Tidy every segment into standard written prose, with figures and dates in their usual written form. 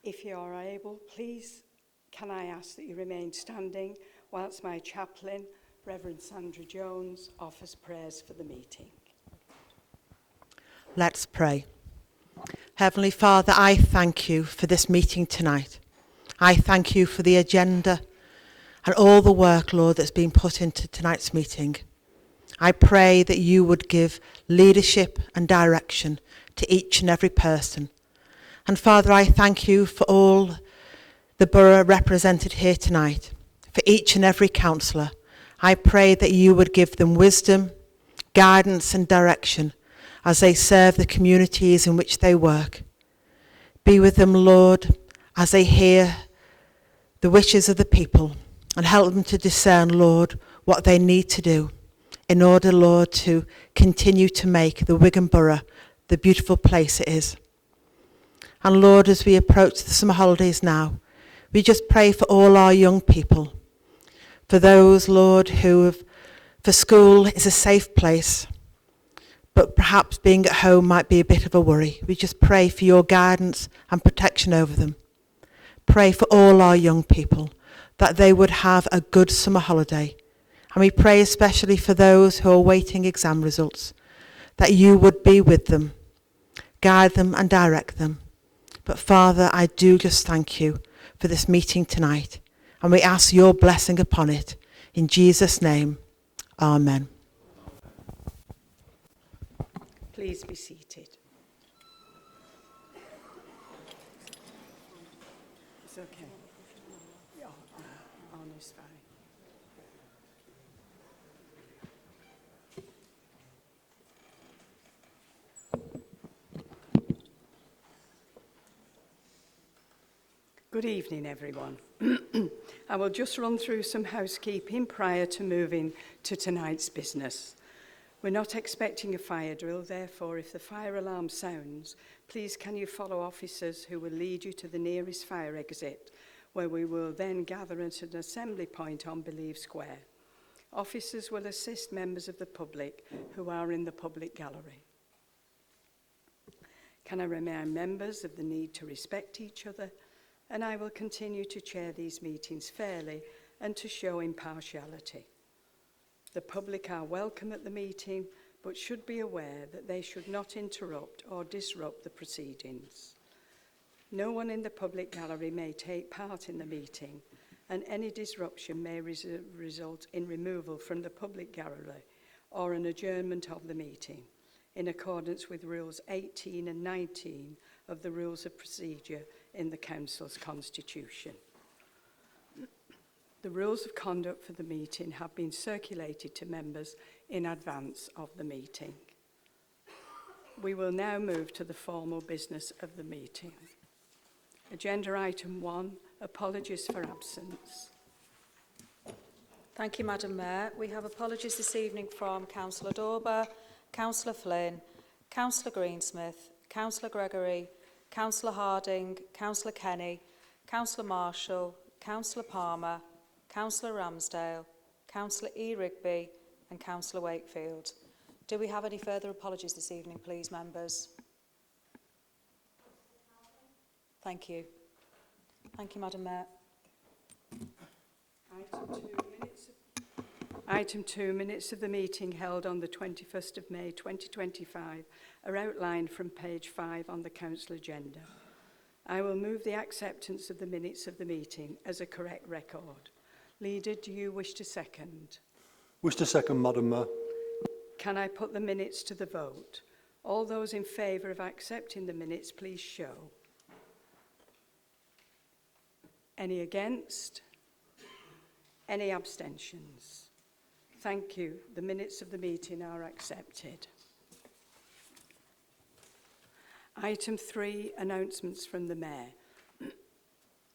If you are able, please can I ask that you remain standing whilst my chaplain, Reverend Sandra Jones, offers prayers for the meeting. Let's pray. Heavenly Father, I thank you for this meeting tonight. I thank you for the agenda and all the work, Lord, that's been put into tonight's meeting. I pray that you would give leadership and direction to each and every person. And Father, I thank you for all the borough represented here tonight, for each and every councillor. I pray that you would give them wisdom, guidance and direction as they serve the communities in which they work. Be with them, Lord, as they hear the wishes of the people, and help them to discern, Lord, what they need to do in order, Lord, to continue to make the Wigan Borough the beautiful place it is. And Lord, as we approach the summer holidays now, we just pray for all our young people, for those, Lord, for school is a safe place, but perhaps being at home might be a bit of a worry. We just pray for your guidance and protection over them. Pray for all our young people, that they would have a good summer holiday. And we pray especially for those who are awaiting exam results, that you would be with them, guide them and direct them. But Father, I do just thank you for this meeting tonight, and we ask your blessing upon it. In Jesus' name, amen. Please be seated. It's okay. Yeah, on is fine. Good evening, everyone. I will just run through some housekeeping prior to moving to tonight's business. We're not expecting a fire drill, therefore, if the fire alarm sounds, please can you follow officers who will lead you to the nearest fire exit, where we will then gather at an assembly point on Believe Square. Officers will assist members of the public who are in the public gallery. Can I remind members of the need to respect each other, and I will continue to chair these meetings fairly and to show impartiality. The public are welcome at the meeting, but should be aware that they should not interrupt or disrupt the proceedings. No one in the public gallery may take part in the meeting, and any disruption may result in removal from the public gallery or an adjournment of the meeting, in accordance with Rules 18 and 19 of the Rules of Procedure in the Council's Constitution. The rules of conduct for the meeting have been circulated to members in advance of the meeting. We will now move to the formal business of the meeting. Agenda item 1, apologies for absence. Thank you, Madam Mayor. We have apologies this evening from Councillor Dorber, Councillor Flynn, Councillor Greensmith, Councillor Gregory, Councillor Harding, Councillor Kenny, Councillor Marshall, Councillor Palmer, Councillor Ramsdale, Councillor E. Rigby and Councillor Wakefield. Do we have any further apologies this evening, please, members? Thank you. Thank you, Madam Mayor. Item 2, minutes of the meeting held on the 21st of May 2025 are outlined from page 5 on the Council agenda. I will move the acceptance of the minutes of the meeting as a correct record. Leader, do you wish to second? Wish to second, Madam Mayor. Can I put the minutes to the vote? All those in favour of accepting the minutes, please show. Any against? Any abstentions? Thank you. The minutes of the meeting are accepted. Item 3, announcements from the Mayor.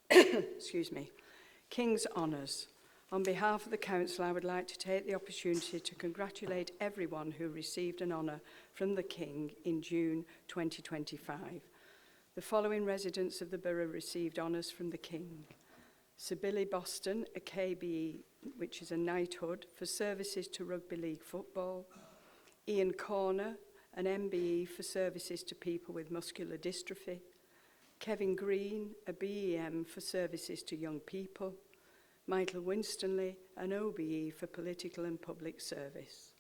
Excuse me. King's Honours. On behalf of the Council, I would like to take the opportunity to congratulate everyone who received an honour from the King in June 2025. The following residents of the borough received honours from the King. Sir Billy Boston, a KBE, which is a knighthood, for services to rugby league football. Ian Corner, an MBE for services to people with muscular dystrophy. Kevin Green, a BEM for Services to Young People, Michael Winstanley, an OBE for Political and Public Service.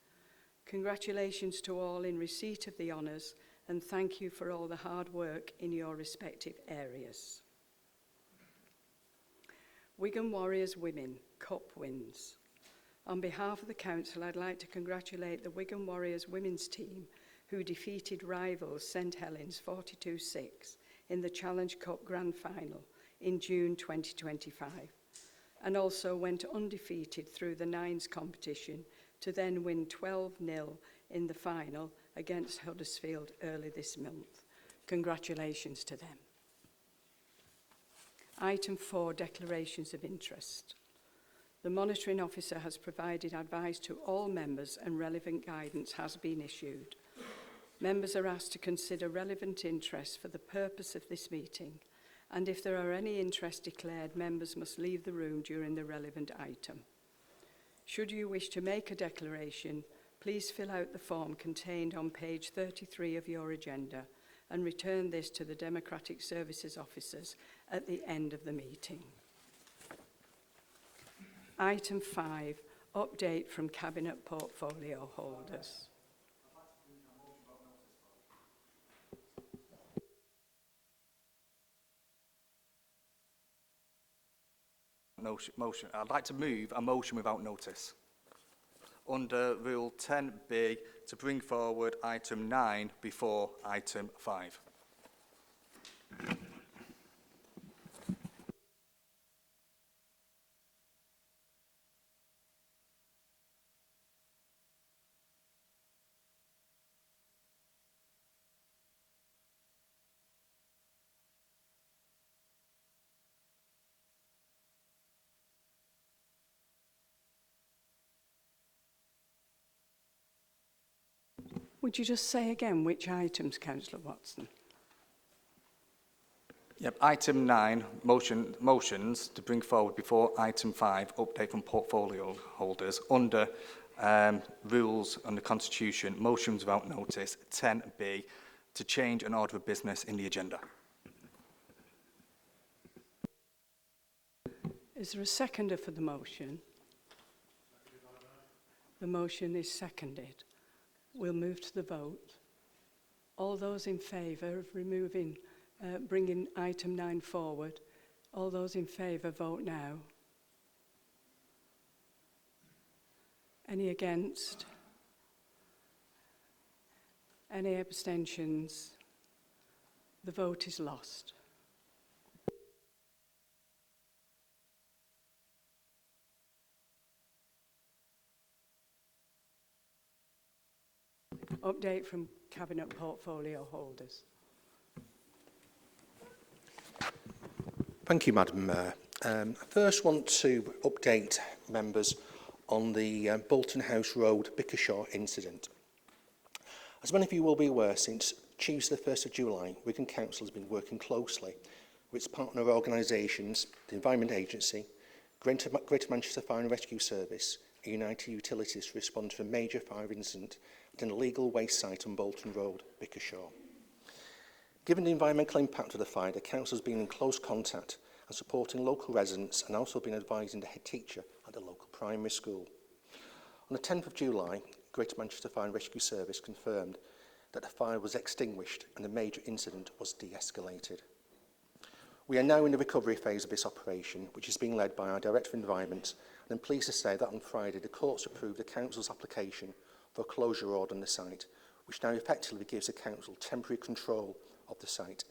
Congratulations to all in receipt of the honours, and thank you for all the hard work in your respective areas. Wigan Warriors Women, Cup wins. On behalf of the Council, I'd like to congratulate the Wigan Warriors women's team who defeated rivals St Helens 42-6 in the Challenge Cup Grand Final in June 2025, and also went undefeated through the nines competition to then win 12-0 in the final against Huddersfield early this month. Congratulations to them. Item 4, declarations of interest. The Monitoring Officer has provided advice to all members and relevant guidance has been issued. Members are asked to consider relevant interests for the purpose of this meeting, and if there are any interests declared, members must leave the room during the relevant item. Should you wish to make a declaration, please fill out the form contained on page 33 of your agenda and return this to the Democratic Services officers at the end of the meeting. Item 5, update from Cabinet portfolio holders. Motion. I'd like to move a motion without notice. Under Rule 10B, to bring forward item 9 before item 5. Would you just say again which items, Councillor Watson? Yep, item 9, motions to bring forward before item 5, update from portfolio holders. Under rules on the Constitution, motions without notice, 10B, to change an order of business in the agenda. Is there a seconder for the motion? The motion is seconded. We'll move to the vote. All those in favour of bringing item 9 forward, all those in favour vote now. Any against? Any abstentions? The vote is lost. Update from Cabinet portfolio holders. Thank you, Madam Mayor. I first want to update members on the Bolton House Road Bickershaw incident. As many of you will be aware, since Tuesday the 1st of July, Wigan Council has been working closely with its partner organisations, the Environment Agency, Greater Manchester Fire and Rescue Service, and United Utilities to respond to a major fire incident at an illegal waste site on Bolton Road, Bickershaw. Given the environmental impact of the fire, the council has been in close contact and supporting local residents and also been advising the head teacher at the local primary school. On the 10th of July, Greater Manchester Fire and Rescue Service confirmed that the fire was extinguished and the major incident was de-escalated. We are now in the recovery phase of this operation, which is being led by our Director of Environment, and I'm pleased to say that on Friday the courts approved the council's application for a closure order on the site, which now effectively gives the council temporary control of the site.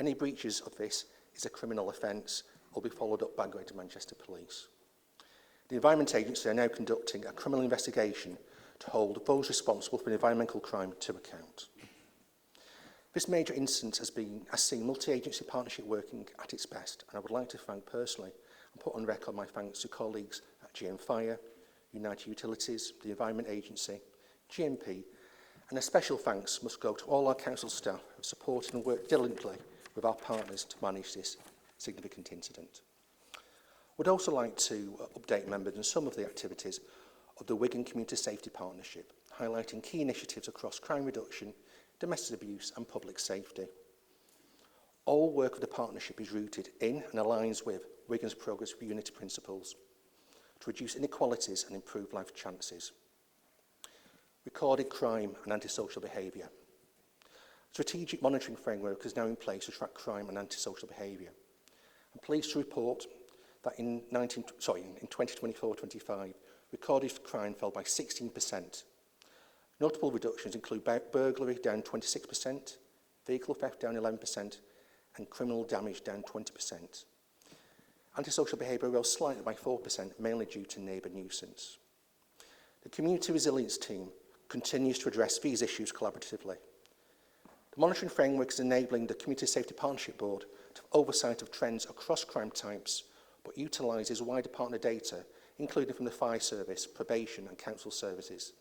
Any breaches of this is a criminal offence, will be followed up by Greater Manchester Police. The Environment Agency are now conducting a criminal investigation to hold those responsible for an environmental crime to account. This major incident has seen multi-agency partnership working at its best, and I would like to thank personally and put on record my thanks to colleagues at GM Fire, United Utilities, the Environment Agency, GMP, and a special thanks must go to all our council staff who have supported and worked diligently with our partners to manage this significant incident. I would also like to update members on some of the activities of the Wigan Community Safety Partnership, highlighting key initiatives across crime reduction, domestic abuse and public safety. All work of the partnership is rooted in and aligns with Wigan's Progress for Unity principles to reduce inequalities and improve life chances. Recorded crime and antisocial behaviour. Strategic monitoring framework is now in place to track crime and antisocial behaviour. I'm pleased to report that in 2024-25, recorded crime fell by 16%. Notable reductions include burglary down 26%, vehicle theft down 11%, and criminal damage down 20%. Antisocial behaviour rose slightly by 4%, mainly due to neighbour nuisance. The Community Resilience Team continues to address these issues collaboratively. The monitoring framework is enabling the Community Safety Partnership Board to have oversight of trends across crime types, but utilises wider partner data, including from the fire service, probation and council services.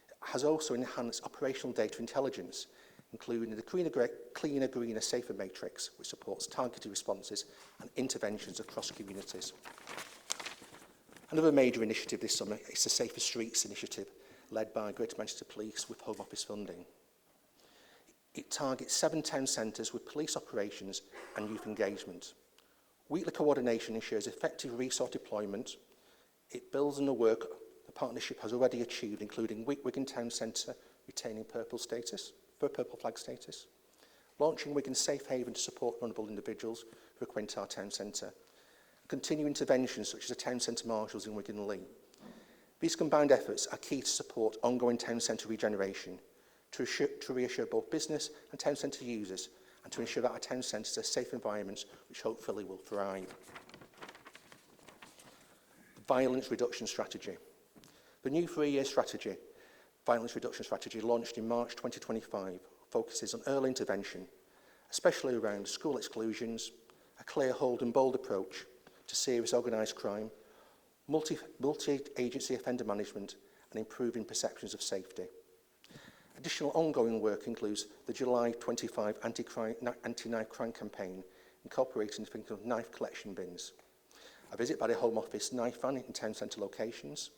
It has also enhanced operational data intelligence, including the Cleaner, Greener, Safer matrix, which supports targeted responses and interventions across communities. Another major initiative this summer is the Safer Streets initiative, led by Greater Manchester Police with Home Office funding. It targets 7 town centres with police operations and youth engagement. Weekly coordination ensures effective resource deployment. It builds on the work the partnership has already achieved, including Wigan Town Centre retaining purple flag status, launching Wigan Safe Haven to support vulnerable individuals who frequent our town centre, continue interventions such as the town centre marshals in Wigan and Lee. These combined efforts are key to support ongoing town centre regeneration, to reassure both business and town centre users, and to ensure that our town centres are safe environments which hopefully will thrive. Violence Reduction Strategy. The new 3-year strategy, Violence Reduction Strategy, launched in March 2025, focuses on early intervention, especially around school exclusions, a clear, hold and bold approach to serious organised crime, multi-agency offender management, and improving perceptions of safety. Additional ongoing work includes the July 25 anti-knife crime campaign, incorporating things of knife collection bins, a visit by the Home Office knife van in town centre locations,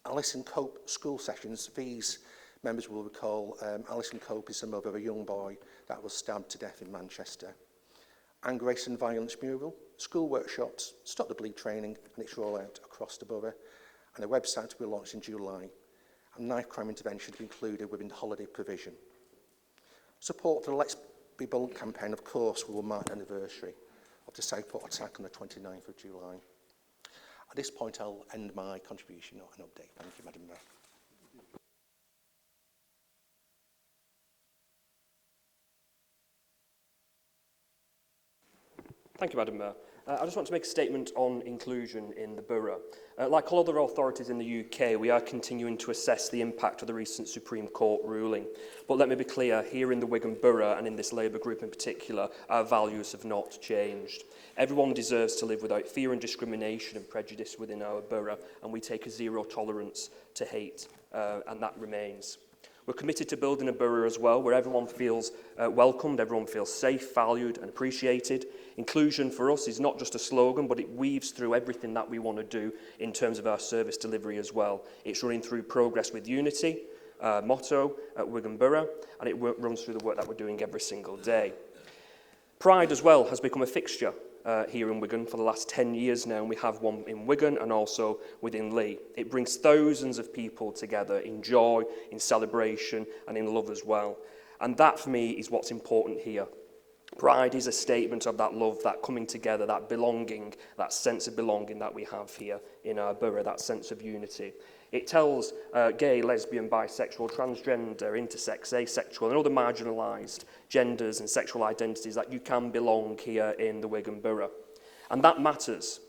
Alison Cope school sessions. These members will recall Alison Cope is the mother of a young boy that was stabbed to death in Manchester. Anger, Race and Violence mural, school workshops, Stop the Bleed training and its rollout across the borough, and a website to be launched in July, and knife crime intervention to be included within the holiday provision. Support for the Let's Be Bold campaign, of course, will mark the anniversary of the Southport attack on the 29th of July. At this point, I'll end my contribution and update. Thank you, Madam Mayor. Thank you, Madam Mayor. I just want to make a statement on inclusion in the borough. Like all other authorities in the UK, we are continuing to assess the impact of the recent Supreme Court ruling. But let me be clear, here in the Wigan Borough and in this Labour group in particular, our values have not changed. Everyone deserves to live without fear and discrimination and prejudice within our borough, and we take a zero tolerance to hate, and that remains. We're committed to building a borough as well, where everyone feels welcomed, everyone feels safe, valued and appreciated. Inclusion for us is not just a slogan, but it weaves through everything that we want to do in terms of our service delivery as well. It's running through Progress with Unity, motto at Wigan Borough, and it runs through the work that we're doing every single day. Pride as well has become a fixture here in Wigan for the last 10 years now, and we have one in Wigan and also within Lee. It brings thousands of people together in joy, in celebration and in love as well. And that for me is what's important here. Pride is a statement of that love, that coming together, that belonging, that sense of belonging that we have here in our borough, that sense of unity. It tells gay, lesbian, bisexual, transgender, intersex, asexual and other marginalised genders and sexual identities that you can belong here in the Wigan Borough. And that matters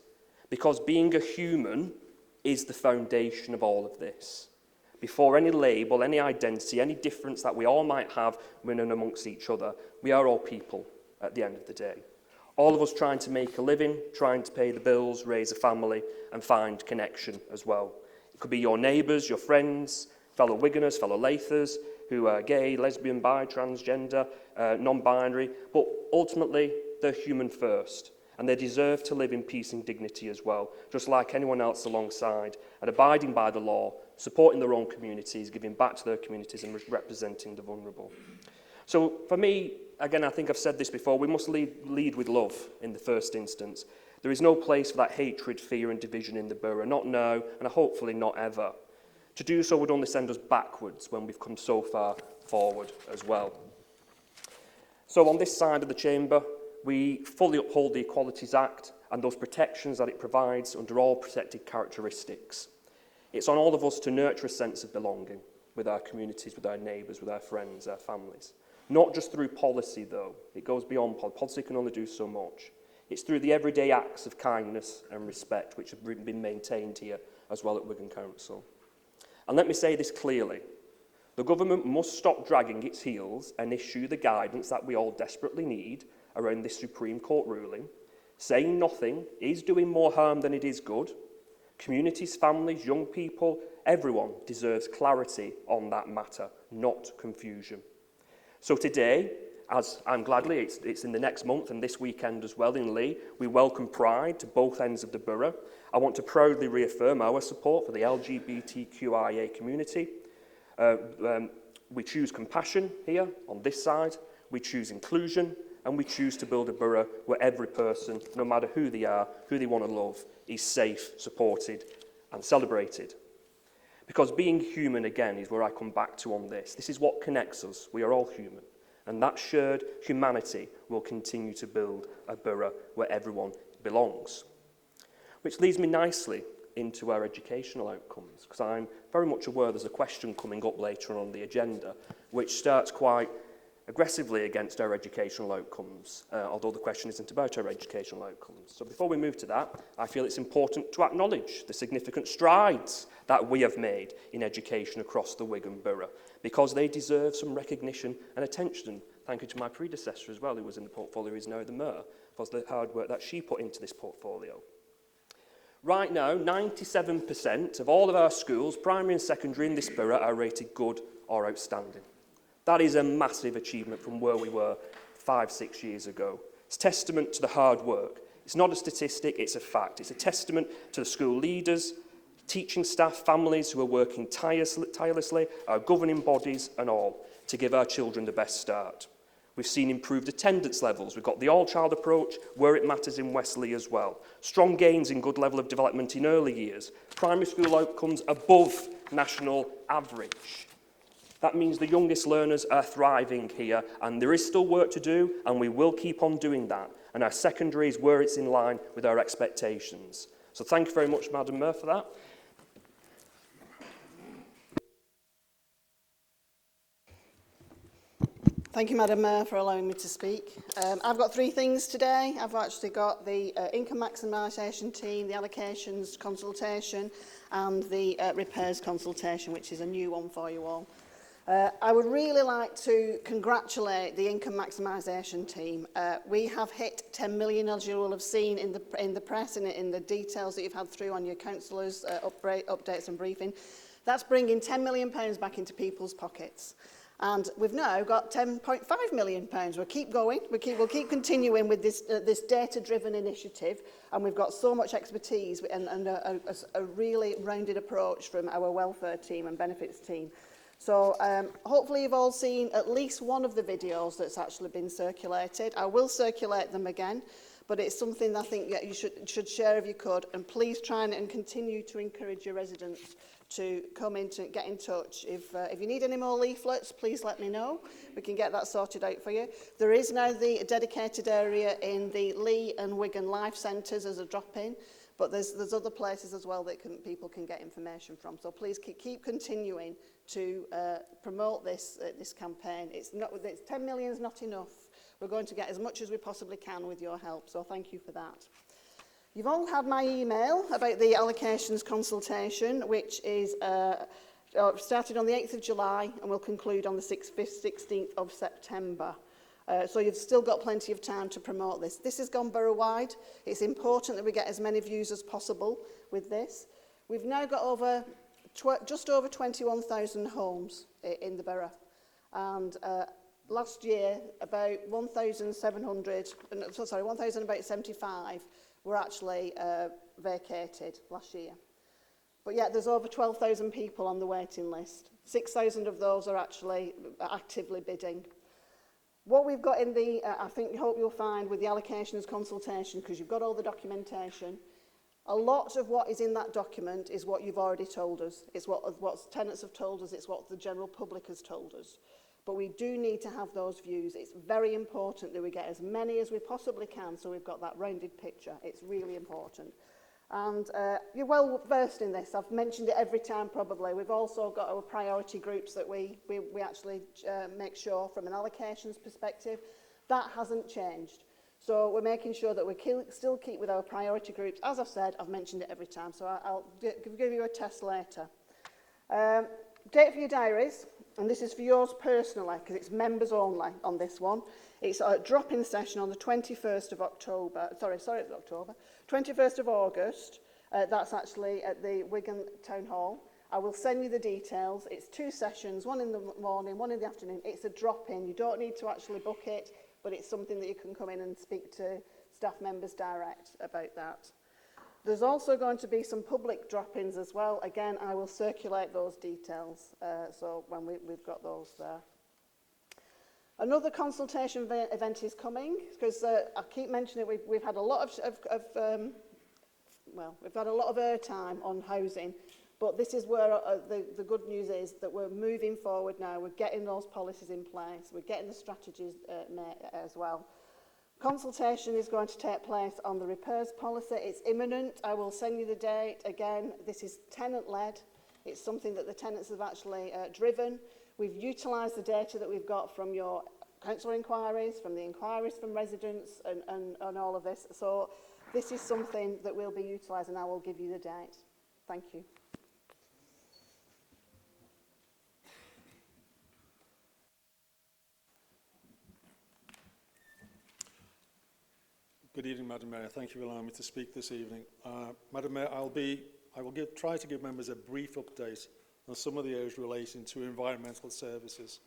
because being a human is the foundation of all of this. Before any label, any identity, any difference that we all might have in and amongst each other, we are all people at the end of the day. All of us trying to make a living, trying to pay the bills, raise a family and find connection as well. It could be your neighbours, your friends, fellow Wiganers, fellow Lathers, who are gay, lesbian, bi, transgender, non-binary, but ultimately they're human first, and they deserve to live in peace and dignity as well, just like anyone else alongside, and abiding by the law, supporting their own communities, giving back to their communities and representing the vulnerable. So for me, again, I think I've said this before, we must lead with love in the first instance. There is no place for that hatred, fear and division in the borough, not now and hopefully not ever. To do so would only send us backwards when we've come so far forward as well. So on this side of the chamber, we fully uphold the Equalities Act and those protections that it provides under all protected characteristics. It's on all of us to nurture a sense of belonging with our communities, with our neighbours, with our friends, our families. Not just through policy, though. It goes beyond policy. Policy can only do so much. It's through the everyday acts of kindness and respect which have been maintained here as well at Wigan Council. And let me say this clearly. The government must stop dragging its heels and issue the guidance that we all desperately need around this Supreme Court ruling. Saying nothing is doing more harm than it is good. Communities, families, young people, everyone deserves clarity on that matter, not confusion. So today, as I'm gladly, it's in the next month and this weekend as well in Leigh, we welcome Pride to both ends of the borough. I want to proudly reaffirm our support for the LGBTQIA community. We choose compassion here on this side, we choose inclusion, and we choose to build a borough where every person, no matter who they are, who they want to love, is safe, supported and celebrated. Because being human, again, is where I come back to on this. This is what connects us. We are all human. And that shared humanity will continue to build a borough where everyone belongs. Which leads me nicely into our educational outcomes, because I'm very much aware there's a question coming up later on the agenda, which starts quite aggressively against our educational outcomes, although the question isn't about our educational outcomes. So before we move to that, I feel it's important to acknowledge the significant strides that we have made in education across the Wigan Borough, because they deserve some recognition and attention. Thank you to my predecessor as well, who was in the portfolio, who is now the Mayor, for the hard work that she put into this portfolio. Right now, 97% of all of our schools, primary and secondary in this borough, are rated good or outstanding. That is a massive achievement from where we were 5-6 years ago. It's testament to the hard work. It's not a statistic, it's a fact. It's a testament to the school leaders, teaching staff, families who are working tirelessly, our governing bodies and all, to give our children the best start. We've seen improved attendance levels. We've got the all-child approach where it matters in Westleigh as well. Strong gains in good level of development in early years. Primary school outcomes above national average. That means the youngest learners are thriving here, and there is still work to do, and we will keep on doing that. And our secondary is where it's in line with our expectations. So thank you very much, Madam Mayor, for that. Thank you, Madam Mayor, for allowing me to speak. I've got 3 things today. I've actually got the income maximisation team, the allocations consultation, and the repairs consultation, which is a new one for you all. I would really like to congratulate the income maximisation team. We have hit 10 million, as you will have seen in the press and in the details that you've had through on your councillors' updates and briefing. That's bringing £10 million back into people's pockets. And we've now got £10.5 million. We'll keep going. We'll keep continuing with this data-driven initiative, and we've got so much expertise and a really rounded approach from our welfare team and benefits team. So hopefully you've all seen at least one of the videos that's actually been circulated. I will circulate them again, but it's something I think that you should share if you could, and please try and continue to encourage your residents to come in, to get in touch. If you need any more leaflets, please let me know. We can get that sorted out for you. There is now the dedicated area in the Leigh and Wigan Life Centres as a drop-in, but there's other places as well that people can get information from. So please keep continuing to promote this campaign. It's 10 million is not enough. We're going to get as much as we possibly can with your help. So thank you for that. You've all had my email about the allocations consultation, which is started on the 8th of July and will conclude on the 16th of September. So you've still got plenty of time to promote this. This has gone borough-wide. It's important that we get as many views as possible with this. We've now got just over 21,000 homes in the borough. And last year, about 1,075 were actually vacated last year. But yet there's over 12,000 people on the waiting list. 6,000 of those are actually actively bidding. What we've got in the, hope you'll find with the allocations consultation, because you've got all the documentation, a lot of what is in that document is what you've already told us. It's what tenants have told us, it's what the general public has told us. But we do need to have those views. It's very important that we get as many as we possibly can so we've got that rounded picture. It's really important. And you're well versed in this. I've mentioned it every time probably. We've also got our priority groups that we actually make sure from an allocations perspective. That hasn't changed. So we're making sure that we still keep with our priority groups. As I've said, I've mentioned it every time, so I'll give you a test later. Date for your diaries, and this is for yours personally, because it's members only on this one. It's a drop-in session on the 21st of October. Sorry, it's October. 21st of August. That's actually at the Wigan Town Hall. I will send you the details. It's 2 sessions, one in the morning, one in the afternoon. It's a drop-in. You don't need to actually book it, but it's something that you can come in and speak to staff members direct about that. There's also going to be some public drop-ins as well. Again, I will circulate those details so when we've got those there. Another consultation event is coming because I keep mentioning it. We've had a lot we've had a lot of airtime on housing, but this is where the good news is that we're moving forward now. We're getting those policies in place. We're getting the strategies made as well. Consultation is going to take place on the repairs policy. It's imminent. I will send you the date. Again, this is tenant-led. It's something that the tenants have actually driven. We've utilised the data that we've got from your council inquiries, from the inquiries from residents and all of this. So this is something that will be utilised, and I will give you the date. Thank you. Good evening, Madam Mayor. Thank you for allowing me to speak this evening. Madam Mayor, I will try to give members a brief update on some of the areas relating to environmental services.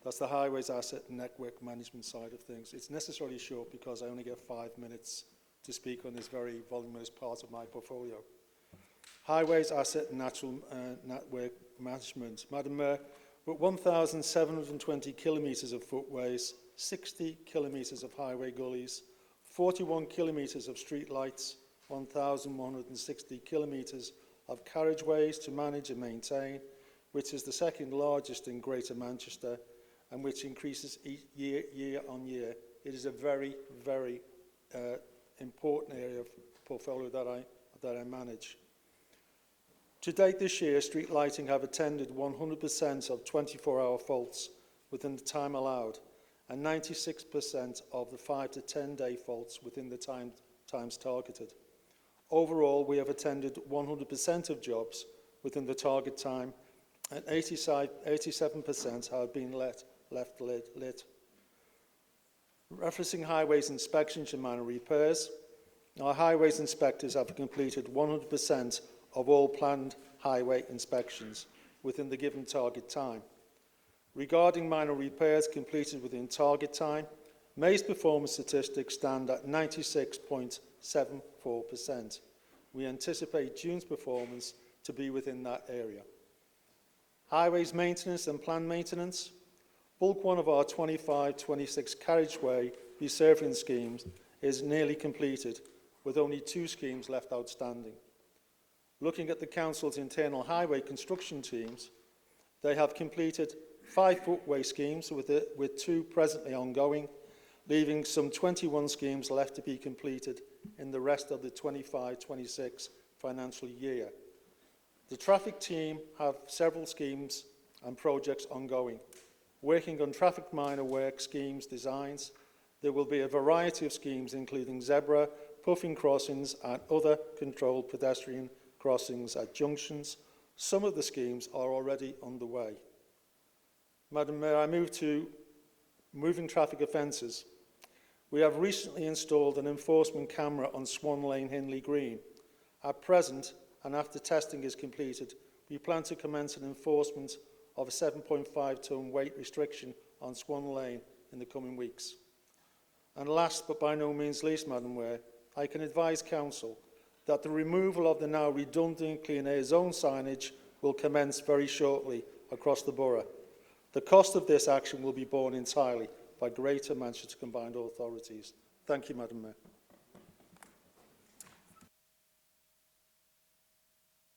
That's the highways asset and network management side of things. It's necessarily short because I only get 5 minutes to speak on this very voluminous part of my portfolio. Highways asset and natural network management. Madam Mayor, with 1,720 kilometres of footways, 60 kilometres of highway gullies, 41 kilometres of street lights, 1,160 kilometres of carriageways to manage and maintain, which is the second largest in Greater Manchester and which increases year on year. It is a very, very important area of portfolio that I manage. To date this year, street lighting have attended 100% of 24-hour faults within the time allowed, and 96% of the 5 to 10 day faults within the times targeted. Overall, we have attended 100% of jobs within the target time, and 87% have been left lit. Referencing highways inspections and minor repairs, our highways inspectors have completed 100% of all planned highway inspections within the given target time. Regarding minor repairs completed within target time, May's performance statistics stand at 96.74%. We anticipate June's performance to be within that area. Highways maintenance and planned maintenance. Bulk one of our 25-26 carriageway resurfacing schemes is nearly completed, with only 2 schemes left outstanding. Looking at the council's internal highway construction teams, they have completed 5 footway schemes with 2 presently ongoing, leaving some 21 schemes left to be completed in the rest of the 25-26 financial year. The traffic team have several schemes and projects ongoing. Working on traffic minor work schemes designs, there will be a variety of schemes including zebra, puffing crossings and other controlled pedestrian crossings at junctions. Some of the schemes are already underway. Madam Mayor, I move to moving traffic offences. We have recently installed an enforcement camera on Swan Lane, Hindley Green. At present, and after testing is completed, we plan to commence an enforcement of a 7.5 tonne weight restriction on Swan Lane in the coming weeks. And last but by no means least, Madam Mayor, I can advise Council that the removal of the now redundant clean air zone signage will commence very shortly across the borough. The cost of this action will be borne entirely by Greater Manchester Combined Authorities. Thank you, Madam Mayor.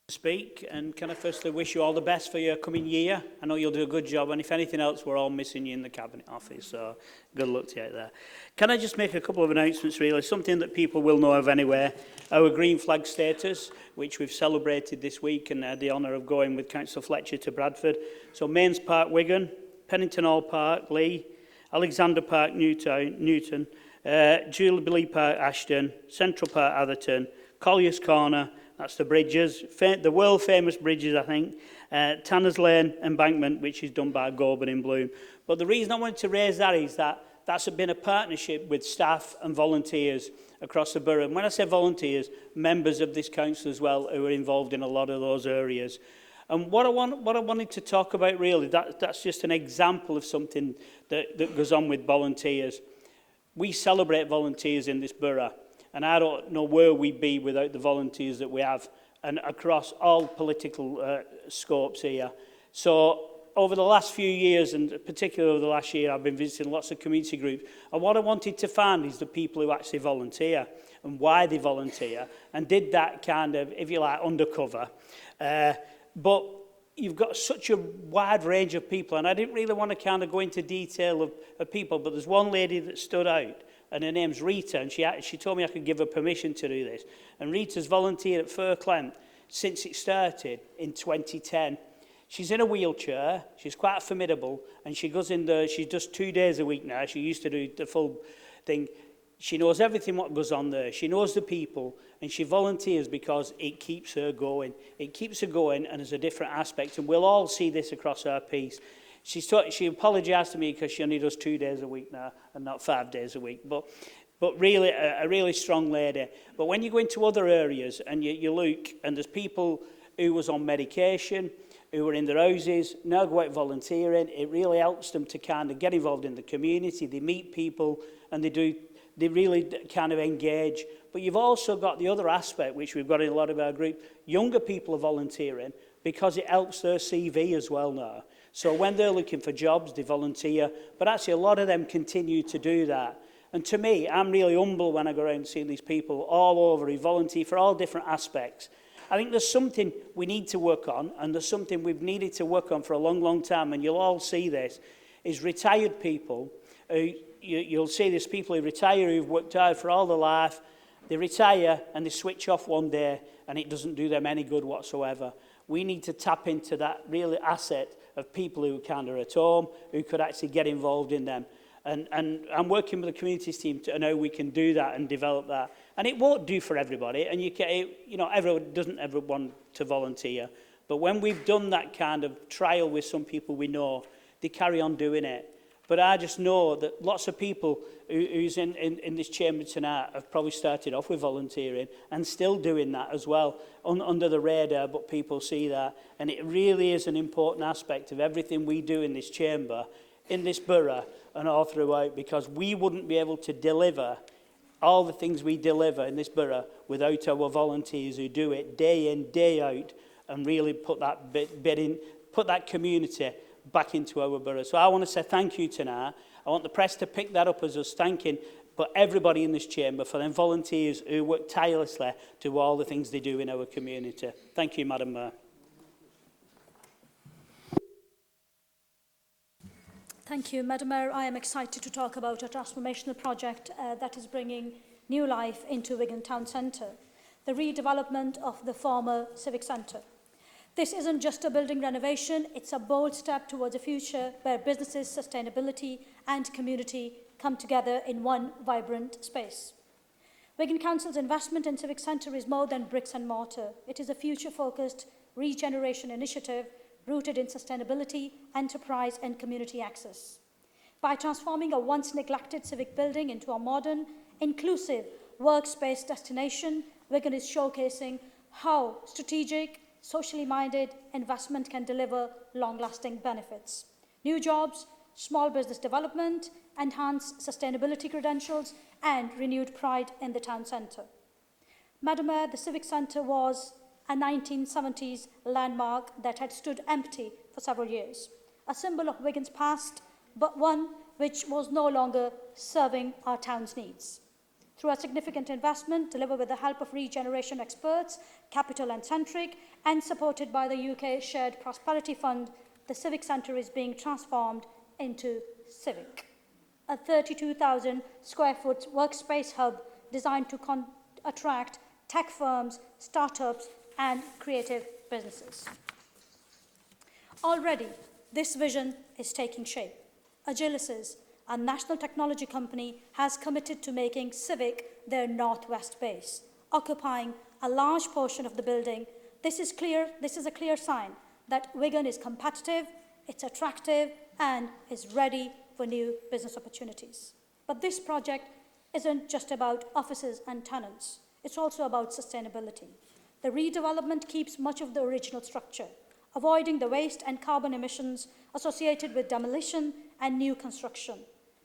Speak, and can I firstly wish you all the best for your coming year. I know you'll do a good job, and if anything else, we're all missing you in the Cabinet Office, so good luck to you there. Can I just make a couple of announcements, really, something that people will know of anyway. Our green flag status, which we've celebrated this week and had the honour of going with Councillor Fletcher to Bradford. So Mains Park, Wigan, Pennington Hall Park, Lee, Alexander Park, Newton, Jubilee Park, Ashton, Central Park, Atherton, Collier's Corner, that's the bridges, the world-famous bridges, I think, Tanner's Lane Embankment, which is done by Goulburn in Bloom. But the reason I wanted to raise that is that that's been a partnership with staff and volunteers across the borough. And when I say volunteers, members of this council as well, who are involved in a lot of those areas. And what I wanted to talk about, really, that's just an example of something that goes on with volunteers. We celebrate volunteers in this borough. And I don't know where we'd be without the volunteers that we have, and across all political scopes here. So over the last few years, and particularly over the last year, I've been visiting lots of community groups. And what I wanted to find is the people who actually volunteer and why they volunteer, and did that kind of, if you like, undercover. But you've got such a wide range of people, and I didn't really want to kind of go into detail of people, but there's one lady that stood out. And her name's Rita, and she told me I could give her permission to do this. And Rita's volunteered at Fir Clem since it started in 2010. She's in a wheelchair, she's quite formidable, and she goes in there, she does 2 days a week now. She used to do the full thing. She knows everything what goes on there. She knows the people, and she volunteers because it keeps her going. It keeps her going, and there's a different aspect, and we'll all see this across our piece. She apologised to me because she only does 2 days a week now and not 5 days a week. But really, a really strong lady. But when you go into other areas and you look, and there's people who was on medication, who were in their houses, now go out volunteering. It really helps them to kind of get involved in the community. They meet people and they really kind of engage. But you've also got the other aspect, which we've got in a lot of our group. Younger people are volunteering because it helps their CV as well now. So when they're looking for jobs, they volunteer. But actually, a lot of them continue to do that. And to me, I'm really humble when I go around seeing these people all over who volunteer for all different aspects. I think there's something we need to work on, and there's something we've needed to work on for a long, long time, and you'll all see this, is retired people. You'll see there's people who retire who've worked hard for all their life. They retire and they switch off one day, and it doesn't do them any good whatsoever. We need to tap into that really asset of people who are kind of at home, who could actually get involved in them. And I'm working with the communities team to know we can do that and develop that. And it won't do for everybody, and everyone doesn't ever want to volunteer. But when we've done that kind of trial with some people we know, they carry on doing it. But I just know that lots of people who's in this chamber tonight have probably started off with volunteering and still doing that as well, under the radar, but people see that. And it really is an important aspect of everything we do in this chamber, in this borough, and all throughout, because we wouldn't be able to deliver all the things we deliver in this borough without our volunteers who do it day in, day out, and really put that bit in, put that community back into our borough. So I want to say thank you tonight. I want the press to pick that up as us thanking but everybody in this chamber for them volunteers who work tirelessly to do all the things they do in our community. Thank you, Madam Mayor. Thank you, Madam Mayor. I am excited to talk about a transformational project that is bringing new life into Wigan Town Centre, the redevelopment of the former Civic Centre. This isn't just a building renovation, it's a bold step towards a future where businesses, sustainability and community come together in one vibrant space. Wigan Council's investment in Civic Centre is more than bricks and mortar. It is a future-focused regeneration initiative rooted in sustainability, enterprise and community access. By transforming a once neglected civic building into a modern, inclusive workspace destination, Wigan is showcasing how strategic, socially minded investment can deliver long-lasting benefits. New jobs, small business development, enhanced sustainability credentials, and renewed pride in the town centre. Madam Mayor, the Civic Centre was a 1970s landmark that had stood empty for several years, a symbol of Wigan's past, but one which was no longer serving our town's needs. Through a significant investment delivered with the help of Regeneration experts, Capital and Centric, and supported by the UK Shared Prosperity Fund, the Civic Centre is being transformed into Civic, a 32,000 square foot workspace hub designed to attract tech firms, startups, and creative businesses. Already, this vision is taking shape. Agilicis, a national technology company, has committed to making Civic their northwest base, occupying a large portion of the building. This is a clear sign that Wigan is competitive, it's attractive, and is ready for new business opportunities. But this project isn't just about offices and tenants. It's also about sustainability. The redevelopment keeps much of the original structure, avoiding the waste and carbon emissions associated with demolition and new construction.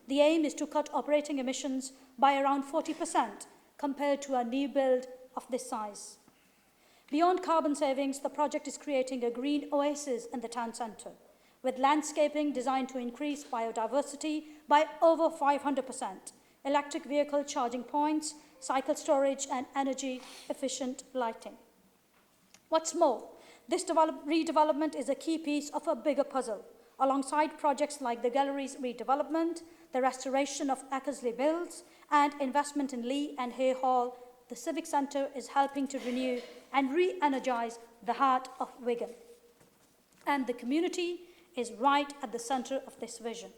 The aim is to cut operating emissions by around 40% compared to a new build of this size. Beyond carbon savings, the project is creating a green oasis in the town centre, with landscaping designed to increase biodiversity by over 500%, electric vehicle charging points, cycle storage, and energy-efficient lighting. What's more, this redevelopment is a key piece of a bigger puzzle. Alongside projects like the gallery's redevelopment, the restoration of Eckersley Builds, and investment in Lee and Hay Hall, the Civic Centre is helping to renew and re-energise the heart of Wigan. And the community is right at the centre of this vision.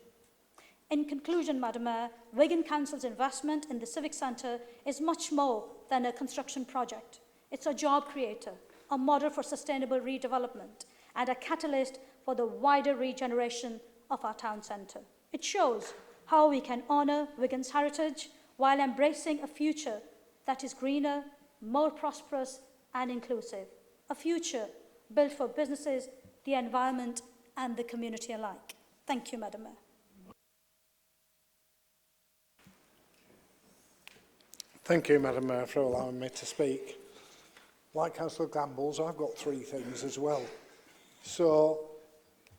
In conclusion, Madam Mayor, Wigan Council's investment in the Civic Centre is much more than a construction project. It's a job creator, a model for sustainable redevelopment, and a catalyst for the wider regeneration of our town centre. It shows how we can honour Wigan's heritage while embracing a future that is greener, more prosperous and inclusive. A future built for businesses, the environment and the community alike. Thank you, Madam Mayor. Thank you, Madam Mayor, for allowing me to speak. Like Councillor Gambles, I've got three things as well. So,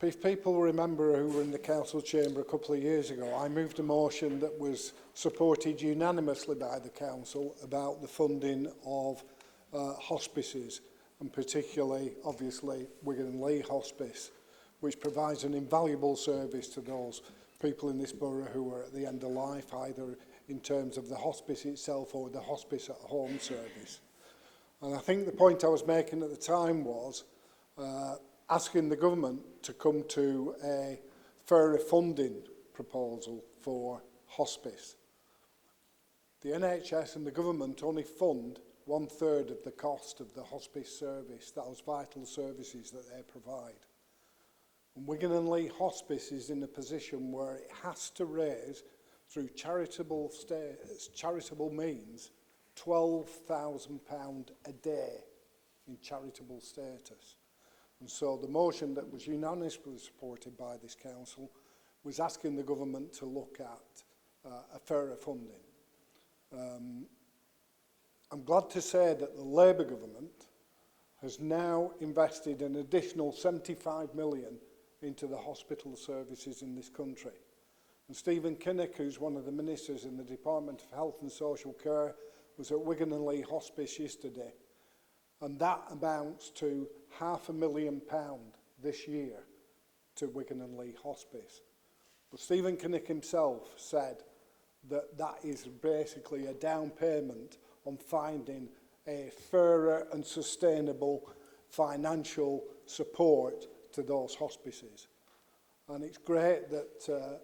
if people remember who were in the council chamber a couple of years ago, I moved a motion that was supported unanimously by the council about the funding of hospices, and particularly, obviously, Wigan and Lee Hospice, which provides an invaluable service to those people in this borough who are at the end of life, either in terms of the hospice itself or the hospice at home service. And I think the point I was making at the time was asking the government to come to a fairer funding proposal for hospice. The NHS and the government only fund 1/3 of the cost of the hospice service, those vital services that they provide. And Wigan and Lee Hospice is in a position where it has to raise, through charitable means, £12,000 a day in charitable status. And so the motion that was unanimously supported by this council was asking the government to look at a fairer funding. I'm glad to say that the Labour government has now invested an additional 75 million into the hospital services in this country. And Stephen Kinnock, who's one of the ministers in the Department of Health and Social Care, was at Wigan and Lee Hospice yesterday. And that amounts to £500,000 this year to Wigan and Lee Hospice. But Stephen Kinnock himself said that that is basically a down payment on finding a fairer and sustainable financial support to those hospices. And it's great that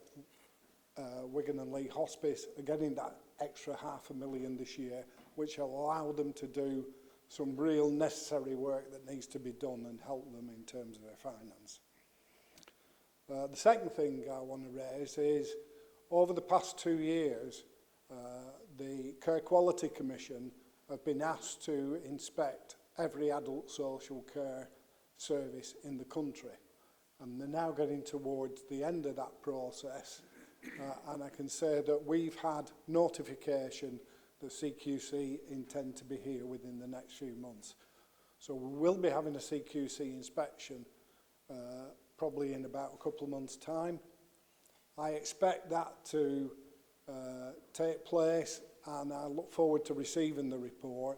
Wigan and Lee Hospice are getting that extra £500,000 this year, which will allow them to do some real necessary work that needs to be done and help them in terms of their finance. The second thing I want to raise is, over the past 2 years, the Care Quality Commission have been asked to inspect every adult social care service in the country. And they're now getting towards the end of that process. And I can say that we've had notification that CQC intend to be here within the next few months. So we will be having a CQC inspection probably in about a couple of months' time. I expect that to take place, and I look forward to receiving the report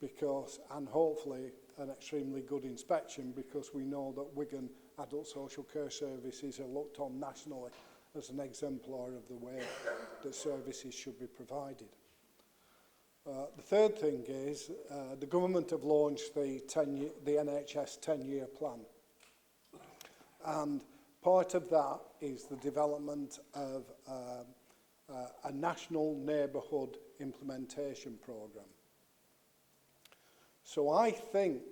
and hopefully an extremely good inspection, because we know that Wigan Adult Social Care Services are looked on nationally as an exemplar of the way that services should be provided. The third thing is the government have launched the NHS 10-year plan, and part of that is the development of a national neighbourhood implementation programme. So I think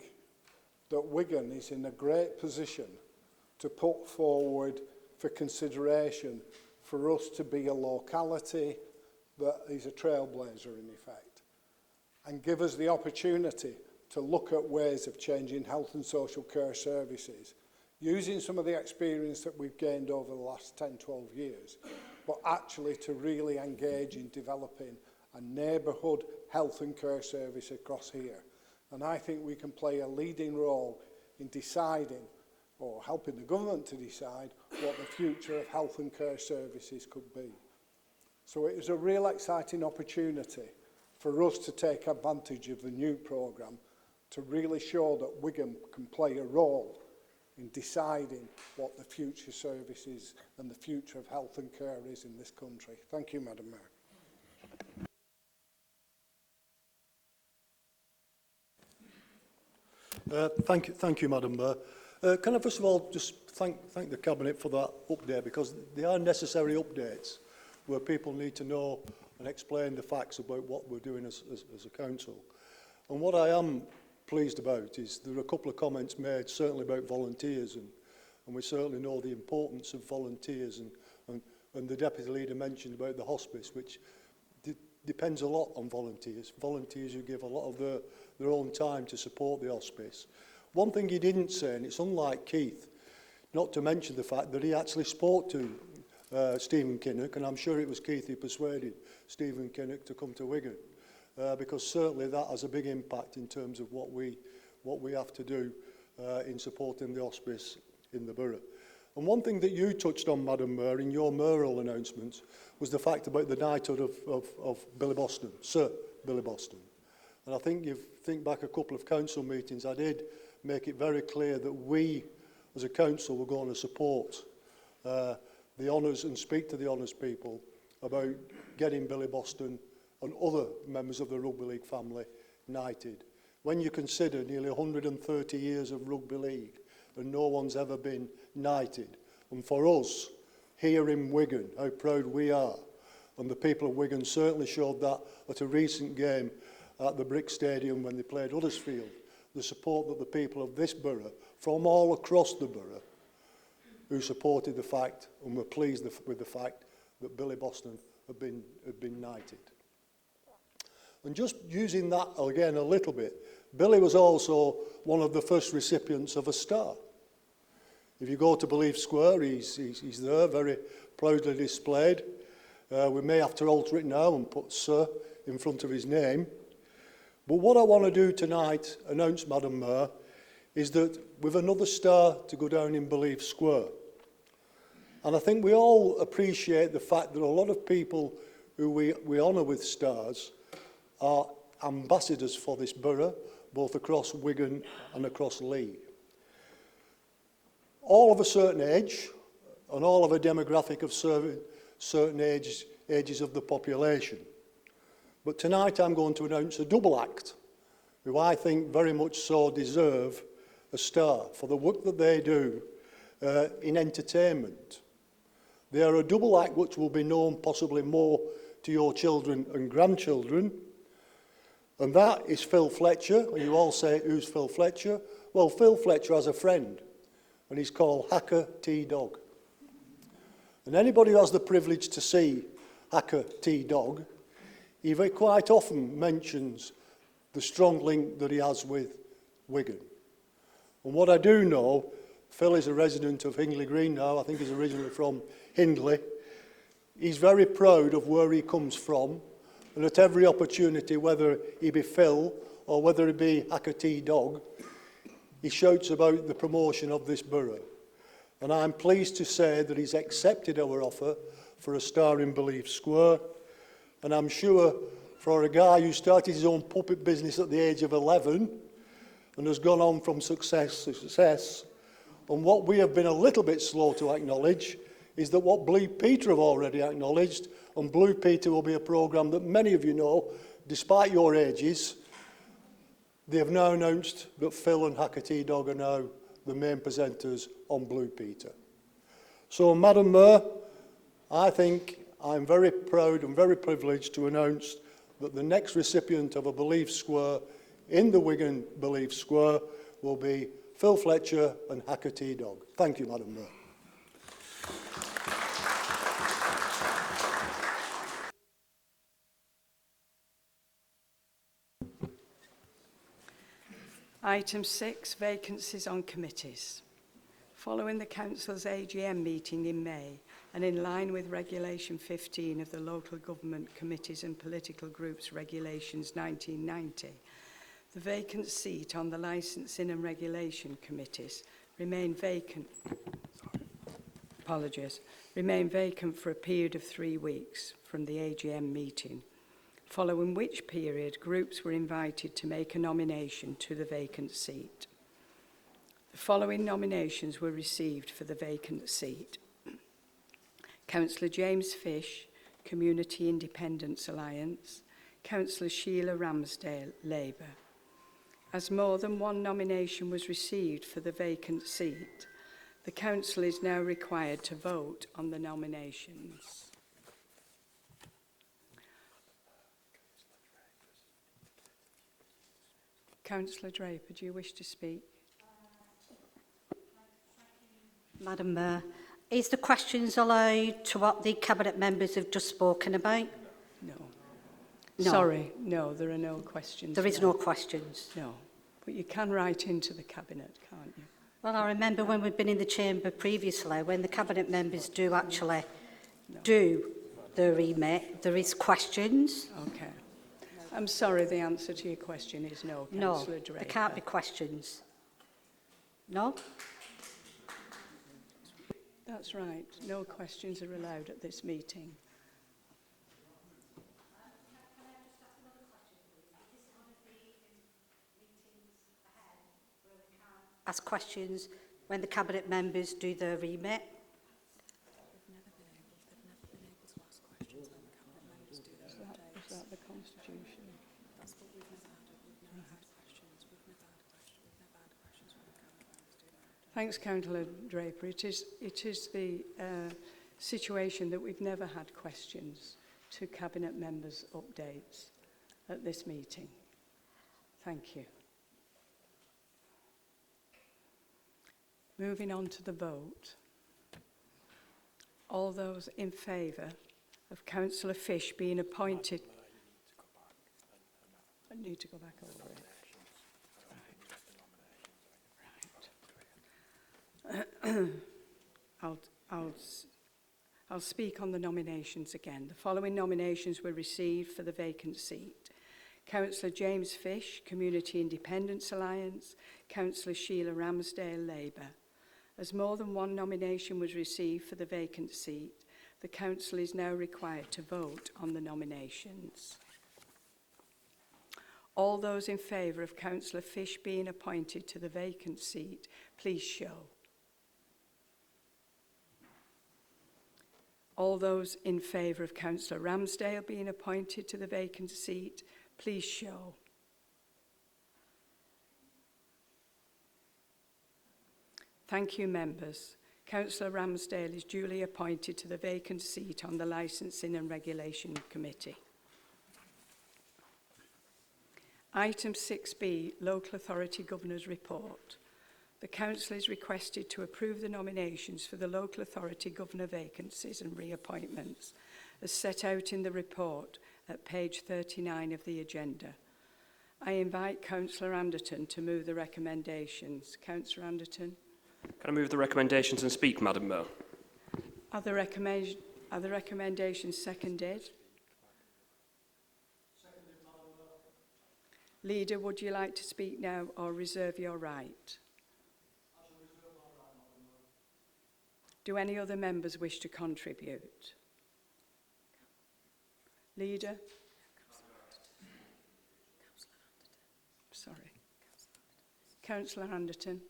that Wigan is in a great position to put forward for consideration for us to be a locality that is a trailblazer in effect, and give us the opportunity to look at ways of changing health and social care services, using some of the experience that we've gained over the last 10, 12 years, but actually to really engage in developing a neighbourhood health and care service across here. And I think we can play a leading role in deciding, or helping the government to decide, what the future of health and care services could be. So it is a real exciting opportunity for us to take advantage of the new programme to really show that Wigan can play a role in deciding what the future services and the future of health and care is in this country. Thank you, Madam Mayor. Thank you, Madam Mayor. Can I first of all just thank the Cabinet for that update, because they are necessary updates where people need to know and explain the facts about what we're doing as a council. And what I am pleased about is there are a couple of comments made certainly about volunteers, and we certainly know the importance of volunteers, and the Deputy Leader mentioned about the hospice, which depends a lot on volunteers who give a lot of their own time to support the hospice. One thing he didn't say, and it's unlike Keith, not to mention the fact that he actually spoke to Stephen Kinnock, and I'm sure it was Keith who persuaded Stephen Kinnock to come to Wigan, because certainly that has a big impact in terms of what we have to do in supporting the hospice in the borough. And one thing that you touched on, Madam Mayor, in your mayoral announcements was the fact about the knighthood of Billy Boston, Sir Billy Boston. And I think you think back a couple of council meetings, I did make it very clear that we as a council were going to support the honours and speak to the honours people about getting Billy Boston and other members of the Rugby League family knighted. When you consider nearly 130 years of Rugby League and no one's ever been knighted, and for us here in Wigan, how proud we are, and the people of Wigan certainly showed that at a recent game at the Brick Stadium when they played Huddersfield, the support that the people of this borough, from all across the borough, who supported the fact and were pleased with the fact that Billy Boston had been knighted. And just using that again a little bit, Billy was also one of the first recipients of a star. If you go to Belief Square, he's there, very proudly displayed. We may have to alter it now and put Sir in front of his name. But what I want to do tonight, announce, Madam Mayor, is that with another star to go down in Belief Square. And I think we all appreciate the fact that a lot of people who we honour with stars are ambassadors for this borough, both across Wigan and across Leigh. All of a certain age, and all of a demographic of certain ages of the population. But tonight I'm going to announce a double act, who I think very much so deserve a star for the work that they do in entertainment. They are a double act which will be known possibly more to your children and grandchildren, and that is Phil Fletcher. And you all say, who's Phil Fletcher? Well, Phil Fletcher has a friend, and he's called Hacker T-Dog. And anybody who has the privilege to see Hacker T-Dog, he very quite often mentions the strong link that he has with Wigan. And what I do know, Phil is a resident of Hingley Green now, I think he's originally from Hindley. He's very proud of where he comes from, and at every opportunity, whether he be Phil or whether it be Hacker T-Dog, he shouts about the promotion of this borough. and I'm pleased to say that he's accepted our offer for a star in Belief Square. And I'm sure for a guy who started his own puppet business at the age of 11 and has gone on from success to success, and what we have been a little bit slow to acknowledge is that what Blue Peter have already acknowledged, and Blue Peter will be a programme that many of you know, despite your ages. They have now announced that Phil and Hackerty Dog are now the main presenters on Blue Peter. So, Madam Mayor, I think I'm very proud and very privileged to announce that the next recipient of a Belief Square in the Wigan Belief Square will be Phil Fletcher and Hackerty Dog. Thank you, Madam Mayor. Item 6, vacancies on committees. Following the Council's AGM meeting in May, and in line with Regulation 15 of the Local Government Committees and Political Groups Regulations 1990, the vacant seat on the Licensing and Regulation Committees remained vacant for a period of 3 weeks from the AGM meeting, following which period groups were invited to make a nomination to the vacant seat. The following nominations were received for the vacant seat: Councillor James Fish, Community Independence Alliance; Councillor Sheila Ramsdale, Labour. As more than one nomination was received for the vacant seat, the Council is now required to vote on the nominations. Councillor Draper, do you wish to speak? Madam Mayor, is the questions allowed to what the Cabinet members have just spoken about? No. No. Sorry, no, there are no questions. There is no questions? No, but you can write into the Cabinet, can't you? Well, I remember when we've been in the chamber previously, when the Cabinet members do actually do the remit, there is questions. Okay. I'm sorry, the answer to your question is no, Councillor Draper. There can't be questions. No? That's right. No questions are allowed at this meeting. Ask questions when the Cabinet members do their remit. Is that the Constitution? That's what we've never had. We've never had questions. We've never had questions when the Cabinet members do that. Thanks, Councillor Draper. It is the situation that we've never had questions to Cabinet members' updates at this meeting. Thank you. Moving on to the vote. All those in favour of Councillor Fish being appointed... I need to go back over it. Right. I'll speak on the nominations again. The following nominations were received for the vacant seat: Councillor James Fish, Community Independence Alliance; Councillor Sheila Ramsdale, Labour. As more than one nomination was received for the vacant seat, the Council is now required to vote on the nominations. All those in favour of Councillor Fish being appointed to the vacant seat, please show. All those in favour of Councillor Ramsdale being appointed to the vacant seat, please show. Thank you, members. Councillor Ramsdale is duly appointed to the vacant seat on the Licensing and Regulation Committee. Item 6B, Local Authority Governor's Report. The Council is requested to approve the nominations for the Local Authority Governor vacancies and reappointments as set out in the report at page 39 of the agenda. I invite Councillor Anderton to move the recommendations. Councillor Anderton. Can I move the recommendations and speak, Madam Mayor? Are the recommendations seconded? Seconded, Madam Mayor. Leader, would you like to speak now or reserve your right? I shall reserve my right, Madam Mayor. Do any other members wish to contribute? Leader? Sorry. Councillor Anderton.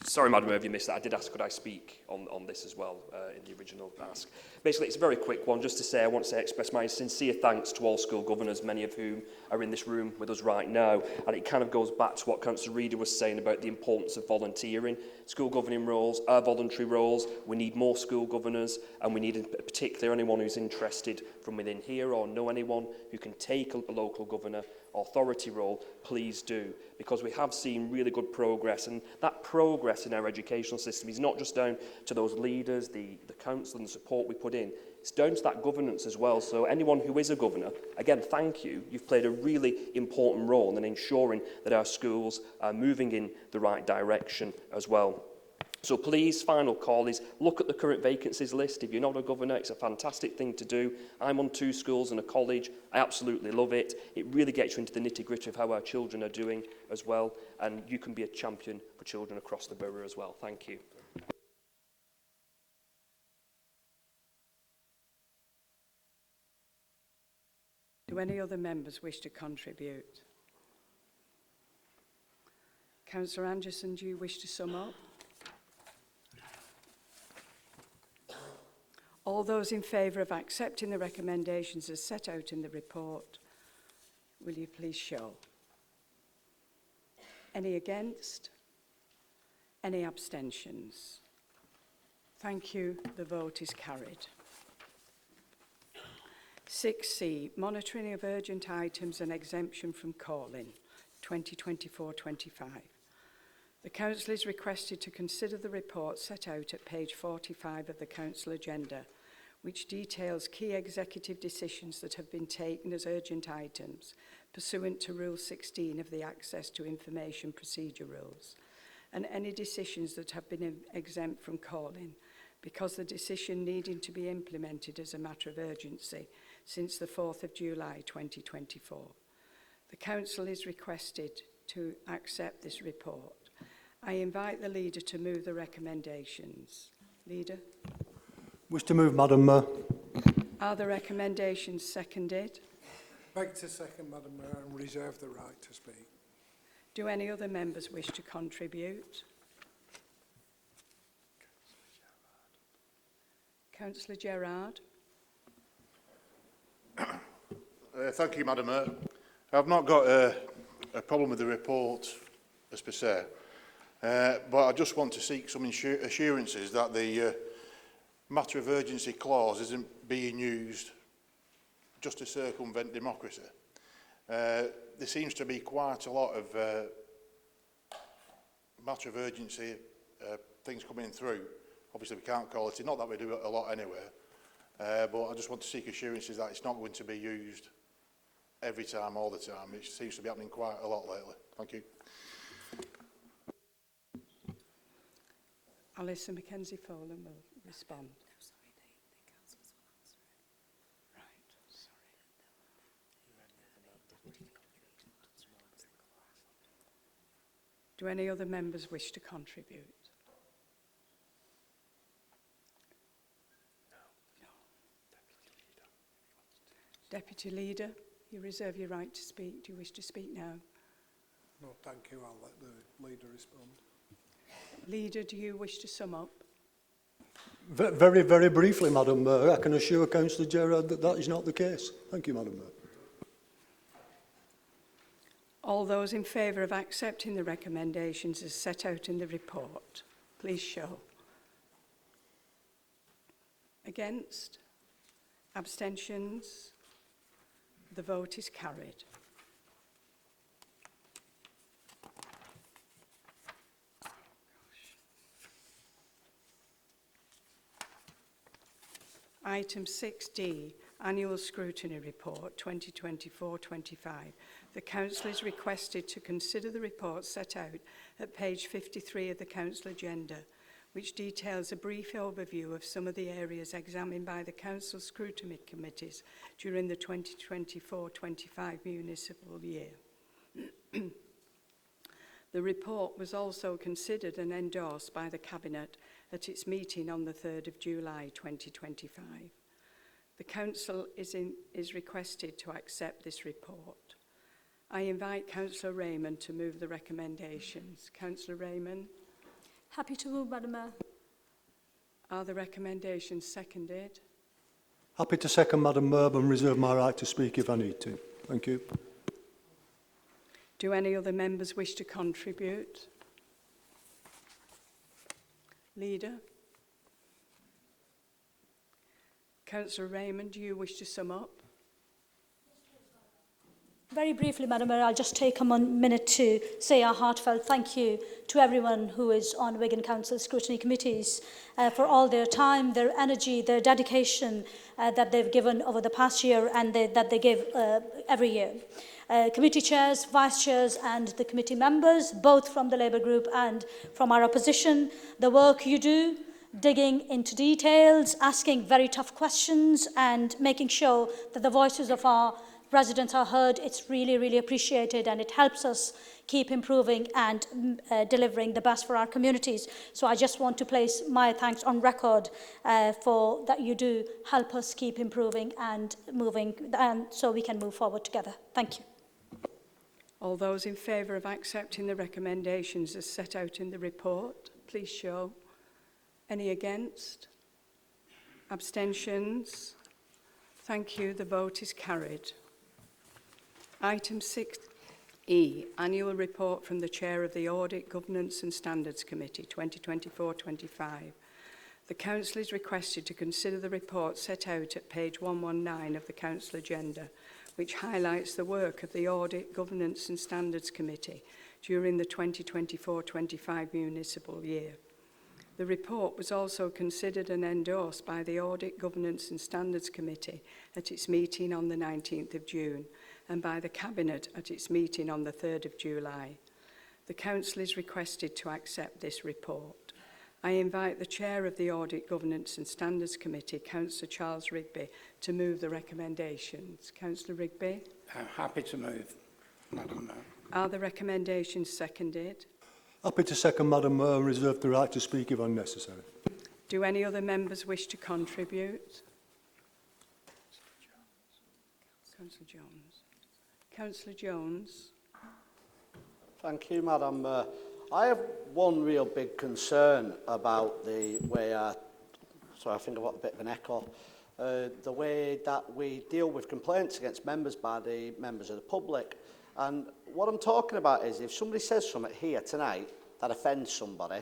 Sorry, Madam Mayor, if you missed that. I did ask, could I speak on this as well in the original ask. Basically, it's a very quick one. Just to say, I want to express my sincere thanks to all school governors, many of whom are in this room with us right now. And it kind of goes back to what Councillor Reader was saying about the importance of volunteering. School governing roles are voluntary roles. We need more school governors, and we need in particular anyone who's interested from within here or know anyone who can take a local governor authority role, please do, because we have seen really good progress, and that progress in our educational system is not just down to those leaders, the council and the support we put in, it's down to that governance as well. So anyone who is a governor, again, thank you. You've played a really important role in ensuring that our schools are moving in the right direction as well. So please, final call is look at the current vacancies list. If you're not a governor, it's a fantastic thing to do. I'm on 2 schools and a college. I absolutely love it. It really gets you into the nitty-gritty of how our children are doing as well. And you can be a champion for children across the borough as well. Thank you. Do any other members wish to contribute? Councillor Anderson, do you wish to sum up? All those in favour of accepting the recommendations as set out in the report, will you please show? Any against? Any abstentions? Thank you. The vote is carried. 6C, monitoring of urgent items and exemption from calling, 2024-25. The Council is requested to consider the report set out at page 45 of the Council agenda, which details key executive decisions that have been taken as urgent items pursuant to Rule 16 of the Access to Information Procedure Rules, and any decisions that have been exempt from calling because the decision needing to be implemented as a matter of urgency since the 4th of July 2024. The Council is requested to accept this report. I invite the Leader to move the recommendations. Leader? Wish to move, Madam Mayor. Are the recommendations seconded? Beg to second, Madam Mayor, and reserve the right to speak. Do any other members wish to contribute? Councillor Gerard. Thank you, Madam Mayor. I've not got a problem with the report as per se, but I just want to seek some assurances that the matter of urgency clause isn't being used just to circumvent democracy. There seems to be quite a lot of matter of urgency things coming through. Obviously, we can't call it, not that we do it a lot anyway, but I just want to seek assurances that it's not going to be used every time, all the time. It seems to be happening quite a lot lately. Thank you. Alison Mackenzie-Folan will respond. Do any other members wish to contribute? No. Deputy Leader, you reserve your right to speak. Do you wish to speak now? No, thank you. I'll let the Leader respond. Leader, do you wish to sum up? Very, very briefly, Madam Mayor, I can assure Councillor Gerard that that is not the case. Thank you, Madam Mayor. All those in favour of accepting the recommendations as set out in the report, please show. Against? Abstentions? The vote is carried. Item 6D, Annual Scrutiny Report 2024-25. The Council is requested to consider the report set out at page 53 of the Council agenda, which details a brief overview of some of the areas examined by the Council Scrutiny Committees during the 2024-25 municipal year. The report was also considered and endorsed by the Cabinet at its meeting on the 3rd of July 2025. The Council is requested to accept this report. I invite Councillor Raymond to move the recommendations. Councillor Raymond. Happy to move, Madam Mayor. Are the recommendations seconded? Happy to second, Madam Mayor, and reserve my right to speak if I need to. Thank you. Do any other members wish to contribute? Leader? Councillor Raymond, do you wish to sum up? Very briefly, Madam Mayor, I'll just take a minute to say a heartfelt thank you to everyone who is on Wigan Council Scrutiny Committees for all their time, their energy, their dedication that they've given over the past year and that they give every year. Committee chairs, vice chairs and the committee members, both from the Labour group and from our opposition, the work you do, digging into details, asking very tough questions and making sure that the voices of our residents are heard. It's really, really appreciated and it helps us keep improving and delivering the best for our communities. So I just want to place my thanks on record for that you do help us keep improving and moving and so we can move forward together. Thank you. All those in favour of accepting the recommendations as set out in the report, please show. Any against? Abstentions? Thank you. The vote is carried. Item 6E, Annual Report from the Chair of the Audit, Governance and Standards Committee, 2024-25. The Council is requested to consider the report set out at page 119 of the Council agenda, which highlights the work of the Audit, Governance and Standards Committee during the 2024-25 municipal year. The report was also considered and endorsed by the Audit, Governance and Standards Committee at its meeting on the 19th of June and by the Cabinet at its meeting on the 3rd of July. The Council is requested to accept this report. I invite the Chair of the Audit, Governance and Standards Committee, Councillor Charles Rigby, to move the recommendations. Councillor Rigby? I'm happy to move, Madam Mayor. Are the recommendations seconded? Happy to second, Madam Mayor, and reserve the right to speak if unnecessary. Do any other members wish to contribute? Councillor Jones. Councillor Jones. Thank you, Madam Mayor. I have one real big concern about the way sorry, I think I've got a bit of an echo. The way that we deal with complaints against members by the members of the public. And what I'm talking about is if somebody says something here tonight that offends somebody,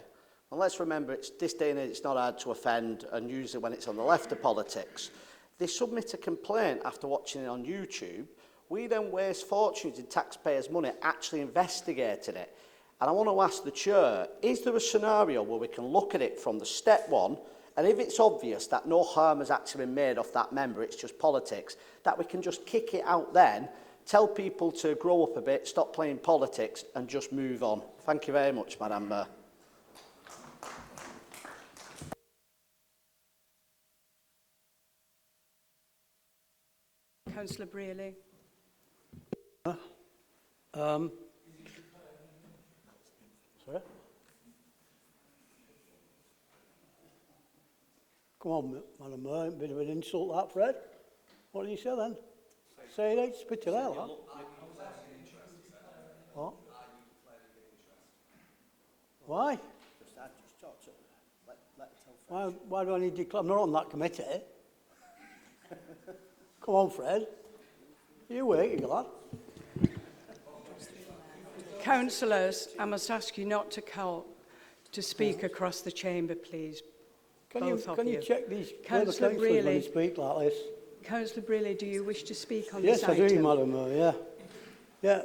and let's remember it's this day and age it's not hard to offend, and usually when it's on the left of politics, they submit a complaint after watching it on YouTube. We then waste fortunes in taxpayers' money actually investigating it. And I want to ask the Chair, is there a scenario where we can look at it from the step one, and if it's obvious that no harm has actually been made off that member, it's just politics, that we can just kick it out then, tell people to grow up a bit, stop playing politics and just move on. Thank you very much, Madam Mayor. Councillor Brearley. Sorry? Come on, Madam Mayor, a bit of an insult that, Fred. What did you say then? Say it out, spit it out. Huh? What? Why? Why do I need to declare? I'm not on that committee. Come on, Fred. You wait, you lad. Councillors, I must ask you not to speak across the chamber, please. Can you check these Councillor when Brearley, you speak like this? Councillor Brearley, do you wish to speak on Yes, this item? I do, Madam Mayor, yeah.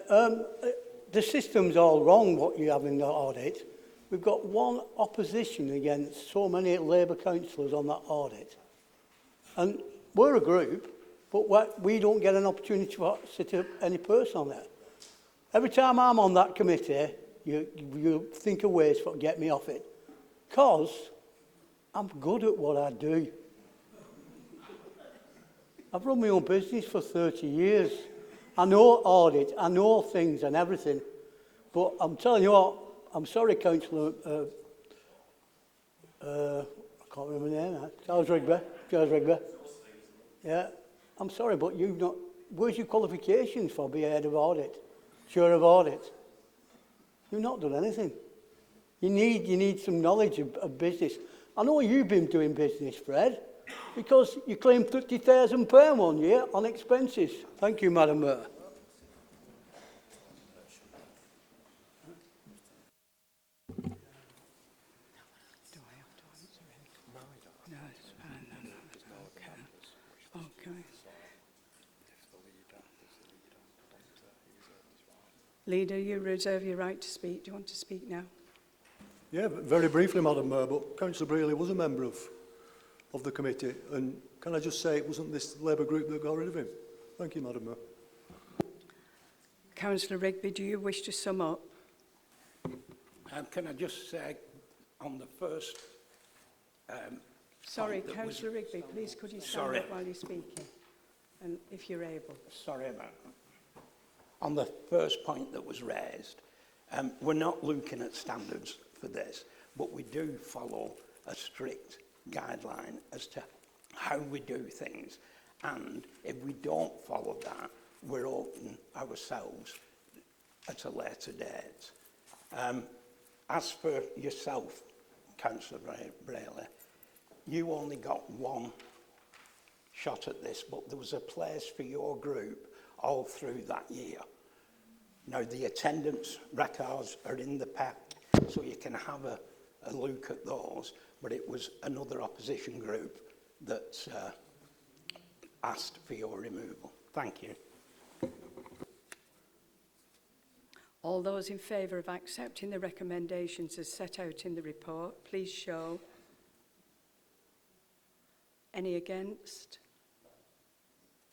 The system's all wrong, what you have in the audit. We've got one opposition against so many Labour councillors on that audit. And we're a group, but we don't get an opportunity to sit up any person on there. Every time I'm on that committee, you think of ways to get me off it. Because I'm good at what I do. I've run my own business for 30 years. I know audit, I know things and everything. But I'm telling you what, I'm sorry, Councillor, I can't remember the name now. Charles Rigby. Yeah, I'm sorry, but you've not, where's your qualifications for being head of audit, chair of audit? You've not done anything. You need some knowledge of business. I know you've been doing business, Fred, because you claimed £30,000 1 year on expenses. Thank you, Madam Mayor. Leader, you reserve your right to speak. Do you want to speak now? Yeah, very briefly, Madam Mayor, but Councillor Brealey was a member of the committee, and can I just say it wasn't this Labour group that got rid of him? Thank you, Madam Mayor. Councillor Rigby, do you wish to sum up? Can I just say, on the first... Sorry, Councillor Rigby, please could you stand up while you're speaking, and if you're able. Sorry about that. On the first point that was raised, we're not looking at standards for this, but we do follow a strict guideline as to how we do things. And if we don't follow that, we're open ourselves at a later date. As for yourself, Councillor Brealey, you only got one shot at this, but there was a place for your group all through that year. Now, the attendance records are in the pack, so you can have a look at those, but it was another opposition group that asked for your removal. Thank you. All those in favour of accepting the recommendations as set out in the report, please show. Any against?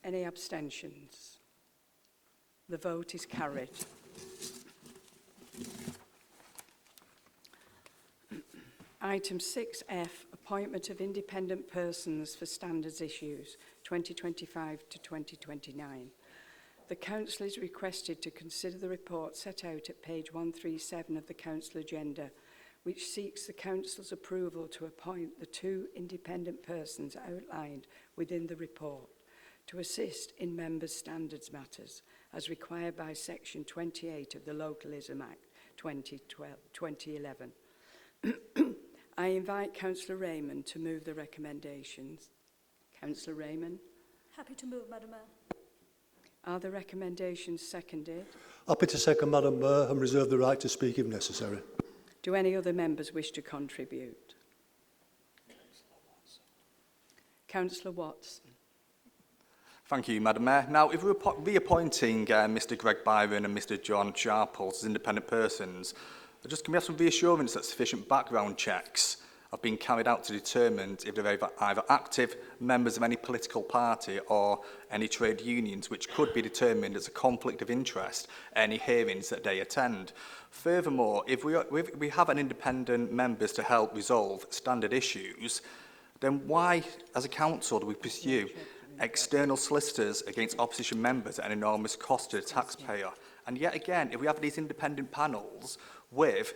Any abstentions? The vote is carried. Item 6F, appointment of independent persons for standards issues, 2025 to 2029. The Council is requested to consider the report set out at page 137 of the Council agenda, which seeks the Council's approval to appoint the 2 independent persons outlined within the report to assist in members' standards matters, as required by Section 28 of the Localism Act 2011. I invite Councillor Raymond to move the recommendations. Councillor Raymond. Happy to move, Madam Mayor. Are the recommendations seconded? Happy to second, Madam Mayor, and reserve the right to speak if necessary. Do any other members wish to contribute? Councillor Watson. Thank you, Madam Mayor. Now, if we're reappointing Mr Greg Byron and Mr John Sharples as independent persons, can we have some reassurance that sufficient background checks have been carried out to determine if they're either active members of any political party or any trade unions, which could be determined as a conflict of interest at any hearings that they attend. Furthermore, if we have an independent members to help resolve standard issues, then why, as a council, do we pursue external solicitors against opposition members at an enormous cost to the taxpayer? And yet again, if we have these independent panels with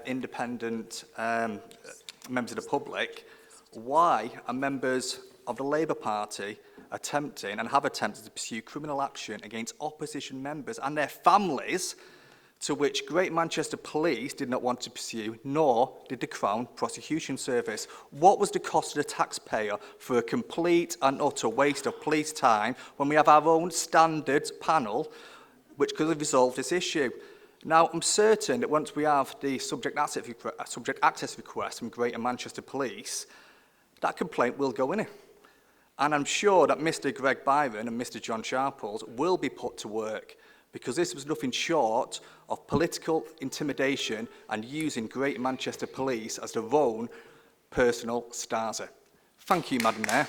independent members of the public, why are members of the Labour Party attempting and have attempted to pursue criminal action against opposition members and their families, to which Great Manchester Police did not want to pursue, nor did the Crown Prosecution Service? What was the cost to the taxpayer for a complete and utter waste of police time when we have our own standards panel which could have resolved this issue? Now, I'm certain that once we have the subject access request from Greater Manchester Police, that complaint will go in it. And I'm sure that Mr Greg Byron and Mr John Sharples will be put to work, because this was nothing short of political intimidation and using Greater Manchester Police as their own personal Stasi. Thank you, Madam Mayor.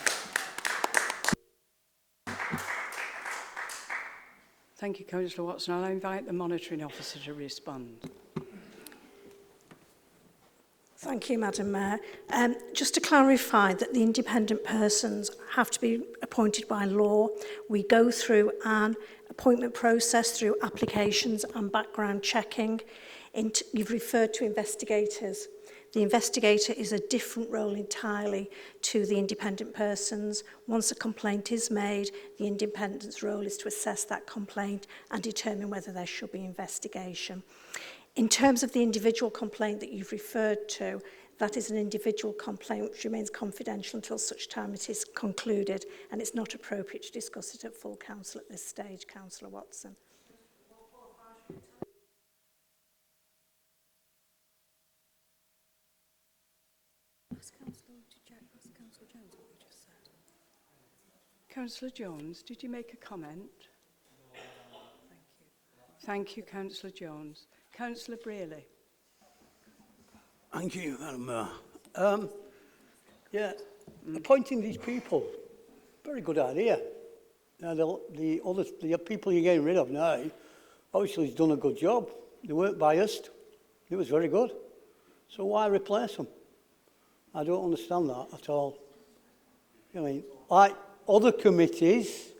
Thank you, Councillor Watson. I'll invite the monitoring officer to respond. Thank you, Madam Mayor. Just to clarify that the independent persons have to be appointed by law. We go through an appointment process through applications and background checking. You've referred to investigators. The investigator is a different role entirely to the independent persons. Once a complaint is made, the independent's role is to assess that complaint and determine whether there should be investigation. In terms of the individual complaint that you've referred to, that is an individual complaint which remains confidential until such time it is concluded, and it's not appropriate to discuss it at full council at this stage, Councillor Watson. Councillor Jones, did you make a comment? Thank you, Councillor Jones. Councillor Brearley. Thank you, Madam Mayor. Appointing these people, very good idea. Now, the people you're getting rid of now, obviously he's done a good job. They weren't biased. It was very good. So why replace them? I don't understand that at all. I mean, like other committees,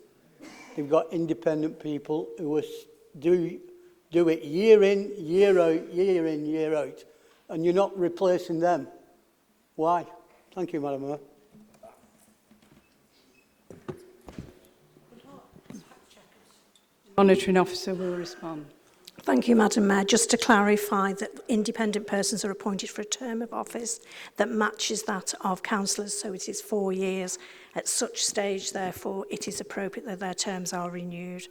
they've got independent people who do it year in, year out, year in, year out, and you're not replacing them. Why? Thank you, Madam Mayor. Monitoring officer will respond. Thank you, Madam Mayor. Just to clarify that independent persons are appointed for a term of office that matches that of councillors, so it is 4 years. At such stage, therefore, it is appropriate that their terms are renewed.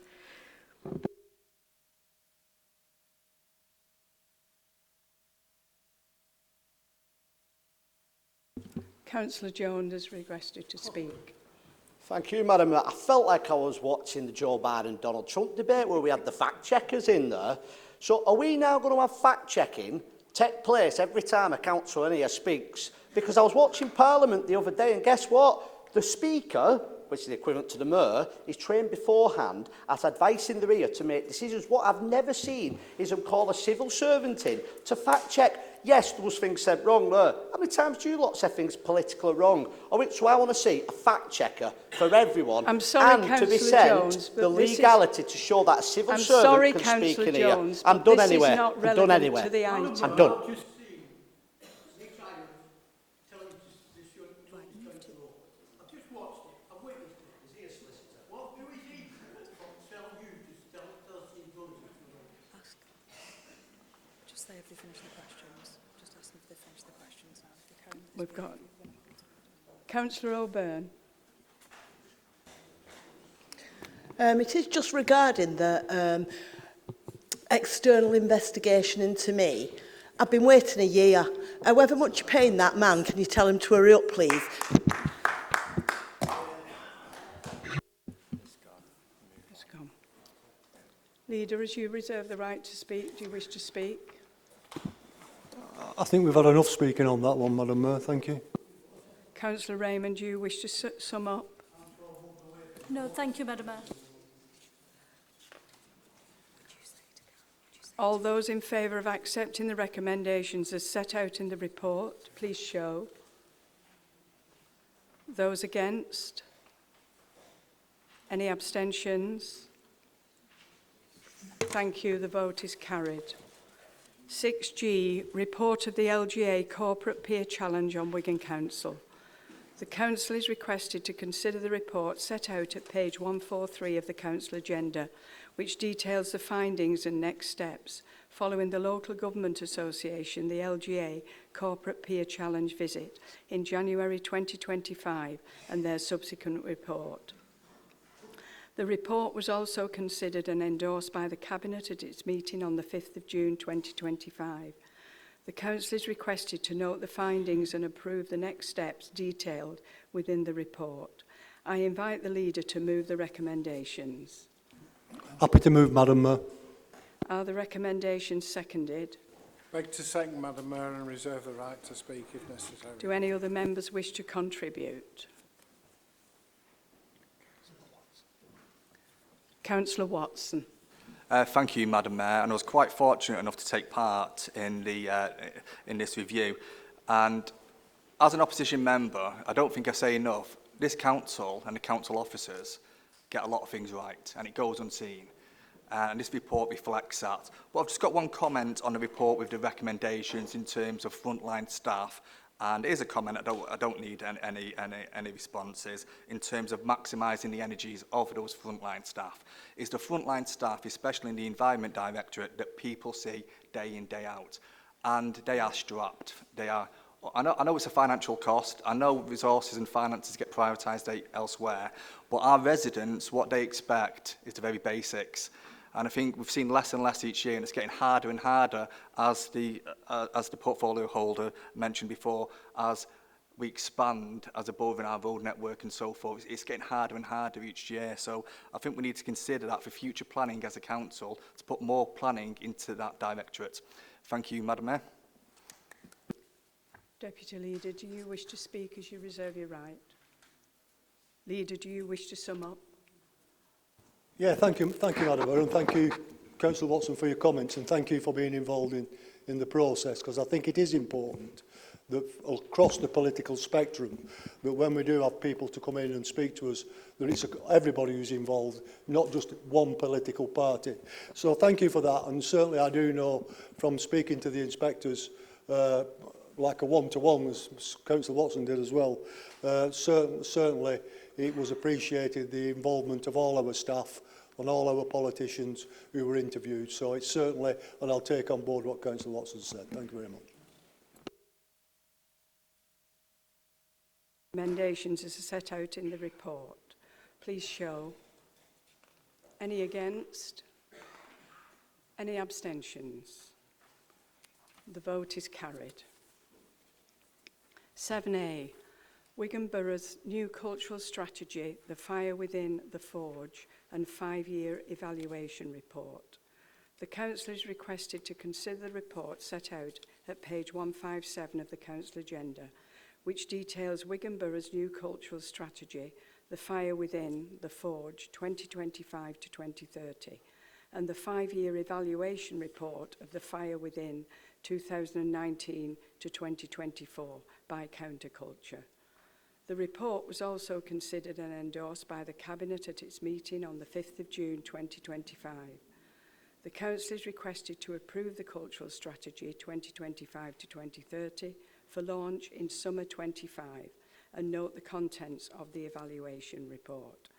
Councillor Jones has requested to speak. Thank you, Madam Mayor. I felt like I was watching the Joe Biden-Donald Trump debate where we had the fact-checkers in there. So are we now going to have fact-checking take place every time a councillor in here speaks? Because I was watching Parliament the other day, and guess what? The Speaker, which is the equivalent to the Mayor, is trained beforehand as advice in their ear to make decisions. What I've never seen is them call a civil servant in to fact-check. Yes, there was things said wrong there. How many times do you lot say things political are wrong? So I want to see a fact-checker for everyone. I'm sorry, and to be Councillor sent Jones, the legality to show that a civil servant can speak in here. I'm done anyway. I'm done anyway. I'm done. We've got Councillor O'Byrne. It is just regarding the external investigation into me. I've been waiting a year. However much you're paying that man, can you tell him to hurry up, please? It's gone. Leader, as you reserve the right to speak, do you wish to speak? I think we've had enough speaking on that one, Madam Mayor. Thank you. Councillor Raymond, do you wish to sum up? No, thank you, Madam Mayor. All those in favour of accepting the recommendations as set out in the report, please show. Those against? Any abstentions? Thank you. The vote is carried. 6G, report of the LGA Corporate Peer Challenge on Wigan Council. The Council is requested to consider the report set out at page 143 of the Council agenda, which details the findings and next steps following the Local Government Association, the LGA Corporate Peer Challenge visit in January 2025 and their subsequent report. The report was also considered and endorsed by the Cabinet at its meeting on the 5th of June 2025. The Council is requested to note the findings and approve the next steps detailed within the report. I invite the Leader to move the recommendations. Happy to move, Madam Mayor. Are the recommendations seconded? Beg to second, Madam Mayor, and reserve the right to speak if necessary. Do any other members wish to contribute? Councillor Watson. Thank you, Madam Mayor, and I was quite fortunate enough to take part in this review. And as an opposition member, I don't think I say enough, this council and the council officers get a lot of things right, and it goes unseen. And this report reflects that. But I've just got one comment on the report with the recommendations in terms of frontline staff. And it is a comment, I don't need any responses, in terms of maximising the energies of those frontline staff. It's the frontline staff, especially in the Environment Directorate, that people see day in, day out. And they are strapped. I know it's a financial cost. I know resources and finances get prioritised elsewhere. But our residents, what they expect is the very basics. And I think we've seen less and less each year, and it's getting harder and harder as the portfolio holder mentioned before, as we expand as above in our road network and so forth. It's getting harder and harder each year. So I think we need to consider that for future planning as a council, to put more planning into that directorate. Thank you, Madam Mayor. Deputy Leader, do you wish to speak as you reserve your right? Leader, do you wish to sum up? Yeah, thank you, Madam Mayor, and thank you, Councillor Watson, for your comments, and thank you for being involved in the process, because I think it is important that across the political spectrum, that when we do have people to come in and speak to us, that it's everybody who's involved, not just one political party. So thank you for that, and certainly I do know from speaking to the inspectors, like a one-to-one, as Councillor Watson did as well, certainly it was appreciated, the involvement of all our staff and all our politicians who were interviewed. So it's certainly, and I'll take on board what Councillor Watson said. Thank you very much. Recommendations as set out in the report. Please show. Any against? Any abstentions? The vote is carried. 7A. Wigan Borough's new cultural strategy, The Fire Within, The Forge, and 5-year evaluation report. The Council is requested to consider the report set out at page 157 of the Council agenda, which details Wigan Borough's new cultural strategy, The Fire Within, The Forge, 2025 to 2030, and the 5-year evaluation report of The Fire Within, 2019 to 2024 by Counterculture. The report was also considered and endorsed by the Cabinet at its meeting on the 5th of June 2025. The Council is requested to approve the Cultural Strategy 2025 to 2030 for launch in summer 25 and note the contents of the evaluation report.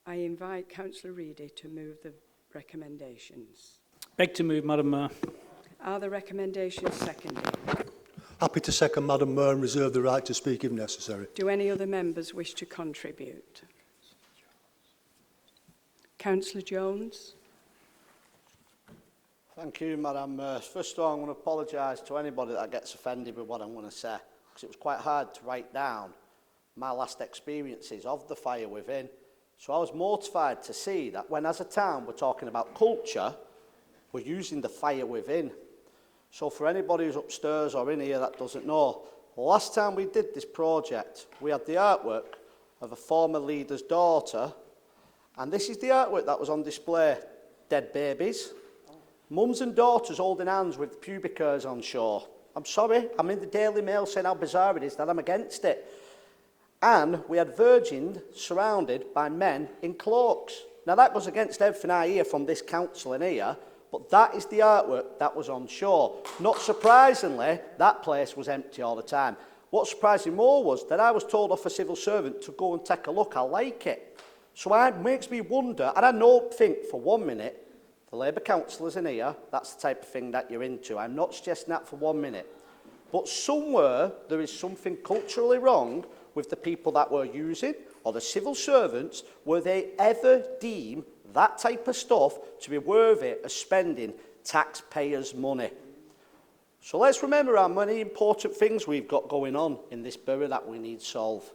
I invite Councillor Reedy to move the recommendations. Beg to move, Madam Mayor. Are the recommendations seconded? Happy to second Madam Mayor and reserve the right to speak if necessary. Do any other members wish to contribute? Councillor Jones. Thank you, Madam Mayor. First of all, I'm going to apologise to anybody that gets offended with what I'm going to say, because it was quite hard to write down my last experiences of the fire within. So I was mortified to see that when, as a town, we're talking about culture, we're using the fire within. So for anybody who's upstairs or in here that doesn't know, last time we did this project, we had the artwork of a former leader's daughter, and this is the artwork that was on display. Dead babies, mums and daughters holding hands with pubic hairs on shore. I'm sorry, I'm in the Daily Mail saying how bizarre it is that I'm against it. And we had virgins surrounded by men in cloaks. Now that goes against everything I hear from this council in here, but that is the artwork that was on shore. Not surprisingly, that place was empty all the time. What surprised me more was that I was told off a civil servant to go and take a look. I like it. So it makes me wonder, and I don't think for 1 minute, the Labour councillors in here, that's the type of thing that you're into. I'm not suggesting that for 1 minute. But somewhere there is something culturally wrong with the people that we're using, or the civil servants, where they ever deem that type of stuff to be worthy of spending taxpayers' money. So let's remember how many important things we've got going on in this borough that we need solved.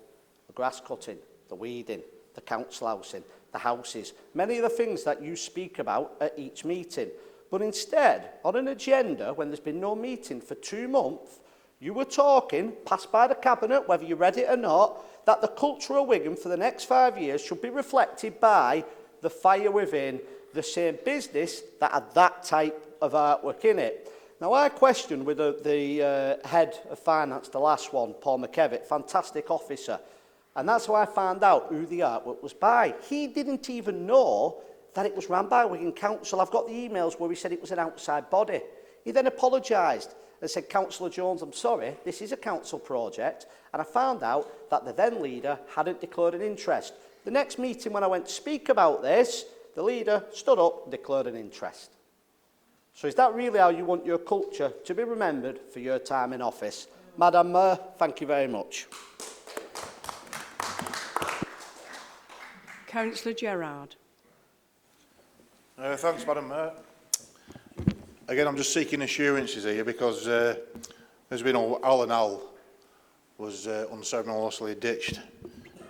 The grass cutting, the weeding, the council housing, the houses, many of the things that you speak about at each meeting. But instead, on an agenda, when there's been no meeting for 2 months, you were talking, passed by the Cabinet, whether you read it or not, that the culture of Wigan for the next 5 years should be reflected by the fire within, the same business that had that type of artwork in it. Now, I questioned with the head of finance, the last one, Paul McKevitt, fantastic officer, and that's how I found out who the artwork was by. He didn't even know that it was run by Wigan Council. I've got the emails where he said it was an outside body. He then apologised and said, Councillor Jones, I'm sorry, this is a council project, and I found out that the then leader hadn't declared an interest. The next meeting when I went to speak about this, the leader stood up and declared an interest. So is that really how you want your culture to be remembered for your time in office? Madam Mayor, thank you very much. Councillor Gerard. Thanks, Madam Mayor. Again, I'm just seeking assurances here because there's been Al was unceremoniously ditched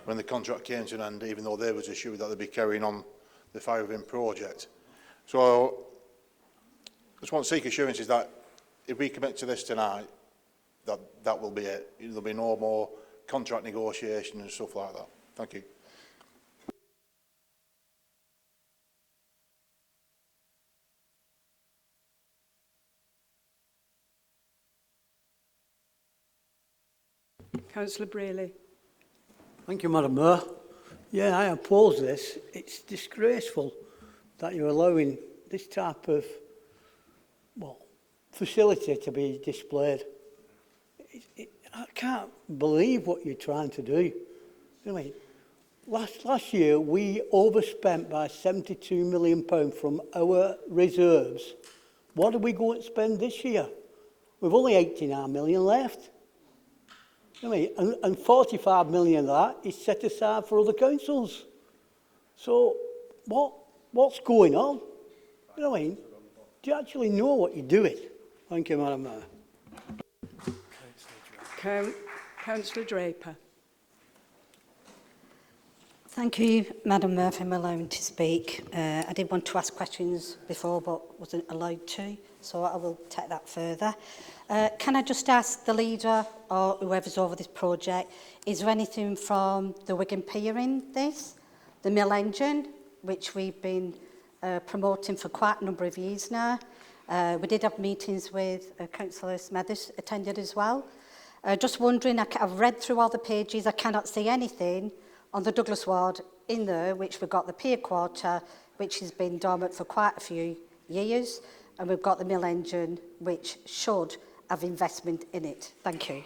when the contract came to an end, even though there was assured that they'd be carrying on the Fire Within project. So I just want to seek assurances that if we commit to this tonight, that will be it. There'll be no more contract negotiation and stuff like that. Thank you. Councillor Brayley. Thank you, Madam Mayor. Yeah, I oppose this. It's disgraceful that you're allowing this type of, well, facility to be displayed. I can't believe what you're trying to do. I mean, last year we overspent by £72 million from our reserves. What are we going to spend this year? We've only 89 million left. I mean, and 45 million of that is set aside for other councils. So what's going on? You know what I mean? Do you actually know what you're doing? Thank you, Madam Mayor. Councillor Draper. Thank you, Madam Mayor, for allowing to speak. I did want to ask questions before, but wasn't allowed to, so I will take that further. Can I just ask the leader or whoever's over this project, is there anything from the Wigan Pier in this? The mill engine, which we've been promoting for quite a number of years now. We did have meetings with Councillor Smethurst attended as well. Just wondering, I've read through all the pages, I cannot see anything on the Douglas Ward in there, which we've got the pier quarter, which has been dormant for quite a few years, and we've got the mill engine, which should have investment in it. Thank you.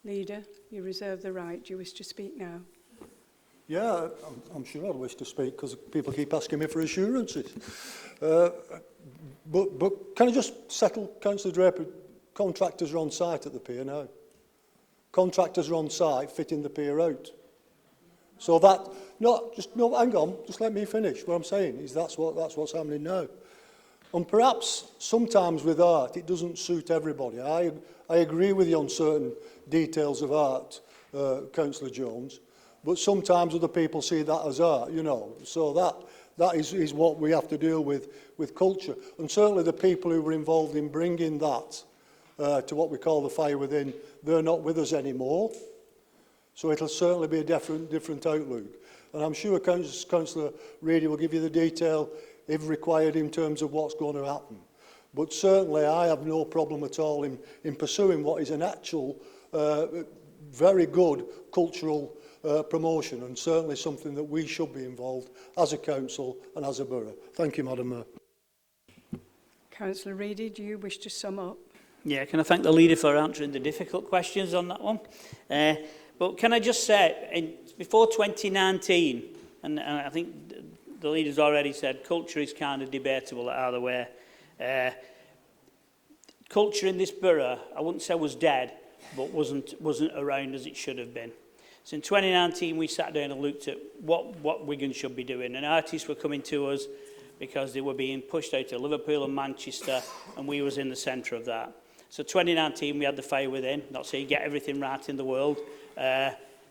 Leader, you reserve the right. Do you wish to speak now? Yeah, I'm sure I'd wish to speak because people keep asking me for assurances. But can I just settle, Councillor Draper, contractors are on site at the pier now. Contractors are on site fitting the pier out. So that, no, hang on, just let me finish. What I'm saying is that's what's happening now. And perhaps sometimes with art, it doesn't suit everybody. I agree with you on certain details of art, Councillor Jones, but sometimes other people see that as art, you know. So that is what we have to deal with culture. And certainly the people who were involved in bringing that to what we call the Fire Within, they're not with us anymore. So it'll certainly be a different outlook. And I'm sure Councillor Reedy will give you the detail if required in terms of what's going to happen. But certainly I have no problem at all in pursuing what is an actual very good cultural promotion, and certainly something that we should be involved as a council and as a borough. Thank you, Madam Mayor. Councillor Reedy, do you wish to sum up? Yeah, can I thank the leader for answering the difficult questions on that one? But can I just say, before 2019, and I think the leader's already said, culture is kind of debatable either way. Culture in this borough, I wouldn't say was dead, but wasn't around as it should have been. So in 2019, we sat down and looked at what Wigan should be doing, and artists were coming to us because they were being pushed out of Liverpool and Manchester, and we was in the centre of that. So 2019, we had the Fire Within. Not so you get everything right in the world.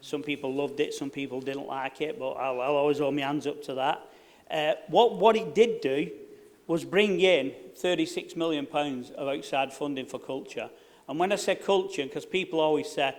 Some people loved it, some people didn't like it, but I'll always hold my hands up to that. What it did do was bring in £36 million of outside funding for culture. And when I say culture, because people always say,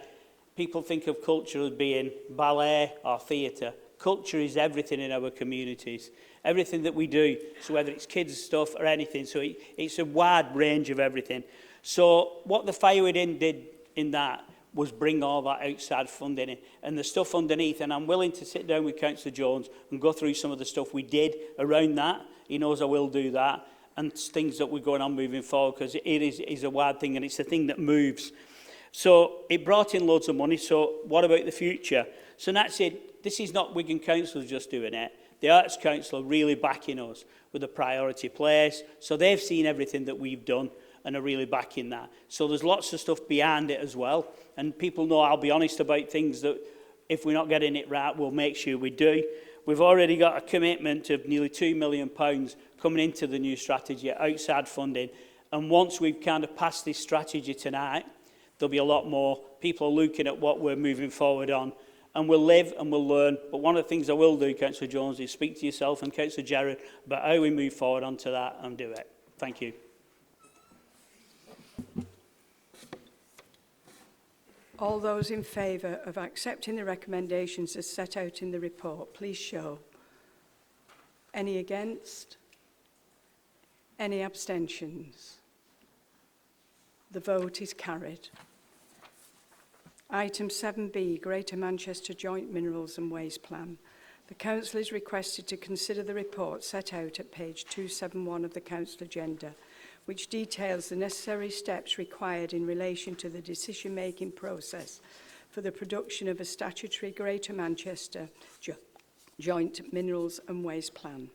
people think of culture as being ballet or theatre. Culture is everything in our communities, everything that we do. So whether it's kids stuff or anything, so it's a wide range of everything. So what the Fire Within did in that was bring all that outside funding in and the stuff underneath. And I'm willing to sit down with Councillor Jones and go through some of the stuff we did around that. He knows I will do that. And things that we're going on moving forward, because it is a wide thing and it's a thing that moves. So it brought in loads of money. So what about the future? So that's it. This is not Wigan Council just doing it. The Arts Council are really backing us with a priority place. So they've seen everything that we've done and are really backing that. So there's lots of stuff behind it as well. And people know I'll be honest about things that if we're not getting it right, we'll make sure we do. We've already got a commitment of nearly £2 million coming into the new strategy, outside funding. And once we've kind of passed this strategy tonight, there'll be a lot more. People are looking at what we're moving forward on. And we'll live and we'll learn. But one of the things I will do, Councillor Jones, is speak to yourself and Councillor Gerard about how we move forward onto that and do it. Thank you. All those in favour of accepting the recommendations as set out in the report, please show. Any against? Any abstentions? The vote is carried. Item 7B, Greater Manchester Joint Minerals and Waste Plan. The Council is requested to consider the report set out at page 271 of the Council agenda, which details the necessary steps required in relation to the decision-making process for the production of a statutory Greater Manchester Joint Minerals and Waste Plan.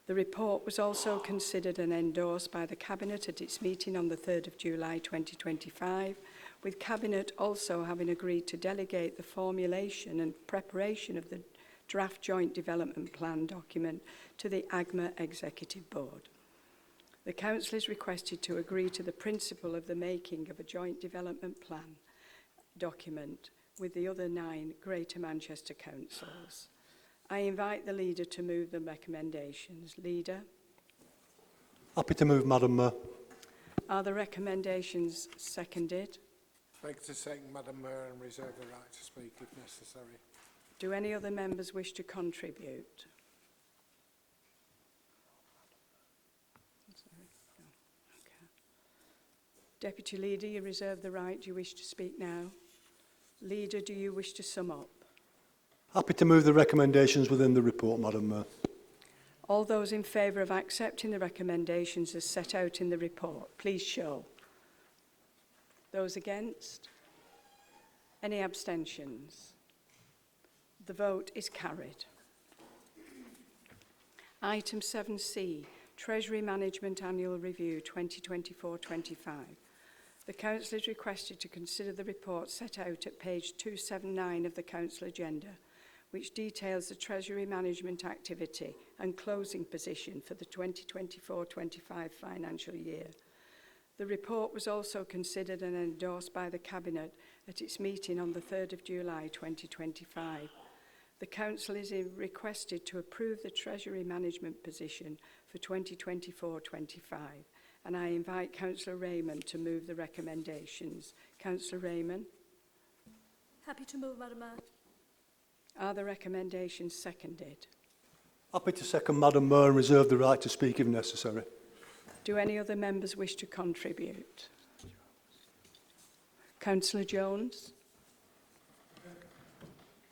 The report was also considered and endorsed by the Cabinet at its meeting on the 3rd of July 2025, with Cabinet also having agreed to delegate the formulation and preparation of the draft Joint Development Plan document to the AGMA Executive Board. The Council is requested to agree to the principle of the making of a Joint Development Plan document with the other 9 Greater Manchester councils. I invite the Leader to move the recommendations. Leader? Happy to move, Madam Mayor. Are the recommendations seconded? Beg to second, Madam Mayor, and reserve the right to speak if necessary. Do any other members wish to contribute? Deputy Leader, you reserve the right. Do you wish to speak now? Leader, do you wish to sum up? Happy to move the recommendations within the report, Madam Mayor. All those in favour of accepting the recommendations as set out in the report, please show. Those against? Any abstentions? The vote is carried. Item 7C, Treasury Management Annual Review 2024-25. The Council is requested to consider the report set out at page 279 of the Council agenda, which details the Treasury management activity and closing position for the 2024-25 financial year. The report was also considered and endorsed by the Cabinet at its meeting on the 3rd of July 2025. The Council is requested to approve the Treasury management position for 2024-25, and I invite Councillor Raymond to move the recommendations. Councillor Raymond? Happy to move, Madam Mayor. Are the recommendations seconded? Happy to second, Madam Mayor, and reserve the right to speak if necessary. Do any other members wish to contribute? Councillor Jones?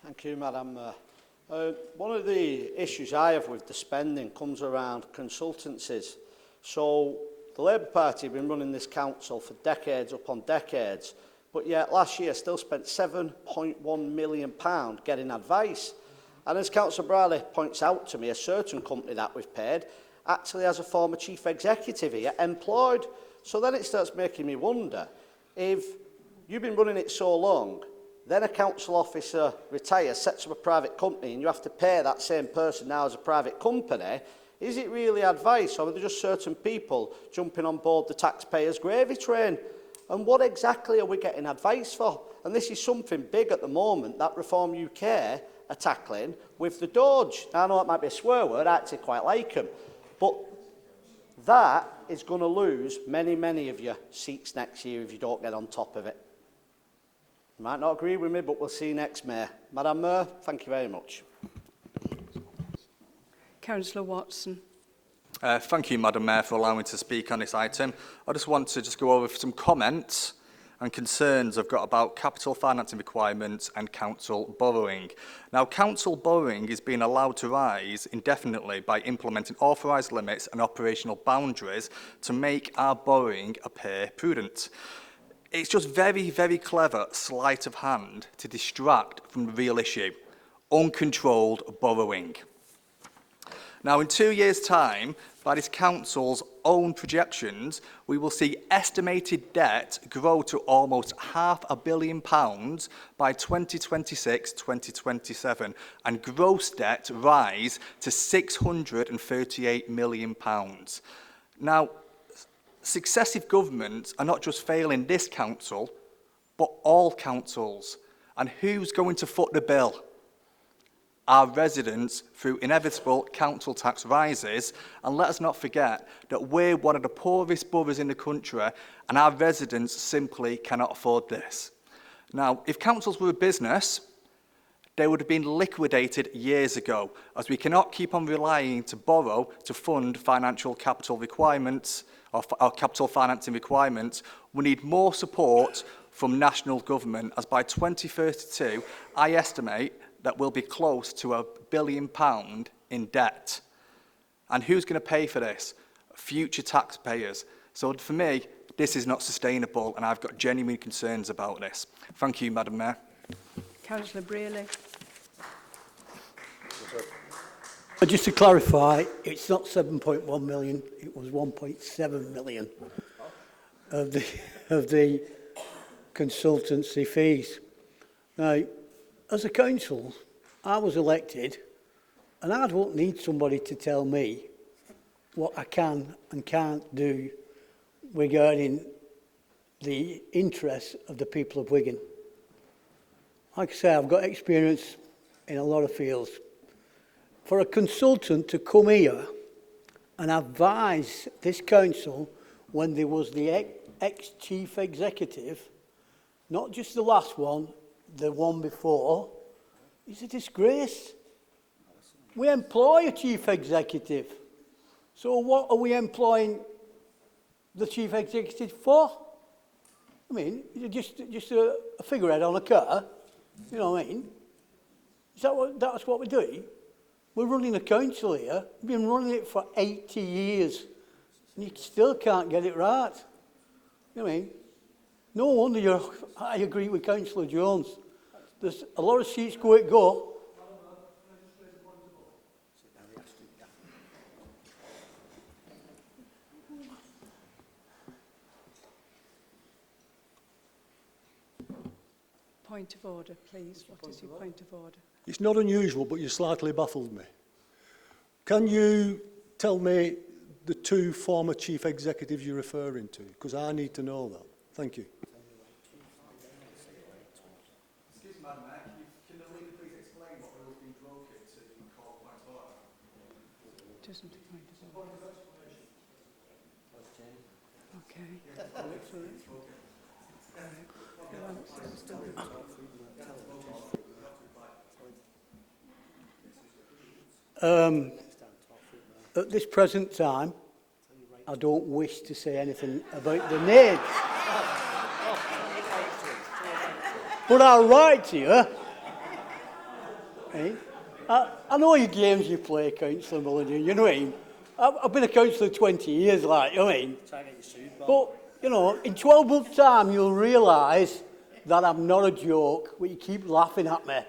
Thank you, Madam Mayor. One of the issues I have with the spending comes around consultancies. So the Labour Party have been running this council for decades upon decades, but yet last year still spent £7.1 million getting advice. And as Councillor Bradley points out to me, a certain company that we've paid actually has a former chief executive here employed. So then it starts making me wonder, if you've been running it so long, then a council officer retires, sets up a private company, and you have to pay that same person now as a private company, is it really advice, or are there just certain people jumping on board the taxpayers' gravy train? And what exactly are we getting advice for? And this is something big at the moment that Reform UK are tackling with the Doge. Now, I know it might be a swear word, I actually quite like them, but that is going to lose many, many of your seats next year if you don't get on top of it. You might not agree with me, but we'll see you next May. Madam Mayor, thank you very much. Councillor Watson. Thank you, Madam Mayor, for allowing me to speak on this item. I just want to go over some comments and concerns I've got about capital financing requirements and council borrowing. Now, council borrowing is being allowed to rise indefinitely by implementing authorised limits and operational boundaries to make our borrowing appear prudent. It's just very, very clever sleight of hand to distract from the real issue, uncontrolled borrowing. Now, in 2 years' time, by this council's own projections, we will see estimated debt grow to almost £500 million by 2026-2027, and gross debt rise to £638 million. Now, successive governments are not just failing this council, but all councils. And who's going to foot the bill? Our residents through inevitable council tax rises, and let us not forget that we're one of the poorest boroughs in the country and our residents simply cannot afford this. Now, if councils were a business, they would have been liquidated years ago, as we cannot keep on relying to borrow to fund financial capital requirements or capital financing requirements. We need more support from national government, as by 2032, I estimate that we'll be close to £1 billion in debt. And who's going to pay for this? Future taxpayers. So for me, this is not sustainable, and I've got genuine concerns about this. Thank you, Madam Mayor. Councillor Brearley. Just to clarify, it's not 7.1 million, it was 1.7 million of the consultancy fees. Now, as a council, I was elected, and I don't need somebody to tell me what I can and can't do regarding the interests of the people of Wigan. Like I say, I've got experience in a lot of fields. For a consultant to come here and advise this council when there was the ex-chief executive, not just the last one, the one before, is a disgrace. We employ a chief executive. So what are we employing the chief executive for? I mean, just a figurehead on a car, you know what I mean? That's what we're doing? We're running a council here. We've been running it for 80 years. And you still can't get it right. You know what I mean? No wonder I agree with Councillor Jones. There's a lot of seats go at go. Point of order, please. What is your point of order? It's not unusual, but you slightly baffled me. Can you tell me the two former chief executives you're referring to? Because I need to know that. Thank you. Excuse me, Madam Mayor, can the leader please explain what rules being broken to call point of order? Doesn't a point of order. Okay. At this present time, I don't wish to say anything about the name. But I'll write to you. Eh? I know your games you play, Councillor Mulliner, you know what I mean? I've been a councillor 20 years, like, you know what I mean? But, you know, in 12 months' time, you'll realise that I'm not a joke, but you keep laughing at me.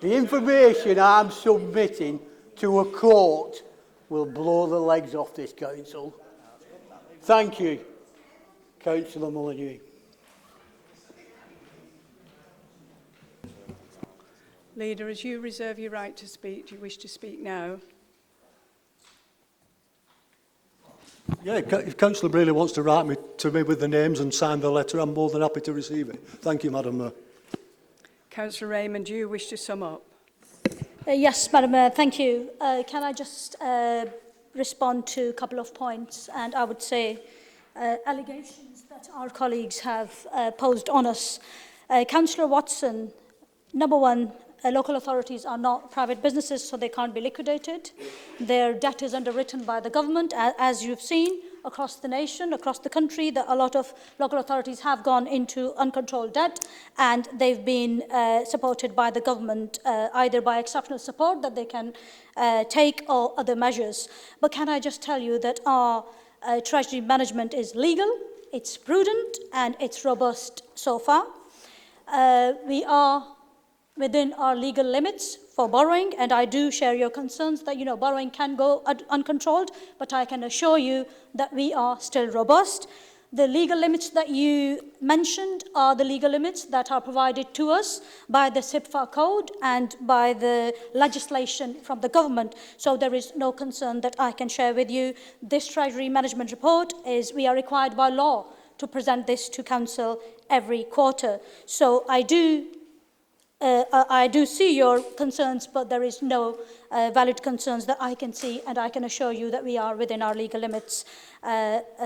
The information I'm submitting to a court will blow the legs off this council. Thank you, Councillor Mulliner. Leader, as you reserve your right to speak, do you wish to speak now? Yeah, if Councillor Brearley wants to write to me with the names and sign the letter, I'm more than happy to receive it. Thank you, Madam Mayor. Councillor Raymond, do you wish to sum up? Yes, Madam Mayor, thank you. Can I just respond to a couple of points? And I would say allegations that our colleagues have posed on us. Councillor Watson, number one, local authorities are not private businesses, so they can't be liquidated. Their debt is underwritten by the government, as you've seen across the nation, across the country, that a lot of local authorities have gone into uncontrolled debt, and they've been supported by the government, either by exceptional support that they can take or other measures. But can I just tell you that our Treasury management is legal, it's prudent, and it's robust so far. We are within our legal limits for borrowing, and I do share your concerns that, borrowing can go uncontrolled, but I can assure you that we are still robust. The legal limits that you mentioned are the legal limits that are provided to us by the CIPFA code and by the legislation from the government. So there is no concern that I can share with you. This Treasury Management Report we are required by law to present this to Council every quarter. So I do see your concerns, but there is no valid concerns that I can see, and I can assure you that we are within our legal limits.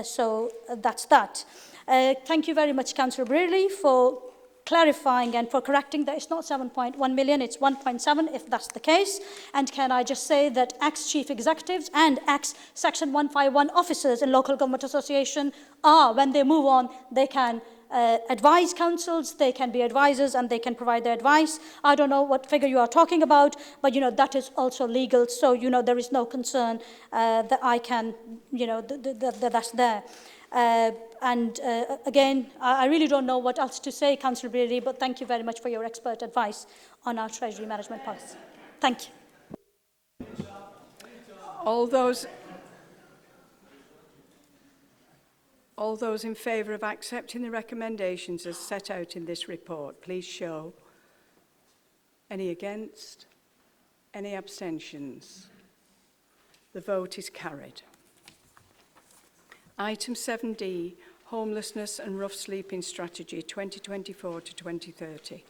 So that's that. Thank you very much, Councillor Brearley, for clarifying and for correcting that it's not 7.1 million, it's 1.7 if that's the case. And can I just say that ex-chief executives and ex-Section 151 officers in local government association are, when they move on, they can advise councils, they can be advisors, and they can provide their advice. I don't know what figure you are talking about, but that is also legal, so there is no concern that I can, that's there. Again, I really don't know what else to say, Councillor Brearley, but thank you very much for your expert advice on our Treasury management policy. Thank you. All those in favour of accepting the recommendations as set out in this report, please show. Any against? Any abstentions? The vote is carried. Item 7D, Homelessness and Rough Sleeping Strategy 2024 to 2030.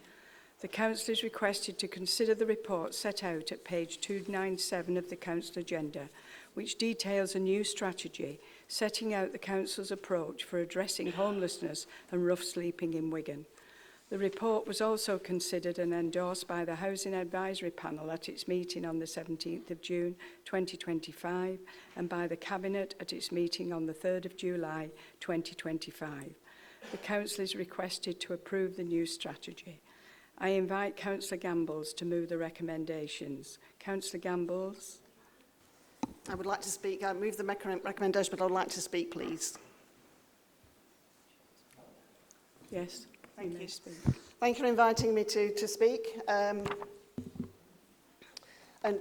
The Council is requested to consider the report set out at page 297 of the Council agenda, which details a new strategy setting out the Council's approach for addressing homelessness and rough sleeping in Wigan. The report was also considered and endorsed by the Housing Advisory Panel at its meeting on the 17th of June 2025 and by the Cabinet at its meeting on the 3rd of July 2025. The Council is requested to approve the new strategy. I invite Councillor Gambles to move the recommendations. Councillor Gambles. I would like to speak. I move the recommendation, but I would like to speak, please. Yes, thank you. Speak. Thank you for inviting me to speak. And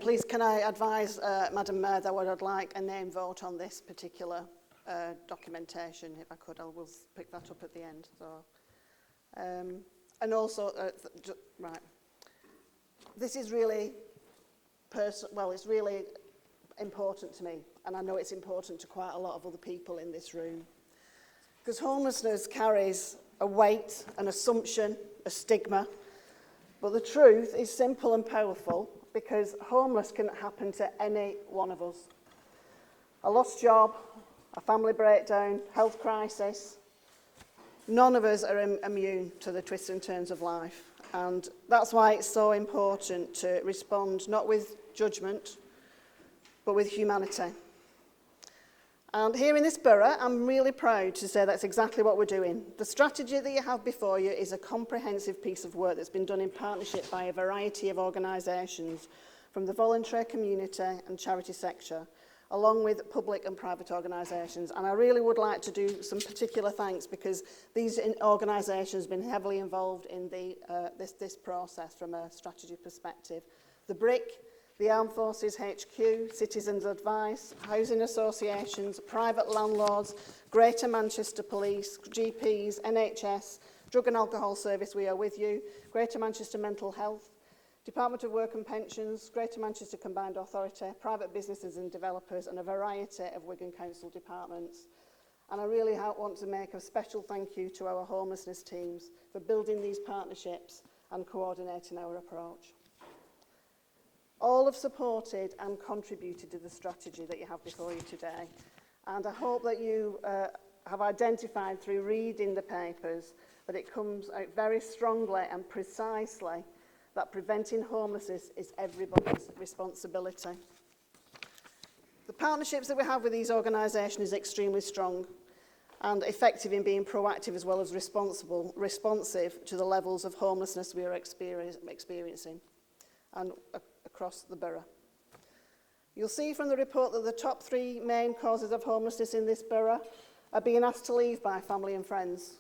please, can I advise Madam Mayor that I'd like a name vote on this particular documentation, if I could. I will pick that up at the end. So, and also, right, this is really it's really important to me, and I know it's important to quite a lot of other people in this room, because homelessness carries a weight, an assumption, a stigma, but the truth is simple and powerful, because homeless can happen to any one of us. A lost job, a family breakdown, health crisis, none of us are immune to the twists and turns of life, and that's why it's so important to respond not with judgment, but with humanity. And here in this borough, I'm really proud to say that's exactly what we're doing. The strategy that you have before you is a comprehensive piece of work that's been done in partnership by a variety of organisations from the voluntary community and charity sector, along with public and private organisations. And I really would like to do some particular thanks, because these organisations have been heavily involved in this process from a strategy perspective. The BRIC, the Armed Forces HQ, Citizens Advice, housing associations, private landlords, Greater Manchester Police, GPs, NHS, Drug and Alcohol Service, we are with you, Greater Manchester Mental Health, Department of Work and Pensions, Greater Manchester Combined Authority, private businesses and developers, and a variety of Wigan Council departments. And I really want to make a special thank you to our homelessness teams for building these partnerships and coordinating our approach. All have supported and contributed to the strategy that you have before you today. And I hope that you have identified through reading the papers that it comes out very strongly and precisely that preventing homelessness is everybody's responsibility. The partnerships that we have with these organisations is extremely strong and effective in being proactive as well as responsive to the levels of homelessness we are experiencing and across the borough. You'll see from the report that the top 3 main causes of homelessness in this borough are being asked to leave by family and friends,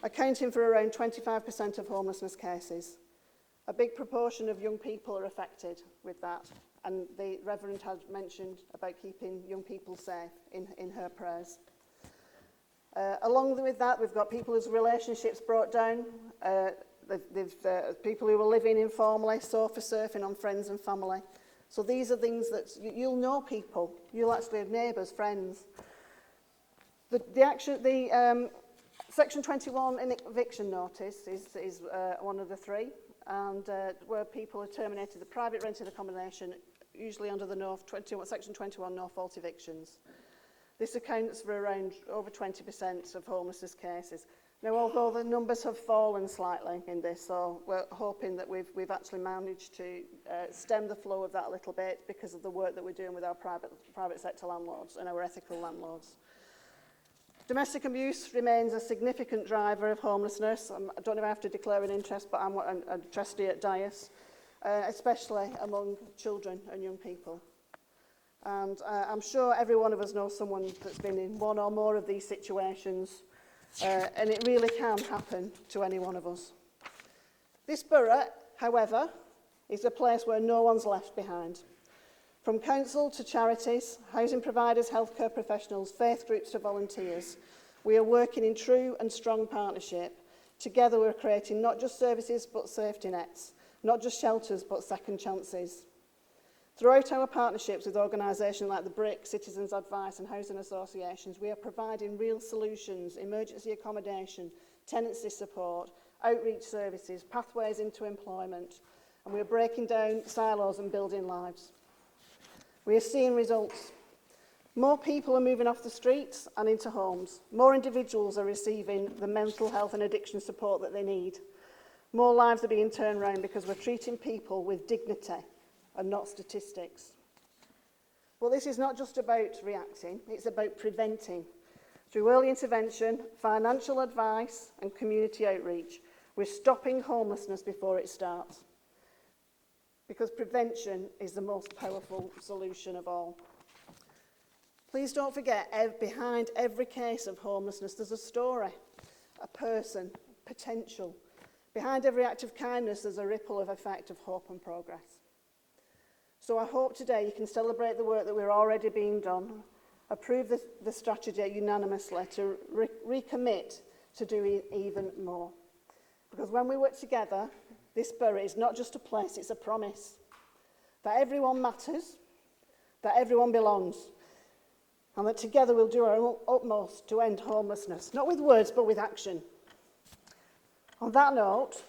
accounting for around 25% of homelessness cases. A big proportion of young people are affected with that, and the Reverend had mentioned about keeping young people safe in her prayers. Along with that, we've got people whose relationships brought down, people who are living informally, sofa surfing on friends and family. So these are things that you'll know people, you'll actually have neighbours, friends. Section 21 eviction notice is one of the 3, and where people are terminated the private rented accommodation, usually under the Section 21 no fault evictions. This accounts for around over 20% of homelessness cases. Now, although the numbers have fallen slightly in this, so we're hoping that we've actually managed to stem the flow of that a little bit because of the work that we're doing with our private sector landlords and our ethical landlords. Domestic abuse remains a significant driver of homelessness. I don't know if I have to declare an interest, but I'm a trustee at Dias, especially among children and young people. And I'm sure every one of us knows someone that's been in one or more of these situations, and it really can happen to any one of us. This borough, however, is a place where no one's left behind. From council to charities, housing providers, healthcare professionals, faith groups to volunteers, we are working in true and strong partnership. Together we're creating not just services but safety nets, not just shelters but second chances. Throughout our partnerships with organisations like the BRIC, Citizens Advice and housing associations, we are providing real solutions, emergency accommodation, tenancy support, outreach services, pathways into employment, and we are breaking down silos and building lives. We are seeing results. More people are moving off the streets and into homes. More individuals are receiving the mental health and addiction support that they need. More lives are being turned around because we're treating people with dignity and not statistics. Well, this is not just about reacting, it's about preventing. Through early intervention, financial advice and community outreach, we're stopping homelessness before it starts. Because prevention is the most powerful solution of all. Please don't forget, behind every case of homelessness, there's a story, a person, potential. Behind every act of kindness, there's a ripple of effect of hope and progress. So I hope today you can celebrate the work that we're already being done, approve the strategy unanimously to recommit to doing even more. Because when we work together, this borough is not just a place, it's a promise. That everyone matters, that everyone belongs, and that together we'll do our utmost to end homelessness, not with words, but with action. On that note,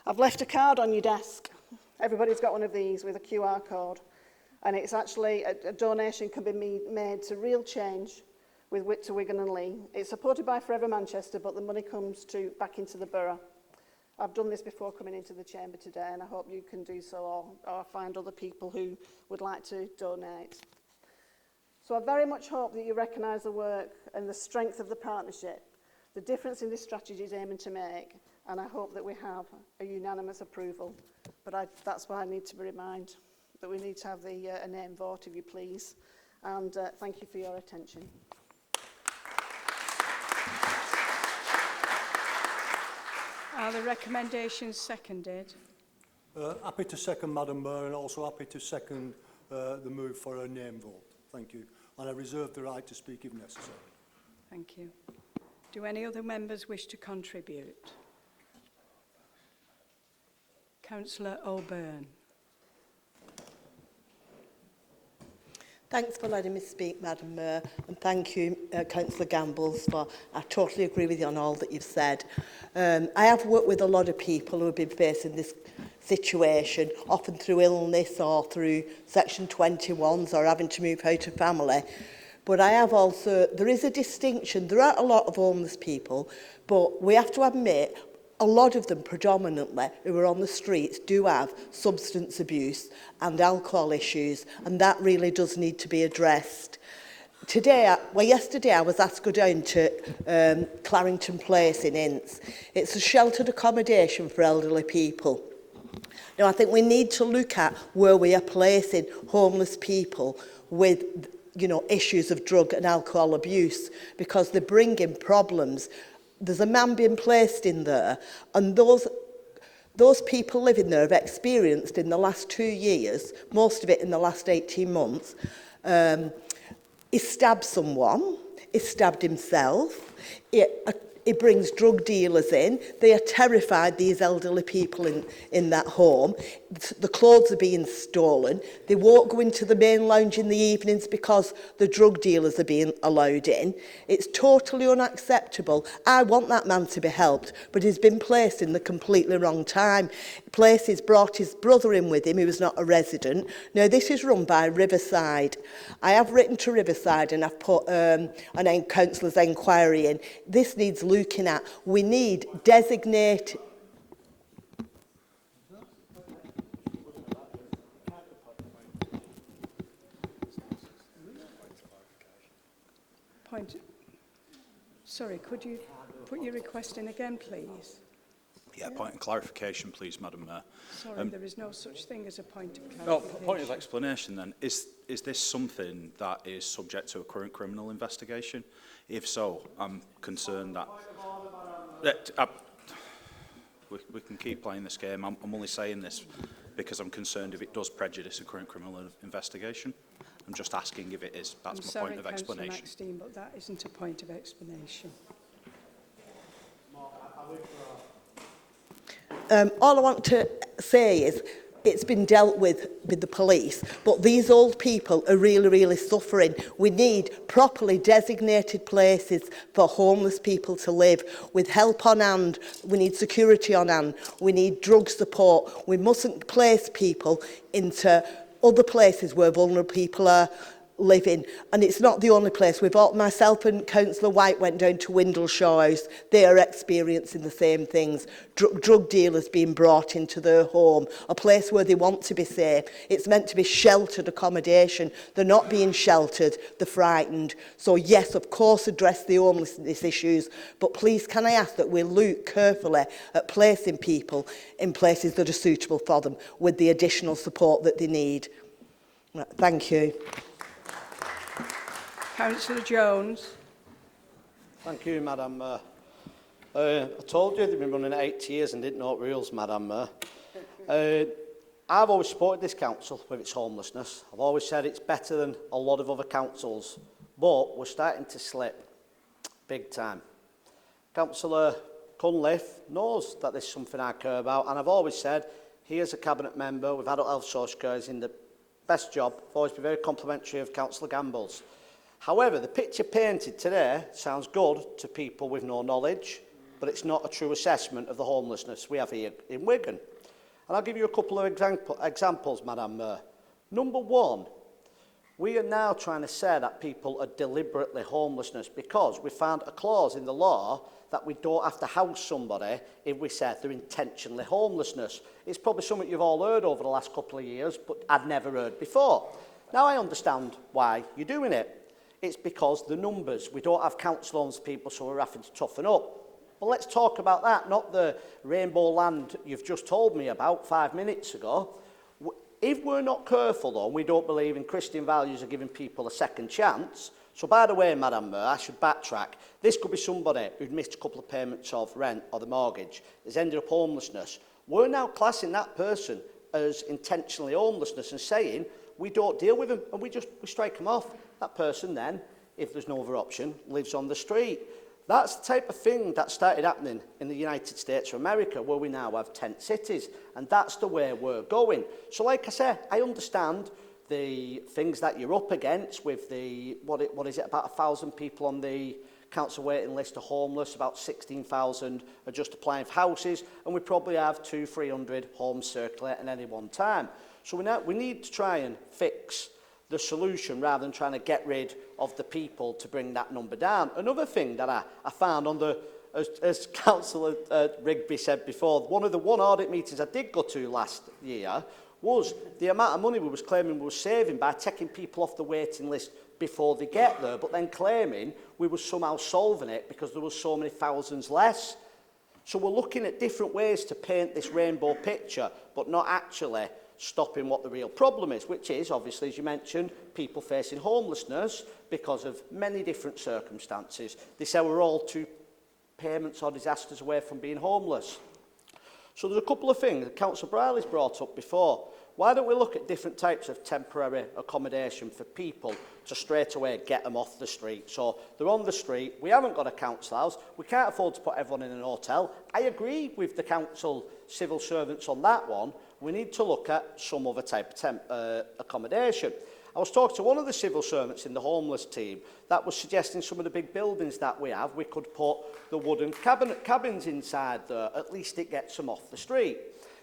I've left a card on your desk. Everybody's got one of these with a QR code, and it's actually a donation can be made to real change with to Wigan and Lee. It's supported by Forever Manchester, but the money comes back into the borough. I've done this before coming into the chamber today, and I hope you can do so or find other people who would like to donate. So I very much hope that you recognise the work and the strength of the partnership, the difference in this strategy is aiming to make, and I hope that we have a unanimous approval. But that's why I need to remind that we need to have a name vote, if you please. And thank you for your attention. Are the recommendations seconded? Happy to second, Madam Mayor, and also happy to second the move for a name vote. Thank you. And I reserve the right to speak if necessary. Thank you. Do any other members wish to contribute? Councillor O'Byrne. Thanks for letting me speak, Madam Mayor, and thank you, Councillor Gambles, for I totally agree with you on all that you've said. I have worked with a lot of people who have been facing this situation, often through illness or through Section 21s or having to move out of family. But I have also, there is a distinction. There are a lot of homeless people, but we have to admit, a lot of them predominantly who are on the streets do have substance abuse and alcohol issues, and that really does need to be addressed. Yesterday I was asked to go down to Clarrington Place in Ince. It's a sheltered accommodation for elderly people. Now, I think we need to look at where we are placing homeless people with, issues of drug and alcohol abuse, because they bring in problems. There's a man being placed in there, and those people living there have experienced in the last 2 years, most of it in the last 18 months, he stabbed someone, he stabbed himself, he brings drug dealers in. They are terrified, these elderly people in that home. The clothes are being stolen. They won't go into the main lounge in the evenings because the drug dealers are being allowed in. It's totally unacceptable. I want that man to be helped, but he's been placed in the completely wrong time. Places brought his brother in with him, who was not a resident. Now, this is run by Riverside. I have written to Riverside and I've put an councillor's inquiry in. This needs looking at. We need designated... Sorry, could you put your request in again, please? Yeah, point of clarification, please, Madam Mayor. Sorry, there is no such thing as a point of clarification. No, point of explanation then. Is this something that is subject to a current criminal investigation? If so, I'm concerned that... we can keep playing this game. I'm only saying this because I'm concerned if it does prejudice a current criminal investigation. I'm just asking if it is. That's my point of explanation. I'm sorry, Councillor Maxine, but that isn't a point of explanation. All I want to say is it's been dealt with the police, but these old people are really, really suffering. We need properly designated places for homeless people to live with help on hand. We need security on hand. We need drug support. We mustn't place people into other places where vulnerable people are living. And it's not the only place. Myself and Councillor White went down to Windleshaw House. They are experiencing the same things. Drug dealers being brought into their home, a place where they want to be safe. It's meant to be sheltered accommodation. They're not being sheltered, they're frightened. So yes, of course, address the homelessness issues, but please can I ask that we look carefully at placing people in places that are suitable for them with the additional support that they need. Thank you. Councillor Jones. Thank you, Madam Mayor. I told you they've been running 8 years and didn't know rules, Madam Mayor. I've always supported this council with its homelessness. I've always said it's better than a lot of other councils, but we're starting to slip big time. Councillor Cunliffe knows that this is something I care about, and I've always said he is a cabinet member with adult health social care is in the best job. I've always been very complimentary of Councillor Gamble's. However, the picture painted today sounds good to people with no knowledge, but it's not a true assessment of the homelessness we have here in Wigan. And I'll give you a couple of examples, Madam Mayor. Number one, we are now trying to say that people are deliberately homelessness because we found a clause in the law that we don't have to house somebody if we said they're intentionally homelessness. It's probably something you've all heard over the last couple of years, but I'd never heard before. Now I understand why you're doing it. It's because the numbers. We don't have council homes people, so we're having to toughen up. Well, let's talk about that, not the rainbow land you've just told me about 5 minutes ago. If we're not careful, though, and we don't believe in Christian values of giving people a second chance, so by the way, Madam Mayor, I should backtrack. This could be somebody who'd missed a couple of payments of rent or the mortgage, has ended up homelessness. We're now classing that person as intentionally homelessness and saying we don't deal with them and we strike them off. That person then, if there's no other option, lives on the street. That's the type of thing that started happening in the United States of America, where we now have tent cities, and that's the way we're going. So like I say, I understand the things that you're up against with the, what is it, about 1,000 people on the council waiting list are homeless, about 16,000 are just applying for houses, and we probably have 200-300 homes circulating at any one time. So we need to try and fix the solution rather than trying to get rid of the people to bring that number down. Another thing that I found on the, as Councillor Rigby said before, one of the audit meetings I did go to last year was the amount of money we was claiming we were saving by taking people off the waiting list before they get there, but then claiming we were somehow solving it because there was so many thousands less. So we're looking at different ways to paint this rainbow picture, but not actually stopping what the real problem is, which is, obviously, as you mentioned, people facing homelessness because of many different circumstances. They say we're all 2 payments or disasters away from being homeless. So there's a couple of things that Councillor Briley's brought up before. Why don't we look at different types of temporary accommodation for people to straight away get them off the street? So they're on the street, we haven't got a council house, we can't afford to put everyone in an hotel. I agree with the council civil servants on that one. We need to look at some other type of accommodation. I was talking to one of the civil servants in the homeless team that was suggesting some of the big buildings that we have, we could put the wooden cabins inside there, at least it gets them off the street.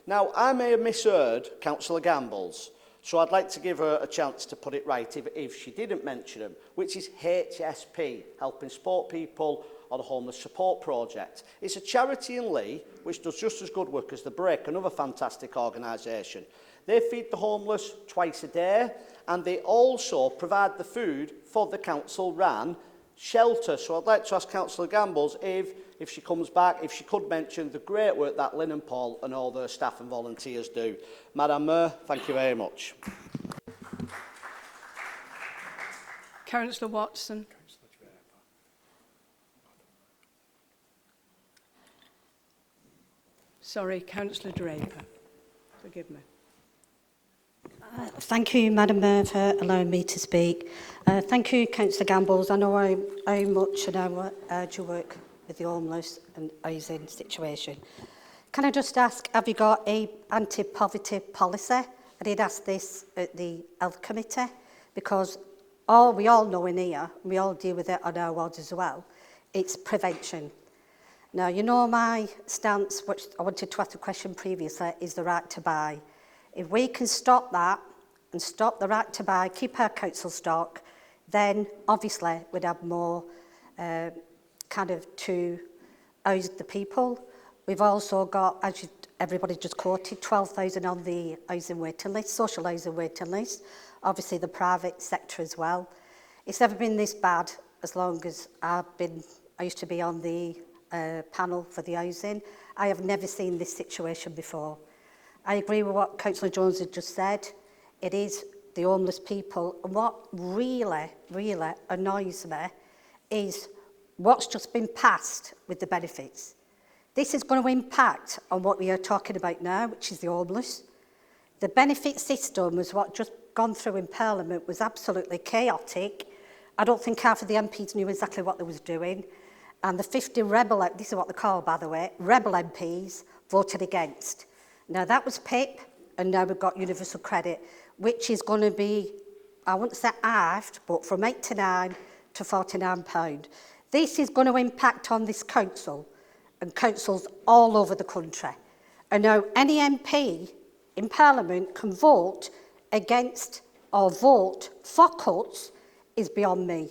Now, I may have misheard Councillor Gamble's, so I'd like to give her a chance to put it right if she didn't mention them, which is HSP, Helping Support People on a Homeless Support Project. It's a charity in Lee which does just as good work as The Brick, another fantastic organisation. They feed the homeless twice a day, and they also provide the food for the council-run shelter. So I'd like to ask Councillor Gambles if she comes back, if she could mention the great work that Lynn and Paul and all their staff and volunteers do. Madam Mayor, thank you very much. Councillor Watson. Sorry, Councillor Draper. Forgive me. Thank you, Madam Mayor, for allowing me to speak. Thank you, Councillor Gambles. I know how much and how urge you work with the homeless and housing situation. Can I just ask, have you got an anti-poverty policy? I did ask this at the Health Committee, because we all know in here, we all deal with it on our wards as well, it's prevention. Now, you know my stance, which I wanted to ask a question previously, is the right to buy. If we can stop that and stop the right to buy, keep our council stock, then obviously we'd have more to house the people. We've also got, as everybody just quoted, 12,000 on the housing waiting list, social housing waiting list, obviously the private sector as well. It's never been this bad as long as I used to be on the panel for the housing. I have never seen this situation before. I agree with what Councillor Jones had just said. It is the homeless people. And what really, really annoys me is what's just been passed with the benefits. This is going to impact on what we are talking about now, which is the homeless. The benefit system was what just gone through in Parliament was absolutely chaotic. I don't think half of the MPs knew exactly what they was doing. And the 50 rebel, this is what they're called, by the way, rebel MPs voted against. Now, that was PIP, and now we've got universal credit, which is going to be, I wouldn't say halved, but from £89 to £49. This is going to impact on this council and councils all over the country. And now any MP in Parliament can vote against or vote for cuts is beyond me.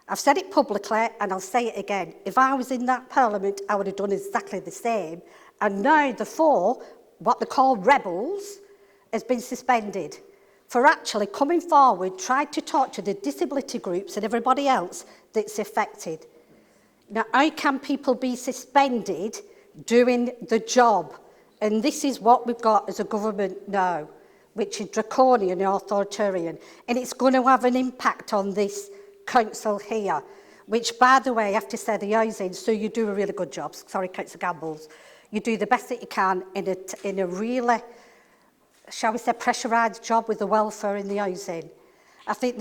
I've said it publicly and I'll say it again. If I was in that Parliament, I would have done exactly the same. And now the four, what they call rebels, has been suspended for actually coming forward, trying to talk to the disability groups and everybody else that's affected. Now, how can people be suspended doing the job? And this is what we've got as a government now, which is draconian and authoritarian. And it's going to have an impact on this council here, which, by the way, I have to say the housing, so you do a really good job. Sorry, Councillor Gambles. You do the best that you can in a really, shall we say, pressurised job with the welfare in the housing. I think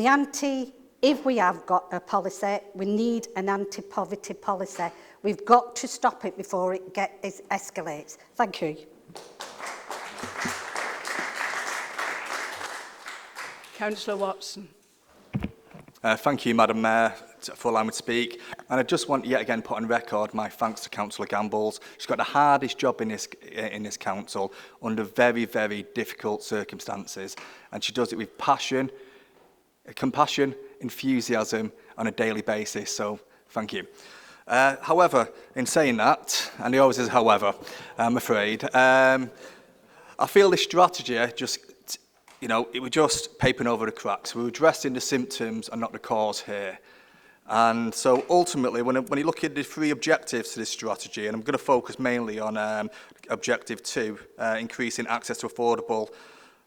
if we have got a policy, we need an anti-poverty policy. We've got to stop it before it escalates. Thank you. Councillor Watson. Thank you, Madam Mayor, for allowing me to speak. And I just want to yet again put on record my thanks to Councillor Gambles. She's got the hardest job in this council under very, very difficult circumstances. And she does it with passion, compassion, enthusiasm on a daily basis. So thank you. However, in saying that, and there always is however, I'm afraid, I feel this strategy just, it was just papering over the cracks. We were addressing the symptoms and not the cause here. And so ultimately, when you look at the 3 objectives to this strategy, and I'm going to focus mainly on objective 2, increasing access to affordable,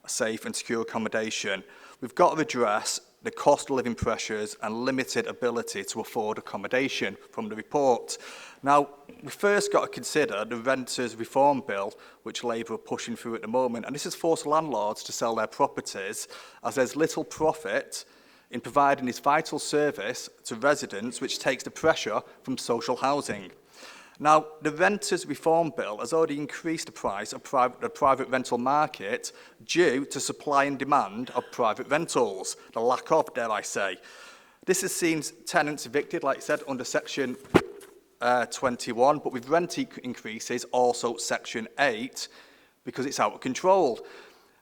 safe and secure accommodation, we've got to address the cost of living pressures and limited ability to afford accommodation from the report. Now, we first got to consider the Renters Reform Bill, which Labour are pushing through at the moment, and this has forced landlords to sell their properties as there's little profit in providing this vital service to residents, which takes the pressure from social housing. Now, the Renters Reform Bill has already increased the price of the private rental market due to supply and demand of private rentals, the lack of, dare I say. This has seen tenants evicted, like I said, under Section 21, but with rent increases, also Section 8, because it's out of control.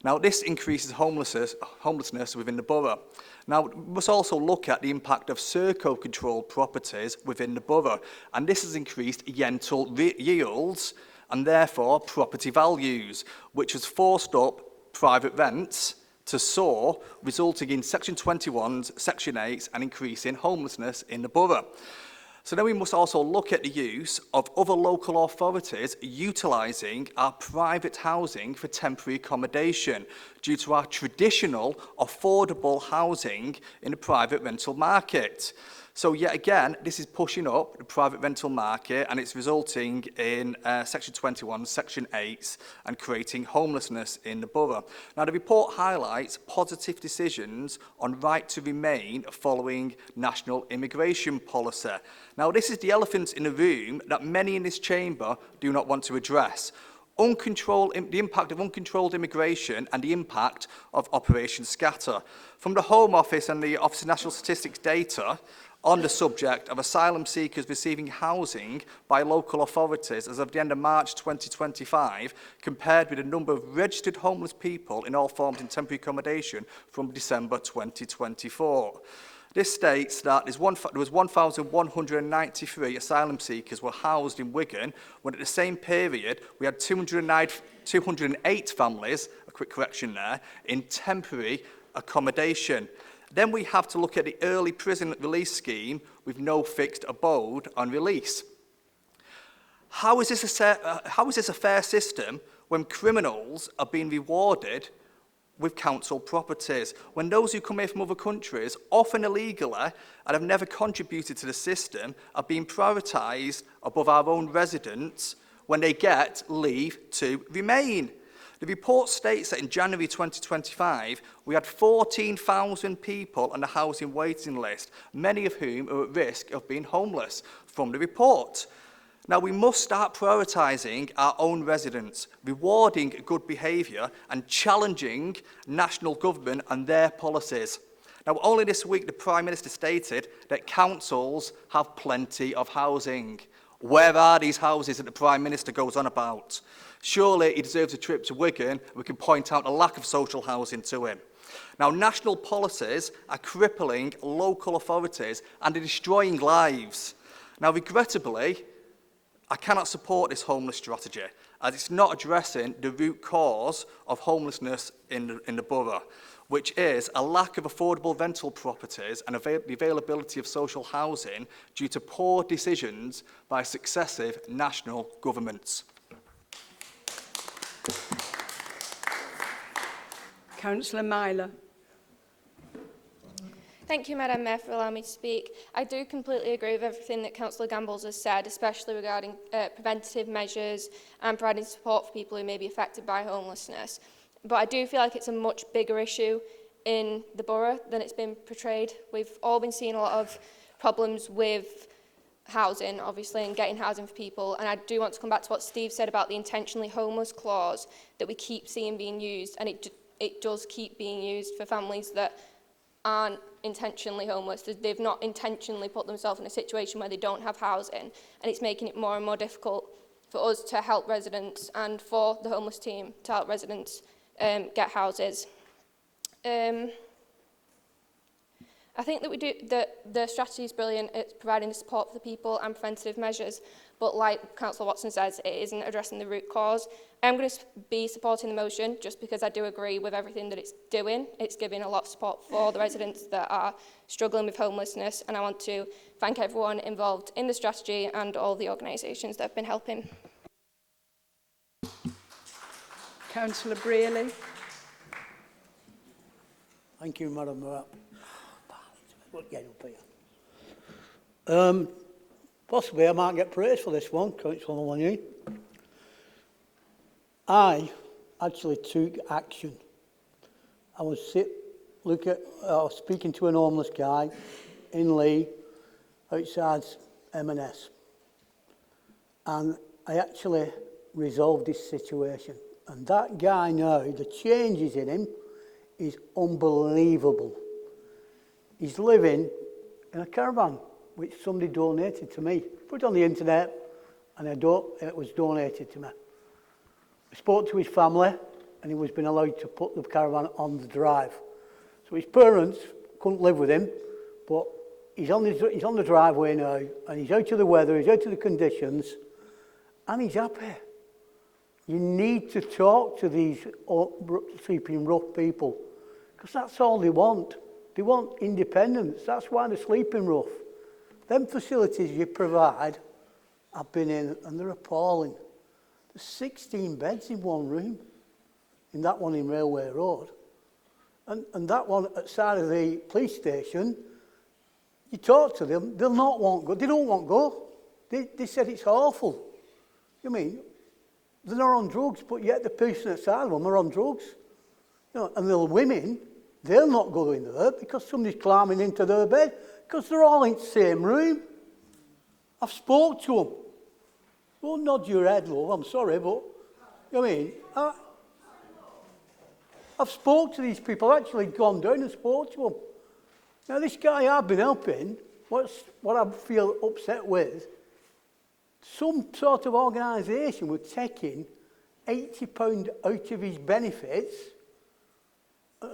Now, this increases homelessness within the borough. Now, we must also look at the impact of Serco-controlled properties within the borough, and this has increased rental yields and therefore property values, which has forced up private rents to soar, resulting in Section 21s, Section 8s, and increasing homelessness in the borough. So then we must also look at the use of other local authorities utilising our private housing for temporary accommodation due to our traditional affordable housing in the private rental market. So yet again, this is pushing up the private rental market and it's resulting in Section 21, Section 8s and creating homelessness in the borough. Now the report highlights positive decisions on right to remain following national immigration policy. Now this is the elephant in the room that many in this chamber do not want to address. The impact of uncontrolled immigration and the impact of Operation Scatter. From the Home Office and the Office of National Statistics data, on the subject of asylum seekers receiving housing by local authorities as of the end of March 2025, compared with the number of registered homeless people in all forms in temporary accommodation from December 2024. This states that there was 1,193 asylum seekers were housed in Wigan, when at the same period we had 208 families, a quick correction there, in temporary accommodation. Then we have to look at the early prison release scheme with no fixed abode on release. How is this a fair system when criminals are being rewarded with council properties, when those who come here from other countries, often illegally, and have never contributed to the system, are being prioritised above our own residents when they get leave to remain? The report states that in January 2025, we had 14,000 people on the housing waiting list, many of whom are at risk of being homeless, from the report. Now, we must start prioritising our own residents, rewarding good behaviour and challenging national government and their policies. Now, only this week, the Prime Minister stated that councils have plenty of housing. Where are these houses that the Prime Minister goes on about? Surely he deserves a trip to Wigan and we can point out the lack of social housing to him. Now, national policies are crippling local authorities and are destroying lives. Now, regrettably, I cannot support this homeless strategy as it's not addressing the root cause of homelessness in the borough, which is a lack of affordable rental properties and the availability of social housing due to poor decisions by successive national governments. Councillor Myler. Thank you, Madam Mayor, for allowing me to speak. I do completely agree with everything that Councillor Gambles has said, especially regarding preventative measures and providing support for people who may be affected by homelessness. But I do feel like it's a much bigger issue in the borough than it's been portrayed. We've all been seeing a lot of problems with housing, obviously, and getting housing for people. And I do want to come back to what Steve said about the intentionally homeless clause that we keep seeing being used, and it does keep being used for families that aren't intentionally homeless. They've not intentionally put themselves in a situation where they don't have housing, and it's making it more and more difficult for us to help residents and for the homeless team to help residents get houses. I think that the strategy is brilliant. It's providing the support for the people and preventative measures, but like Councillor Watson says, it isn't addressing the root cause. I'm going to be supporting the motion just because I do agree with everything that it's doing. It's giving a lot of support for the residents that are struggling with homelessness, and I want to thank everyone involved in the strategy and all the organisations that have been helping. Councillor Brearley. Thank you, Madam Mayor. Get up here. Possibly I might get praise for this one, Councillor Lonnie. I actually took action. I was speaking to an homeless guy in Lee outside M&S, and I actually resolved this situation. And that guy now, the changes in him is unbelievable. He's living in a caravan, which somebody donated to me. Put it on the internet, and it was donated to me. I spoke to his family, and he was being allowed to put the caravan on the drive. So his parents couldn't live with him, but he's on the driveway now, and he's out of the weather, he's out of the conditions, and he's happy. You need to talk to these sleeping rough people, because that's all they want. They want independence. That's why they're sleeping rough. Them facilities you provide, I've been in, and they're appalling. There's 16 beds in one room, in that one in Railway Road. And that one at the side of the police station, you talk to them, they'll not want go. They don't want go. They said it's awful. You mean, they're not on drugs, but yet the person outside of them are on drugs. You know, and the women, they'll not go in there because somebody's climbing into their bed because they're all in the same room. I've spoke to them. Don't nod your head, love, I'm sorry, but, you know what I mean? I've spoke to these people, I've actually gone down and spoke to them. Now, this guy I've been helping, what I feel upset with, some sort of organisation were taking £80 out of his benefits,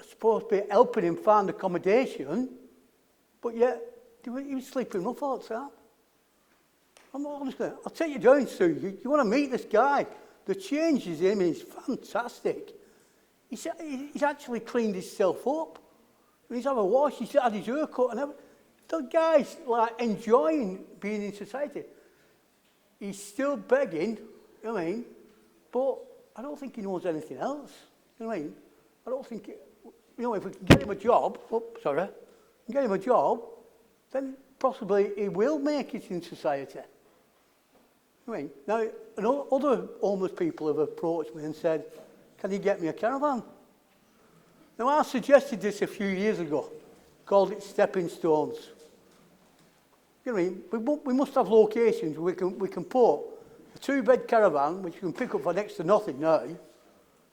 supposed to be helping him find accommodation, but yet he was sleeping rough all the time. I'm honestly, I'll take you down, Sue. You want to meet this guy. The changes in him is fantastic. He's actually cleaned himself up. He's had a wash, he's had his hair cut and everything. The guy's like enjoying being in society. He's still begging, you know what I mean? But I don't think he knows anything else. You know what I mean? I don't think, if we can get him a job, then possibly he will make it in society. You know what I mean? Now, other homeless people have approached me and said, can you get me a caravan? Now, I suggested this a few years ago, called it Stepping Stones. You know what I mean? We must have locations where we can put a 2-bed caravan, which you can pick up for next to nothing now,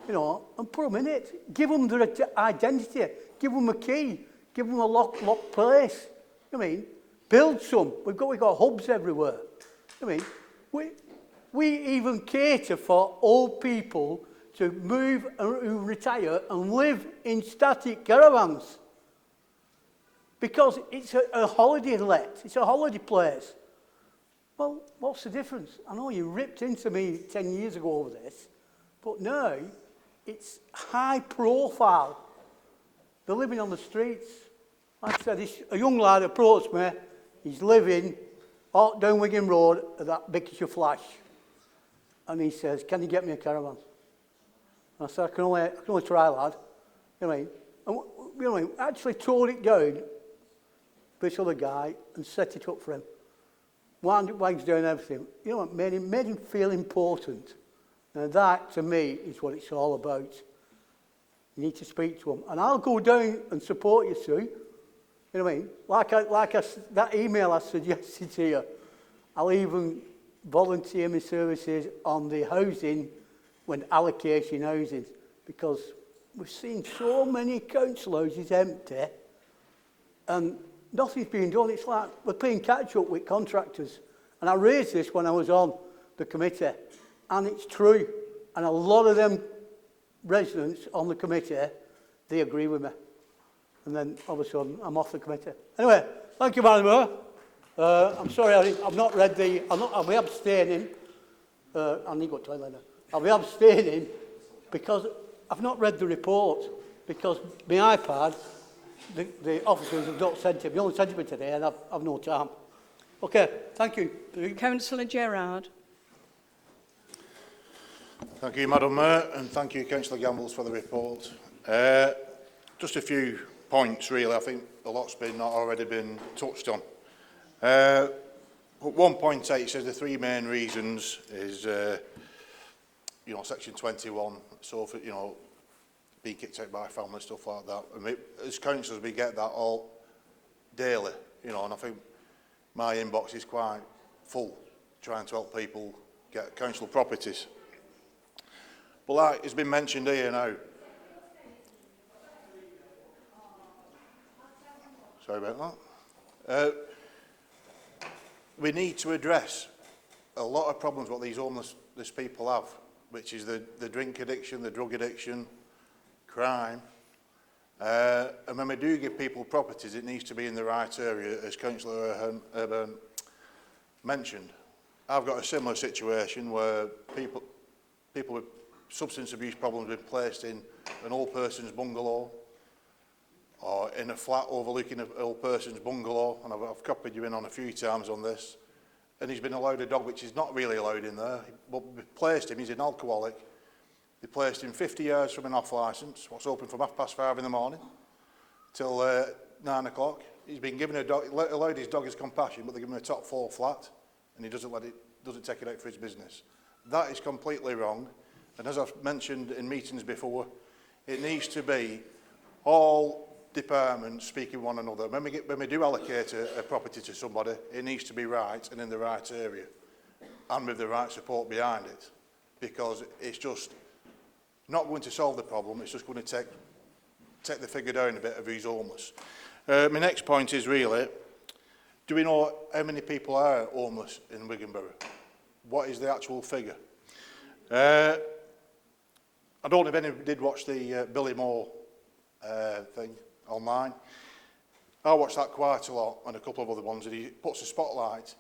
and put them in it. Give them their identity. Give them a key. Give them a locked place. You know what I mean? Build some. We've got hubs everywhere. You know what I mean? We even cater for old people to move and retire and live in static caravans. Because it's a holiday let, it's a holiday place. Well, what's the difference? I know you ripped into me 10 years ago over this, but now it's high profile. They're living on the streets. Like I said, a young lad approached me. He's living down Wigan Road at that Bickershire Flash. And he says, can you get me a caravan? And I said, I can only try, lad. You know what I mean? And, you know what I mean? I actually tore it down, this other guy, and set it up for him. Wound it, wags down everything. You know what? Made him feel important. And that, to me, is what it's all about. You need to speak to him. And I'll go down and support you, Sue. You know what I mean? That email I suggested to you, I'll even volunteer my services on the housing when allocation housing, because we've seen so many council houses empty and nothing's being done. It's like we're playing catch up with contractors. And I raised this when I was on the committee, and it's true. And a lot of them residents on the committee, they agree with me. and then obviously I'm off the committee. Anyway, thank you, Madam Mayor. I'm sorry, I've not read the... I'll be abstaining. I need to go to toilet later. I'll be abstaining because I've not read the report, because my iPad, the officers have not sent it. They only sent it me today and I've no time. Okay, thank you. Councillor Gerard. Thank you, Madam Mayor, and thank you, Councillor Gambles, for the report. Just a few points, really. I think a lot's been already been touched on. 1.8 says the three main reasons is, you know, Section 21. So, for, you know, being kicked out by family, stuff like that. I mean, as councillors, we get that all daily, you know, and I think my inbox is quite full trying to help people get council properties. But like it's been mentioned here now, sorry about that, we need to address a lot of problems what these homeless people have, which is the drink addiction, the drug addiction, crime. And when we do give people properties, it needs to be in the right area, as Councillor mentioned. I've got a similar situation where people with substance abuse problems have been placed in an old person's bungalow or in a flat overlooking an old person's bungalow, and I've copied you in on a few times on this, and he's been allowed a dog which is not really allowed in there, but we placed him, he's an alcoholic. They placed him 50 yards from an off licence, what's open from 5:30 in the morning till 9 o'clock. He's been given a dog, allowed his dog his compassion, but they give him a top floor flat, and he doesn't take it out for his business. That is completely wrong. And as I've mentioned in meetings before, it needs to be all departments speaking one another. When we do allocate a property to somebody, it needs to be right and in the right area and with the right support behind it, because it's just not going to solve the problem, it's just going to take the figure down a bit of who's homeless. My next point is really, do we know how many people are homeless in Wigan Borough? What is the actual figure? I don't know if anyone did watch the Billy Moore thing online. I watched that quite a lot, and a couple of other ones, and he puts a spotlight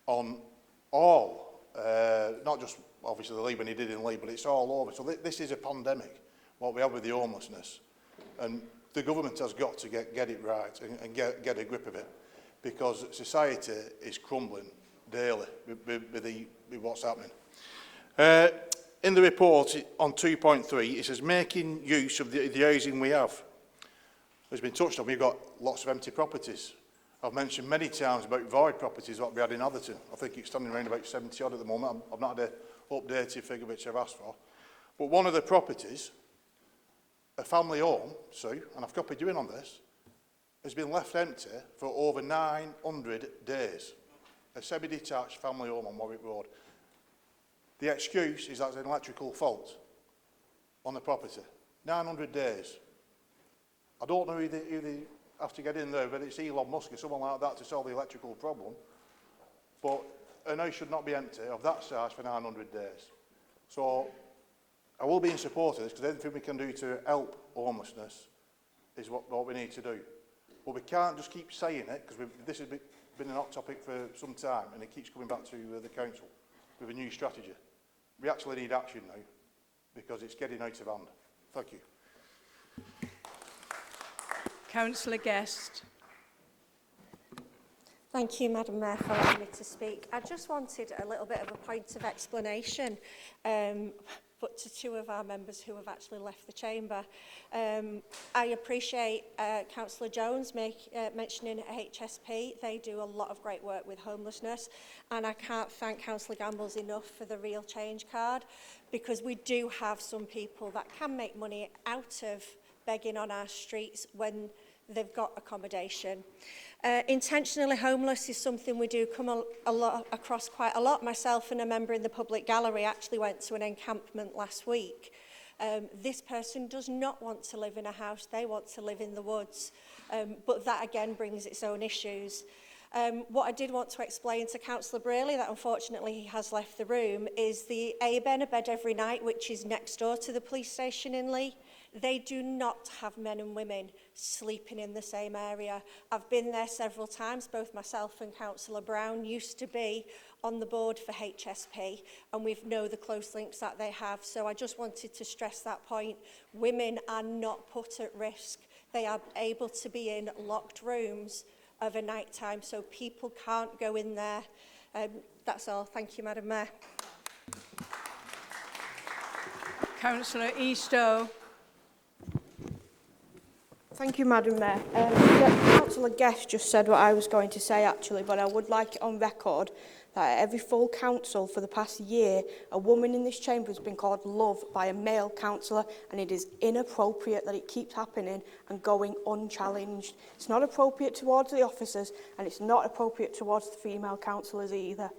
on all, not just obviously the League when he did in League, but it's all over. So this is a pandemic, what we have with the homelessness, and the government has got to get it right and get a grip of it, because society is crumbling daily with what's happening. In the report on 2.3, it says making use of the housing we have. It's been touched on, we've got lots of empty properties. I've mentioned many times about void properties, what we had in Atherton. I think it's standing around about 70 odd at the moment. I've not had an updated figure which I've asked for. But one of the properties, a family home, Sue, and I've copied you in on this, has been left empty for over 900 days. A semi-detached family home on Warwick Road. The excuse is that there's an electrical fault on the property. 900 days. I don't know who they have to get in there, but it's Elon Musk or someone like that to solve the electrical problem. But a house should not be empty of that size for 900 days. So I will be in support of this, because anything we can do to help homelessness is what we need to do. But we can't just keep saying it, because this has been an hot topic for some time, and it keeps coming back to the council with a new strategy. We actually need action now, because it's getting out of hand. Thank you. Councillor Guest. Thank you, Madam Mayor, for allowing me to speak. I just wanted a little bit of a point of explanation, but to two of our members who have actually left the chamber. I appreciate Councillor Jones mentioning HSP. They do a lot of great work with homelessness, and I can't thank Councillor Gambles enough for the Real Change card, because we do have some people that can make money out of begging on our streets when they've got accommodation. Intentionally homeless is something we do come across quite a lot. Myself and a member in the public gallery actually went to an encampment last week. This person does not want to live in a house, they want to live in the woods. But that again brings its own issues. What I did want to explain to Councillor Braley, that unfortunately he has left the room, is the A-Ben, A Bed Every Night, which is next door to the police station in Lee. They do not have men and women sleeping in the same area. I've been there several times. Both myself and Councillor Brown used to be on the board for HSP, and we know the close links that they have. So I just wanted to stress that point. Women are not put at risk. They are able to be in locked rooms of a night time, so people can't go in there. That's all. Thank you, Madam Mayor. Councillor Eastoe. Thank you, Madam Mayor. Councillor Guest just said what I was going to say, actually, but I would like it on record that at every full council for the past year, a woman in this chamber has been called love by a male councillor, and it is inappropriate that it keeps happening and going unchallenged. It's not appropriate towards the officers, and it's not appropriate towards the female councillors either.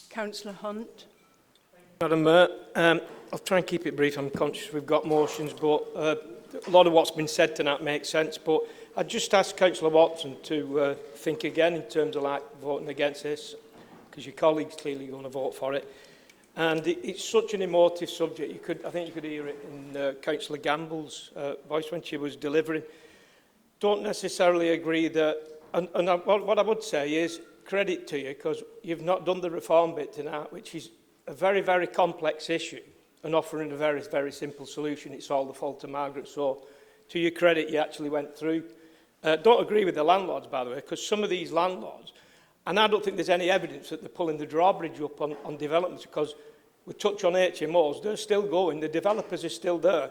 Councillor Hunt. Madam Mayor, I'll try and keep it brief. I'm conscious we've got motions, but a lot of what's been said tonight makes sense. But I'd just ask Councillor Watson to think again in terms of voting against this, because your colleagues clearly going to vote for it. And it's such an emotive subject. I think you could hear it in Councillor Gamble's voice when she was delivering. Don't necessarily agree that, what I would say is credit to you, because you've not done the reform bit tonight, which is a very, very complex issue, and offering a very, very simple solution. It's all the fault of Margaret. So, to your credit, you actually went through. Don't agree with the landlords, by the way, because some of these landlords, and I don't think there's any evidence that they're pulling the drawbridge up on developments, because we touch on HMOs, they're still going, the developers are still there.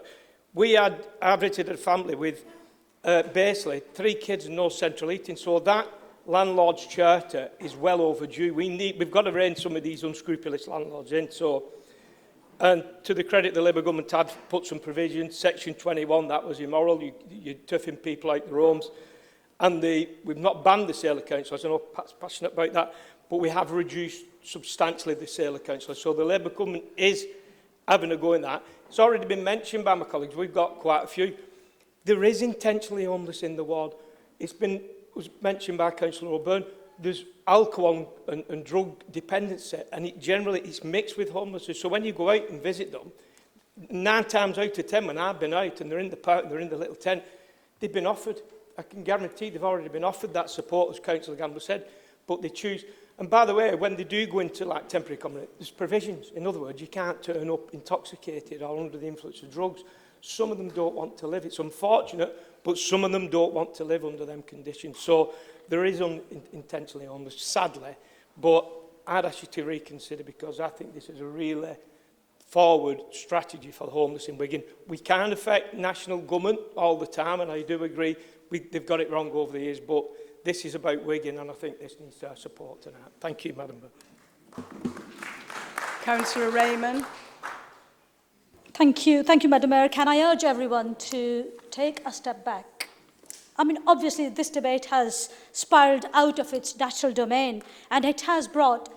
I visited a family with basically 3 kids and no central heating, so that landlord's charter is well overdue. We've got to rein some of these unscrupulous landlords in. So, and to the credit, the Labour government had put some provisions. Section 21, that was immoral. You're turfing people out their homes. And we've not banned the sale of councillors. I know Pat's passionate about that, but we have reduced substantially the sale of councillors. So the Labour government is having a go in that. It's already been mentioned by my colleagues. We've got quite a few. There is intentionally homeless in the ward. Was mentioned by Councillor O'Byrne, there's alcohol and drug dependency, and it's mixed with homelessness. So when you go out and visit them, 9 times out of 10 when I've been out and they're in the park and they're in the little tent, they've been offered, I can guarantee they've already been offered that support, as Councillor Gamble said, but they choose. And by the way, when they do go into temporary accommodation, there's provisions. In other words, you can't turn up intoxicated or under the influence of drugs. Some of them don't want to live. It's unfortunate, but some of them don't want to live under them conditions. So there is intentionally homeless, sadly, but I'd ask you to reconsider, because I think this is a really forward strategy for the homeless in Wigan. We can't affect national government all the time, and I do agree they've got it wrong over the years, but this is about Wigan, and I think this needs our support tonight. Thank you, Madam Mayor. Councillor Raymond. Thank you, Madam Mayor. Can I urge everyone to take a step back? I mean, obviously, this debate has spiraled out of its natural domain, and it has brought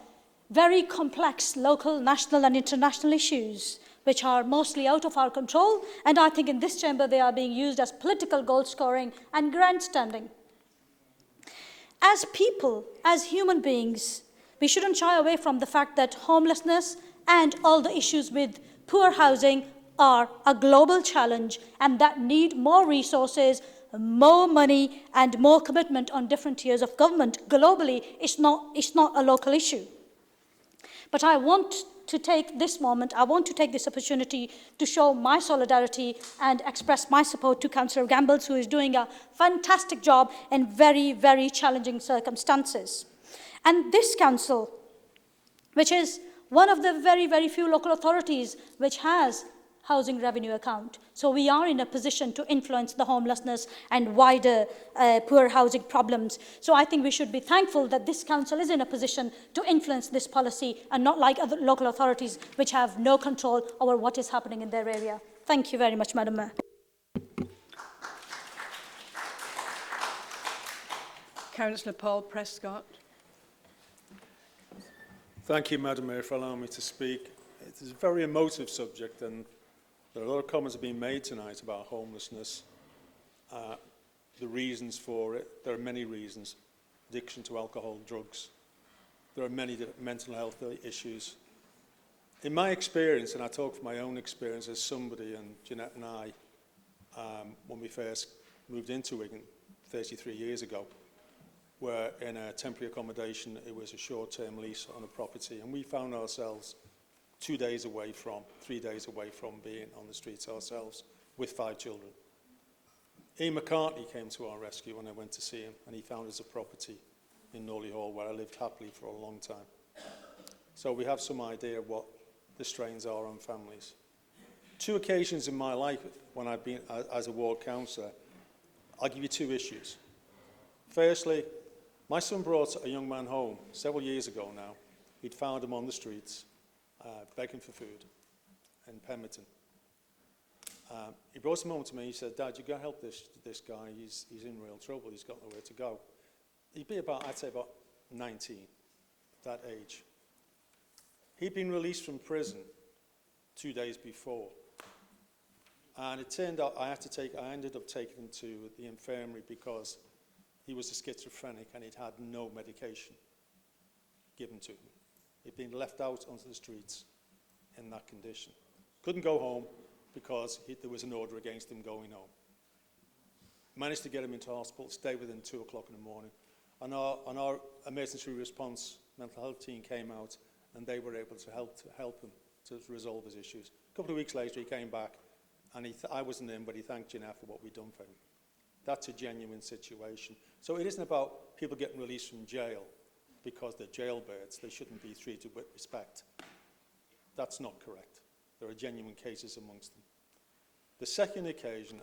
very complex local, national and international issues, which are mostly out of our control, and I think in this chamber they are being used as political goal scoring and grandstanding. As people, as human beings, we shouldn't shy away from the fact that homelessness and all the issues with poor housing are a global challenge, and that need more resources, more money and more commitment on different tiers of government. Globally, it's not a local issue. But I want to take this moment, I want to take this opportunity to show my solidarity and express my support to Councillor Gamble, who is doing a fantastic job in very, very challenging circumstances. And this council, which is one of the very, very few local authorities which has housing revenue account. So we are in a position to influence the homelessness and wider poor housing problems. So I think we should be thankful that this council is in a position to influence this policy, and not like other local authorities which have no control over what is happening in their area. Thank you very much, Madam Mayor. Councillor Paul Prescott. Thank you, Madam Mayor, for allowing me to speak. It is a very emotive subject, and there are a lot of comments being made tonight about homelessness, the reasons for it. There are many reasons. Addiction to alcohol, drugs. There are many mental health issues. In my experience, and I talk from my own experience as somebody, and Jeanette and I, when we first moved into Wigan 33 years ago, were in a temporary accommodation. It was a short-term lease on a property, and we found ourselves 3 days away from being on the streets ourselves with 5 children. Ian McCartney came to our rescue when I went to see him, and he found us a property in Norley Hall where I lived happily for a long time. So we have some idea of what the strains are on families. 2 occasions in my life when I've been as a ward councillor, I'll give you 2 issues. Firstly, my son brought a young man home several years ago now. He'd found him on the streets, begging for food in Pemberton. He brought him home to me. He said, "Dad, you've got to help this guy. He's in real trouble. He's got nowhere to go." He'd be about, I'd say about 19, that age. He'd been released from prison 2 days before. And it turned out I ended up taking him to the infirmary because he was a schizophrenic and he'd had no medication given to him. He'd been left out onto the streets in that condition. Couldn't go home because there was an order against him going home. Managed to get him into hospital, stay with him 2 o'clock in the morning. And our emergency response mental health team came out and they were able to help him to resolve his issues. A couple of weeks later, he came back, and I wasn't in, but he thanked Jeanette for what we'd done for him. That's a genuine situation. So it isn't about people getting released from jail because they're jailbirds. They shouldn't be treated with respect. That's not correct. There are genuine cases amongst them. The second occasion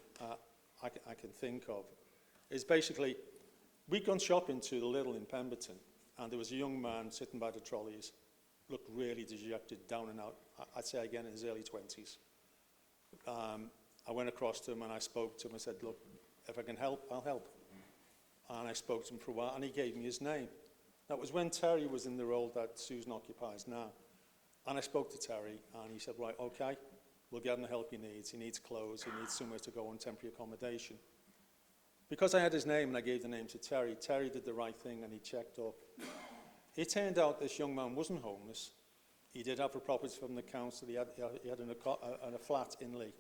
I can think of is basically, we'd gone shopping to the Lidl in Pemberton, and there was a young man sitting by the trolleys, looked really dejected, down and out, I'd say again in his early 20s. I went across to him and I spoke to him. I said, "Look, if I can help, I'll help." And I spoke to him for a while, and he gave me his name. That was when Terry was in the role that Susan occupies now. And I spoke to Terry, and he said, "Right, okay, we'll get him the help he needs. He needs clothes, he needs somewhere to go on temporary accommodation." Because I had his name and I gave the name to Terry, Terry did the right thing and he checked up. It turned out this young man wasn't homeless. He did have a property from the council. He had a flat in Lee.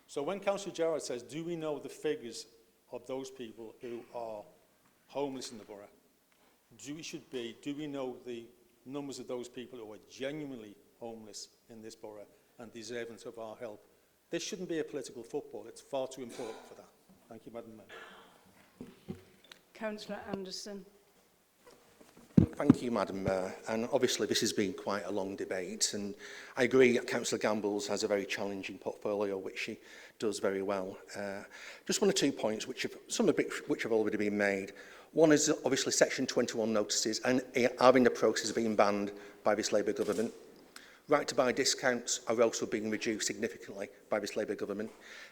So when Councillor Gerrard says, do we know the figures of those people who are homeless in the borough? Do we know the numbers of those people who are genuinely homeless in this borough and deserving of our help? This shouldn't be a political football. It's far too important for that. Thank you, Madam Mayor. Councillor Anderson. Thank you, Madam Mayor. And obviously this has been quite a long debate, and I agree that Councillor Gambles has a very challenging portfolio, which she does very well. Just 1 or 2 points, some of which have already been made. One is obviously Section 21 notices and are in the process of being banned by this Labour government. Right to buy discounts are also being reduced significantly by this Labour government.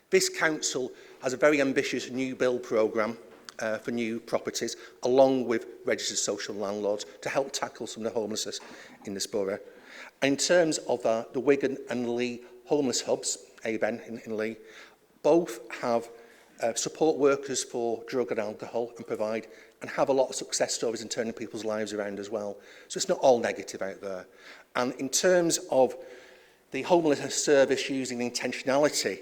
This council has a very ambitious new build programme for new properties, along with registered social landlords, to help tackle some of the homelessness in this borough. In terms of the Wigan and Lee homeless hubs, ABEN in Lee, both have support workers for drug and alcohol and have a lot of success stories in turning people's lives around as well. So it's not all negative out there. And in terms of the homelessness service using intentionality,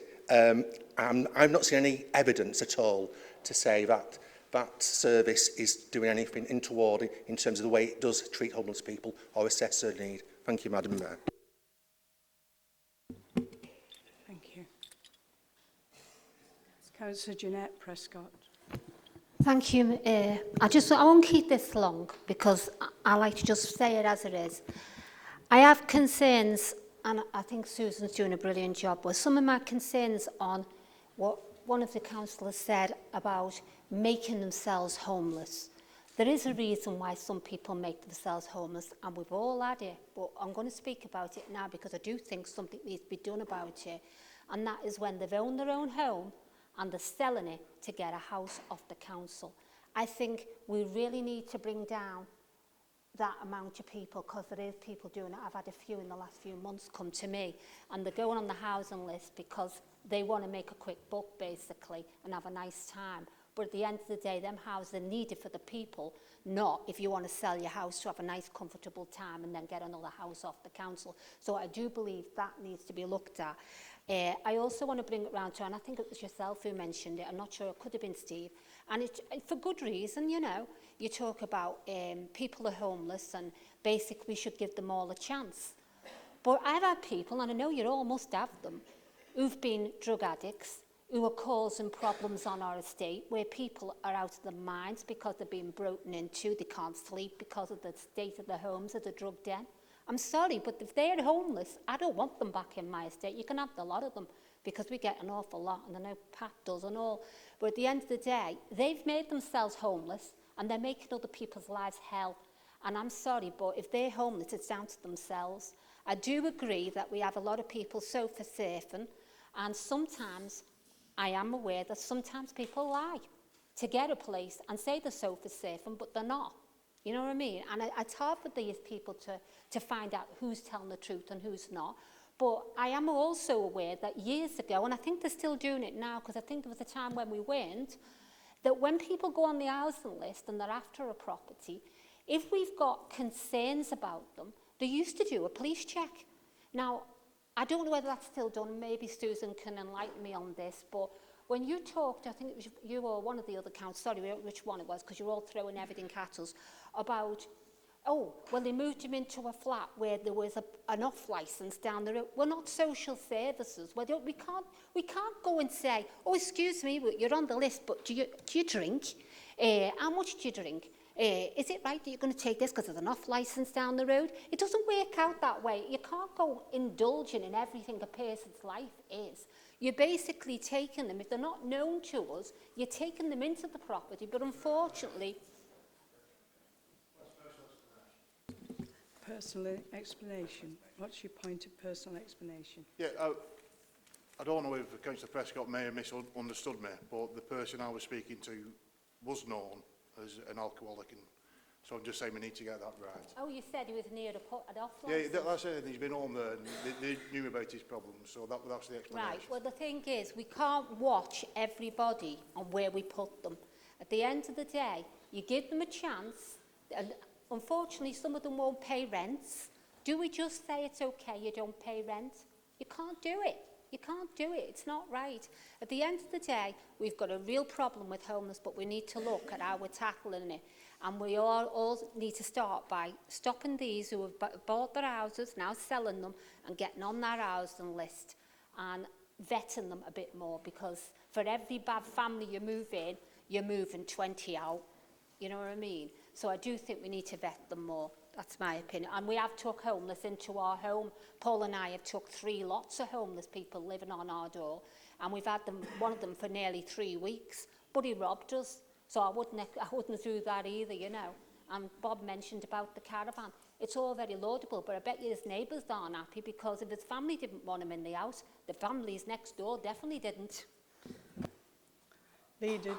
I've not seen any evidence at all to say that that service is doing anything untoward in terms of the way it does treat homeless people or assess their need. Thank you, Madam Mayor. Thank you. Councillor Jeanette Prescott. Thank you. I won't keep this long because I like to just say it as it is. I have concerns, and I think Susan's doing a brilliant job, but some of my concerns on what one of the councillors said about making themselves homeless. There is a reason why some people make themselves homeless, and we've all had it, but I'm going to speak about it now because I do think something needs to be done about it, and that is when they've owned their own home and they're selling it to get a house off the council. I think we really need to bring down that amount of people, because there is people doing it. I've had a few in the last few months come to me, and they're going on the housing list because they want to make a quick buck, basically, and have a nice time. But at the end of the day, them houses are needed for the people, not if you want to sell your house to have a nice, comfortable time and then get another house off the council. So I do believe that needs to be looked at. I also want to bring it round to, and I think it was yourself who mentioned it, I'm not sure, it could have been Steve, and it, for good reason, you know. You talk about people are homeless and basically we should give them all a chance. But I've had people, and I know you all must have them, who've been drug addicts, who are causing problems on our estate, where people are out of their minds because they're being broken into, they can't sleep because of the state of their homes at the drug den. I'm sorry, but if they're homeless, I don't want them back in my estate. You can have a lot of them, because we get an awful lot, and I know Pat does and all. But at the end of the day, they've made themselves homeless, and they're making other people's lives hell. And I'm sorry, but if they're homeless, it's down to themselves. I do agree that we have a lot of people sofa surfing, and sometimes I am aware that sometimes people lie to get a place and say they're sofa surfing, but they're not. You know what I mean? And it's hard for these people to find out who's telling the truth and who's not. But I am also aware that years ago, and I think they're still doing it now, because I think there was a time when we weren't, that when people go on the housing list and they're after a property, if we've got concerns about them, they used to do a police check. Now, I don't know whether that's still done. Maybe Susan can enlighten me on this, but when you talked, I think it was you or one of the other councils, sorry which one it was, because you're all throwing everything at us, about, oh, well, they moved him into a flat where there was an off licence down the road. We're not social services. We can't go and say, oh, excuse me, you're on the list, but do you drink? How much do you drink? Is it right that you're going to take this because there's an off licence down the road? It doesn't work out that way. You can't go indulging in everything a person's life is. You're basically taking them, if they're not known to us, you're taking them into the property, but unfortunately... Personal explanation. What's your point of personal explanation? Yeah, I don't know if Councillor Prescott may have misunderstood me, but the person I was speaking to was known as an alcoholic, and so I'm just saying we need to get that right. Oh, you said he was near an off Yeah, licence? that's it. He's been home there, and they knew about his problems, so that's the explanation. Right, well, the thing is, we can't watch everybody on where we put them. At the end of the day, you give them a chance, and unfortunately, some of them won't pay rents. Do we just say it's okay, you don't pay rent? You can't do it. You can't do it. It's not right. At the end of the day, we've got a real problem with homeless, but we need to look at how we're tackling it. And we all need to start by stopping these who have bought their houses, now selling them, and getting on their housing list and vetting them a bit more, because for every bad family you move in, you're moving 20 out. You know what I mean? So I do think we need to vet them more. That's my opinion. And we have took homeless into our home. Paul and I have took 3 lots of homeless people living on our door. And we've had one of them for nearly 3 weeks. But he robbed us. So I wouldn't do that either, you know. And Bob mentioned about the caravan. It's all very laudable, but I bet you his neighbours aren't happy, because if his family didn't want him in the house, the families next door definitely didn't. Leader,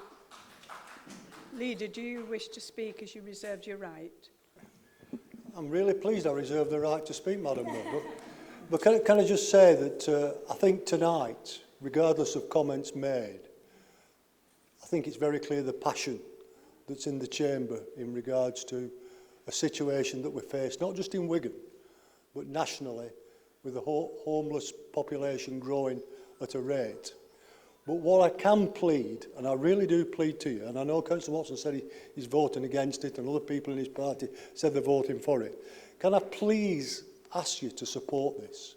do you wish to speak as you reserved your right? I'm really pleased I reserve the right to speak, Madam Mayor. But can I just say that I think tonight, regardless of comments made, I think it's very clear the passion that's in the chamber in regards to a situation that we face, not just in Wigan, but nationally, with the homeless population growing at a rate. But what I can plead, and I really do plead to you, and I know Councillor Watson said he's voting against it, and other people in his party said they're voting for it. Can I please ask you to support this?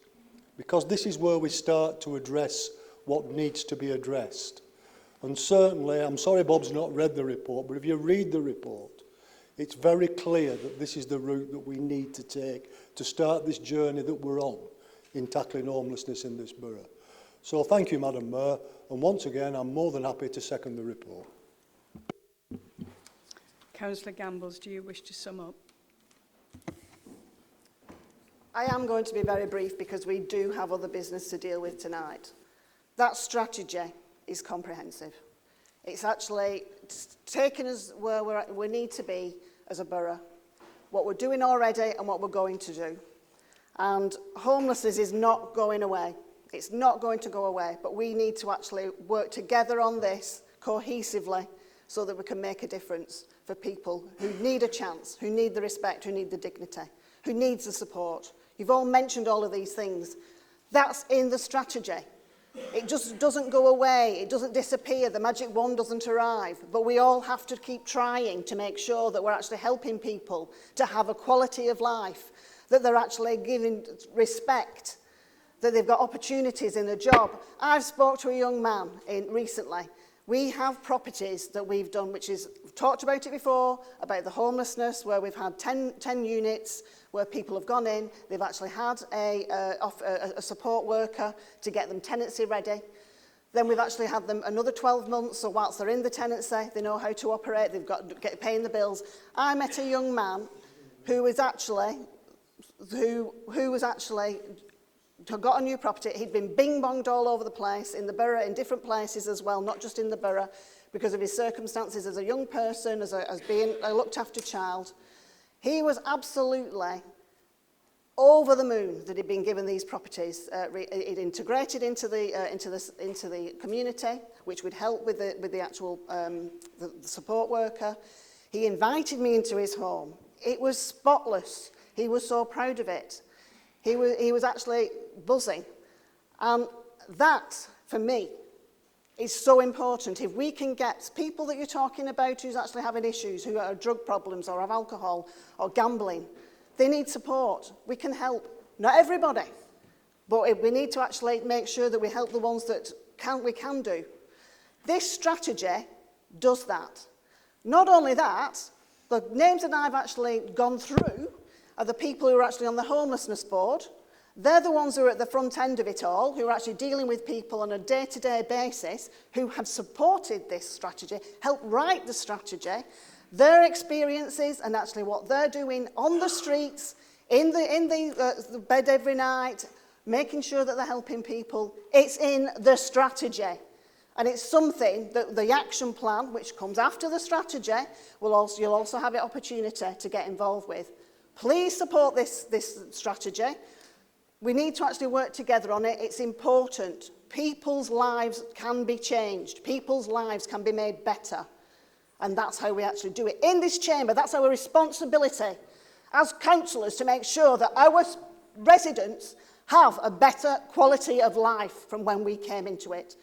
Because this is where we start to address what needs to be addressed. And certainly, I'm sorry Bob's not read the report, but if you read the report, it's very clear that this is the route that we need to take to start this journey that we're on in tackling homelessness in this borough. So thank you, Madam Mayor, and once again, I'm more than happy to second the report. Councillor Gambles, do you wish to sum up? I am going to be very brief, because we do have other business to deal with tonight. That strategy is comprehensive. It's actually taken us where we need to be as a borough, what we're doing already and what we're going to do. And homelessness is not going away. It's not going to go away, but we need to actually work together on this cohesively so that we can make a difference for people who need a chance, who need the respect, who need the dignity, who needs the support. You've all mentioned all of these things. That's in the strategy. It just doesn't go away, it doesn't disappear, the magic wand doesn't arrive, but we all have to keep trying to make sure that we're actually helping people to have a quality of life, that they're actually giving respect, that they've got opportunities in a job. I've spoke to a young man recently. We have properties that we've done, which is, we've talked about it before, about the homelessness, where we've had 10 units, where people have gone in, they've actually had a support worker to get them tenancy ready. Then we've actually had them another 12 months, so whilst they're in the tenancy, they know how to operate, they've got to get paying the bills. I met a young man who was actually, had got a new property. He'd been bing-bonged all over the place, in the borough, in different places as well, not just in the borough, because of his circumstances as a young person, as being a looked-after child. He was absolutely over the moon that he'd been given these properties. He'd integrated into the community, which would help with the actual the support worker. He invited me into his home. It was spotless. He was so proud of it. He was actually buzzing. And that, for me, is so important. If we can get people that you're talking about who's actually having issues, who have drug problems or have alcohol or gambling, they need support. We can help. Not everybody, but we need to actually make sure that we help the ones that we can do. This strategy does that. Not only that, the names that I've actually gone through are the people who are actually on the homelessness board. They're the ones who are at the front end of it all, who are actually dealing with people on a day-to-day basis, who have supported this strategy, helped write the strategy, their experiences and actually what they're doing on the streets, in the bed every night, making sure that they're helping people. It's in the strategy. And it's something that the action plan, which comes after the strategy, you'll also have an opportunity to get involved with. Please support this strategy. We need to actually work together on it. It's important. People's lives can be changed. People's lives can be made better. And that's how we actually do it. In this chamber, that's our responsibility as councillors to make sure that our residents have a better quality of life from when we came into it.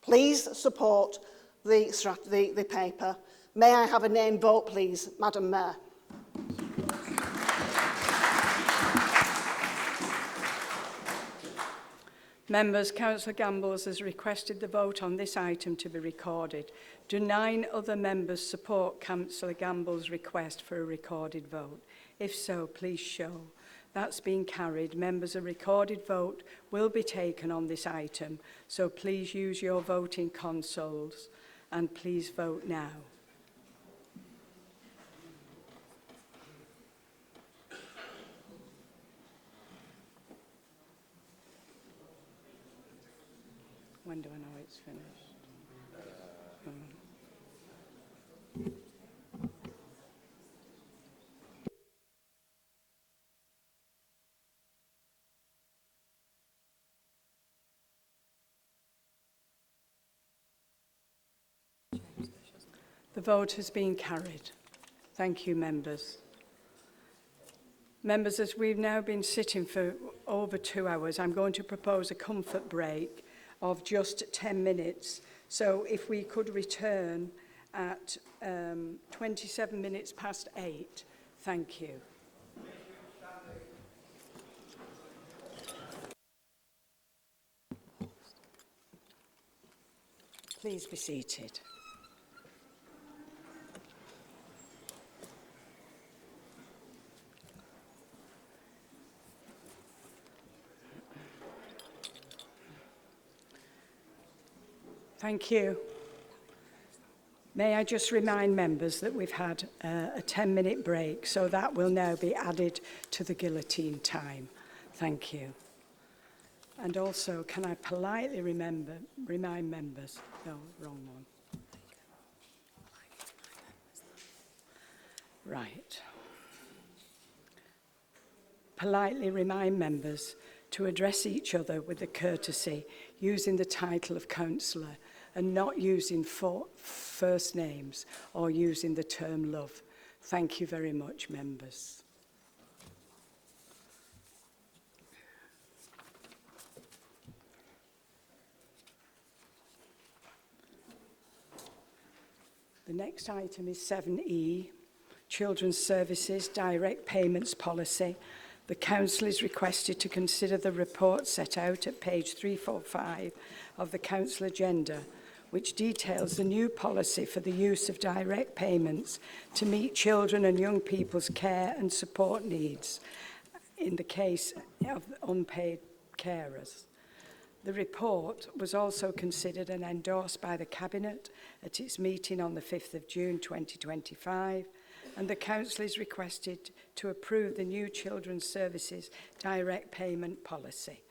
Please support the paper. May I have a name vote, please, Madam Mayor? Members, Councillor Gambles has requested the vote on this item to be recorded. Do 9 other members support Councillor Gambles' request for a recorded vote? If so, please show. That's been carried. Members, a recorded vote will be taken on this item, so please use your voting consoles and please vote now. When do I know it's finished? The vote has been carried. Thank you, members. Members, as we've now been sitting for over 2 hours, I'm going to propose a comfort break of just 10 minutes. So if we could return at 27 minutes past 8, thank you. Please be seated. Thank you. May I just remind members that we've had a 10-minute break, so that will now be added to the guillotine time. Thank you. And also, can I politely remind members, no, wrong one. Right. Politely remind members to address each other with a courtesy using the title of councillor and not using first names or using the term love. Thank you very much, members. The next item is 7E, Children's Services Direct Payments Policy. The Council is requested to consider the report set out at page 345 of the Council agenda, which details the new policy for the use of direct payments to meet children and young people's care and support needs in the case of unpaid carers. The report was also considered and endorsed by the Cabinet at its meeting on the 5th of June 2025, and the Council is requested to approve the new Children's Services Direct Payment Policy.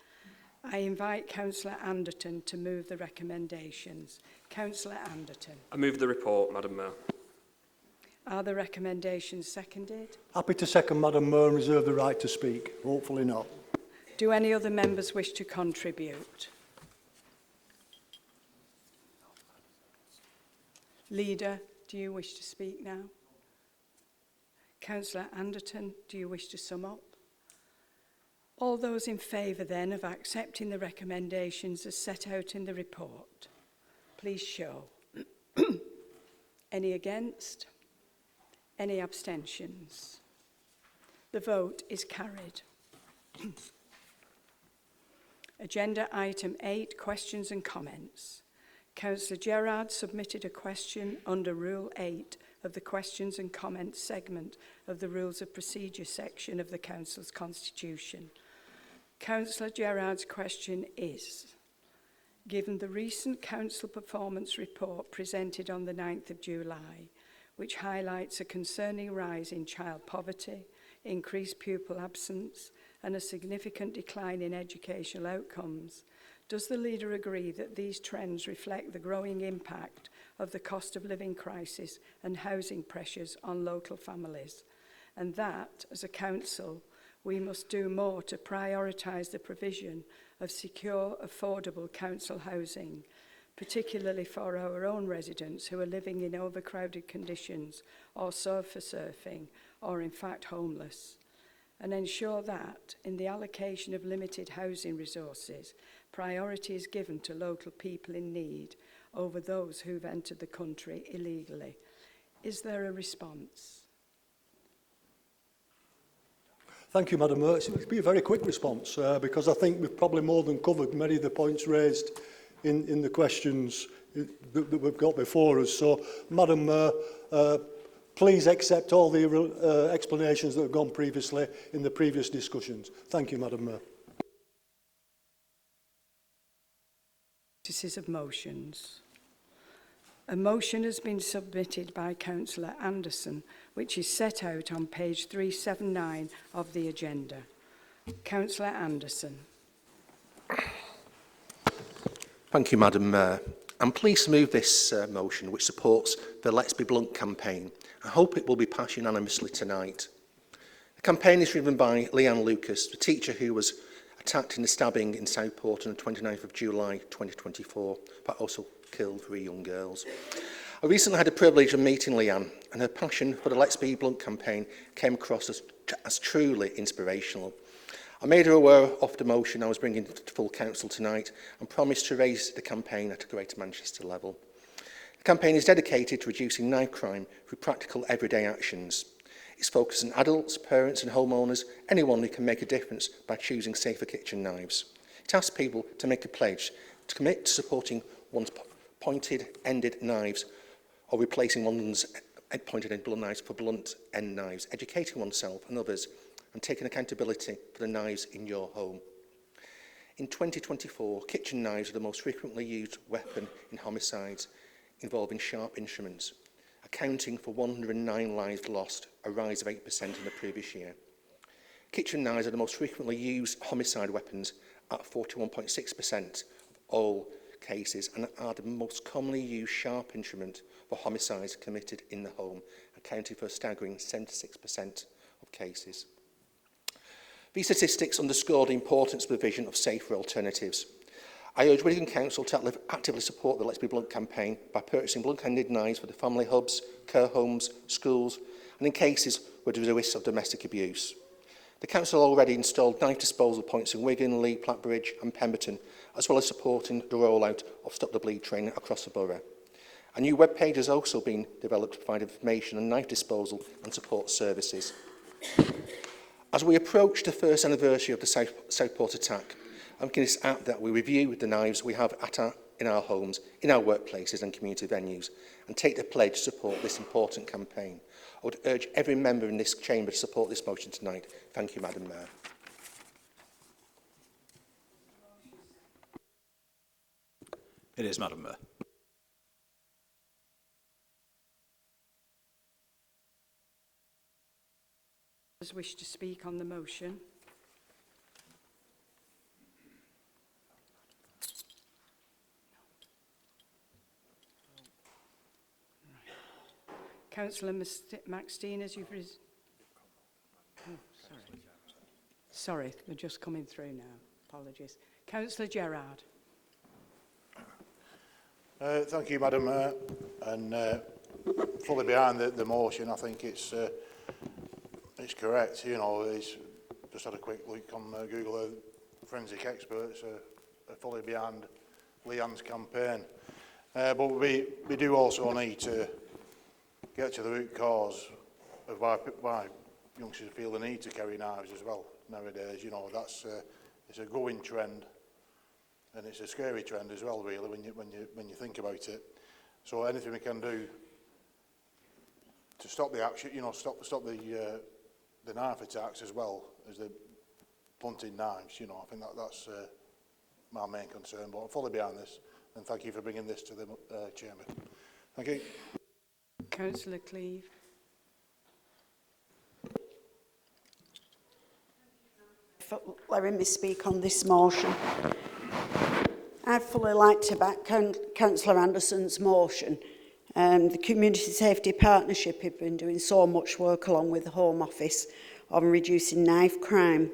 I invite Councillor Anderton to move the recommendations. Councillor Anderton. I move the report, Madam Mayor. Are the recommendations seconded? Happy to second, Madam Mayor, and reserve the right to speak. Hopefully not. Do any other members wish to contribute? Leader, do you wish to speak now? Councillor Anderton, do you wish to sum up? All those in favour then of accepting the recommendations as set out in the report, please show. Any against? Any abstentions? The vote is carried. Agenda item 8, questions and comments. Councillor Gerard submitted a question under Rule 8 of the questions and comments segment of the Rules of Procedure section of the Council's Constitution. Councillor Gerard's question is, given the recent Council performance report presented on the 9th of July, which highlights a concerning rise in child poverty, increased pupil absence, and a significant decline in educational outcomes, does the leader agree that these trends reflect the growing impact of the cost of living crisis and housing pressures on local families, and that, as a council, we must do more to prioritise the provision of secure, affordable council housing, particularly for our own residents who are living in overcrowded conditions or sofa surfing or in fact homeless, and ensure that, in the allocation of limited housing resources, priority is given to local people in need over those who've entered the country illegally. Is there a response? Thank you, Madam Mayor. It will be a very quick response because I think we've probably more than covered many of the points raised in the questions that we've got before us. So, Madam Mayor, please accept all the explanations that have gone previously in the previous discussions. Thank you, Madam Mayor. Notices of motions. A motion has been submitted by Councillor Anderson, which is set out on page 379 of the agenda. Councillor Anderson. Thank you, Madam Mayor. I'm pleased to move this motion, which supports the Let's Be Blunt campaign. I hope it will be passed unanimously tonight. The campaign is driven by Leanne Lucas, the teacher who was attacked in a stabbing in Southport on the 29th of July 2024, but also killed 3 young girls. I recently had the privilege of meeting Leanne, and her passion for the Let's Be Blunt campaign came across as truly inspirational. I made her aware of the motion I was bringing to full council tonight and promised to raise the campaign at a Greater Manchester level. The campaign is dedicated to reducing knife crime through practical everyday actions. It's focused on adults, parents and homeowners, anyone who can make a difference by choosing safer kitchen knives. It asks people to make a pledge to commit to supporting one's pointed-ended knives or replacing one's pointed-ended blunt knives for blunt-end knives, educating oneself and others and taking accountability for the knives in your home. In 2024, kitchen knives are the most frequently used weapon in homicides involving sharp instruments, accounting for 109 lives lost, a rise of 8% in the previous year. Kitchen knives are the most frequently used homicide weapons at 41.6% of all cases and are the most commonly used sharp instrument for homicides committed in the home, accounting for a staggering 76% of cases. These statistics underscore the importance of the provision of safer alternatives. I urge Wigan Council to actively support the Let's Be Blunt campaign by purchasing blunt-ended knives for the family hubs, care homes, schools, and in cases where there is a risk of domestic abuse. The Council already installed knife disposal points in Wigan, Lee, Plattbridge and Pemberton, as well as supporting the rollout of Stop the Bleed training across the borough. A new web page has also been developed to provide information on knife disposal and support services. As we approach the first anniversary of the Southport attack, I'm going to ask that we review the knives we have in our homes, in our workplaces and community venues, and take the pledge to support this important campaign. I would urge every member in this chamber to support this motion tonight. Thank you, Madam Mayor. It is, Madam Mayor. Does wish to speak on the motion? Councillor Maxine, as you've... Oh, sorry, they're just coming through now. Apologies. Councillor Gerrard. Thank you, Madam Mayor. And fully behind the motion, I think it's correct. You know, it's just had a quick look on Google. Forensic experts are fully behind Leanne's campaign. But we do also need to get to the root cause of why youngsters feel the need to carry knives as well nowadays. You know, that's it's a growing trend, and it's a scary trend as well, really, when you think about it. So anything we can do to stop the action, you know, stop the knife attacks as well as the blunted knives. You know, I think that's my main concern. But I'm fully behind this, and thank you for bringing this to the chamber. Thank you. Councillor Cleave. For letting me speak on this motion. I'd fully like to back Councillor Anderson's motion. The Community Safety Partnership have been doing so much work along with the Home Office on reducing knife crime.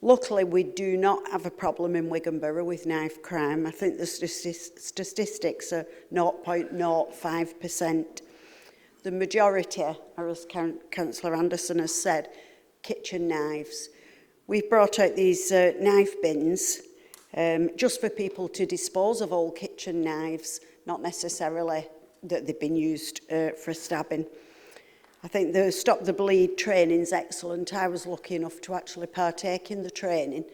Luckily, we do not have a problem in Wigan Borough with knife crime. I think the statistics are 0.05%. The majority, or as Councillor Anderson has said, kitchen knives. We've brought out these knife bins just for people to dispose of old kitchen knives, not necessarily that they've been used for stabbing. I think the Stop the Bleed training is excellent. I was lucky enough to actually partake in the training,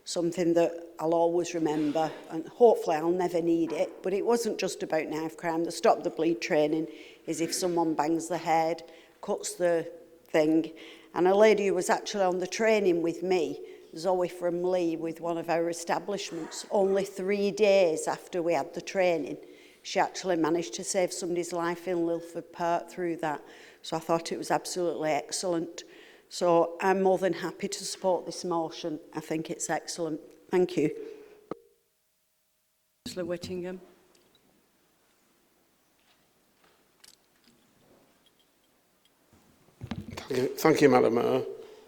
something that I'll always remember, and hopefully I'll never need it. But it wasn't just about knife crime. The Stop the Bleed training is if someone bangs the head, cuts the thing. And a lady who was actually on the training with me, Zoe from Lee, with one of our establishments, only 3 days after we had the training, she actually managed to save somebody's life in Lilford Park through that. So I thought it was absolutely excellent. So I'm more than happy to support this motion. I think it's excellent. Thank you. Councillor Whittingham. Thank you, Madam Mayor.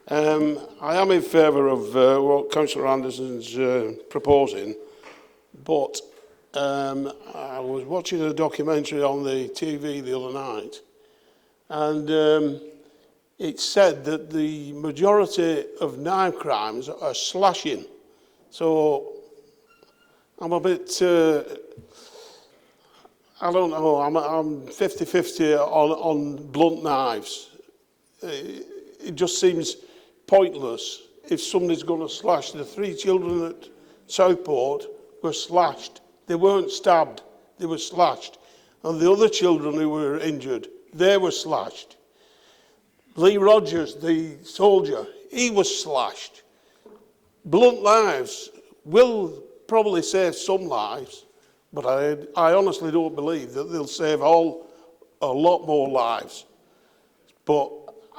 I am in favour of what Councillor Anderson's proposing, but I was watching a documentary on the TV the other night, and it said that the majority of knife crimes are slashing. So I'm a bit, I don't know, I'm 50-50 on blunt knives. It just seems pointless if somebody's going to slash. The 3 children at Southport were slashed. They weren't stabbed, they were slashed. And the other children who were injured, they were slashed. Lee Rogers, the soldier, he was slashed. Blunt knives will probably save some lives, but I honestly don't believe that they'll save a lot more lives. But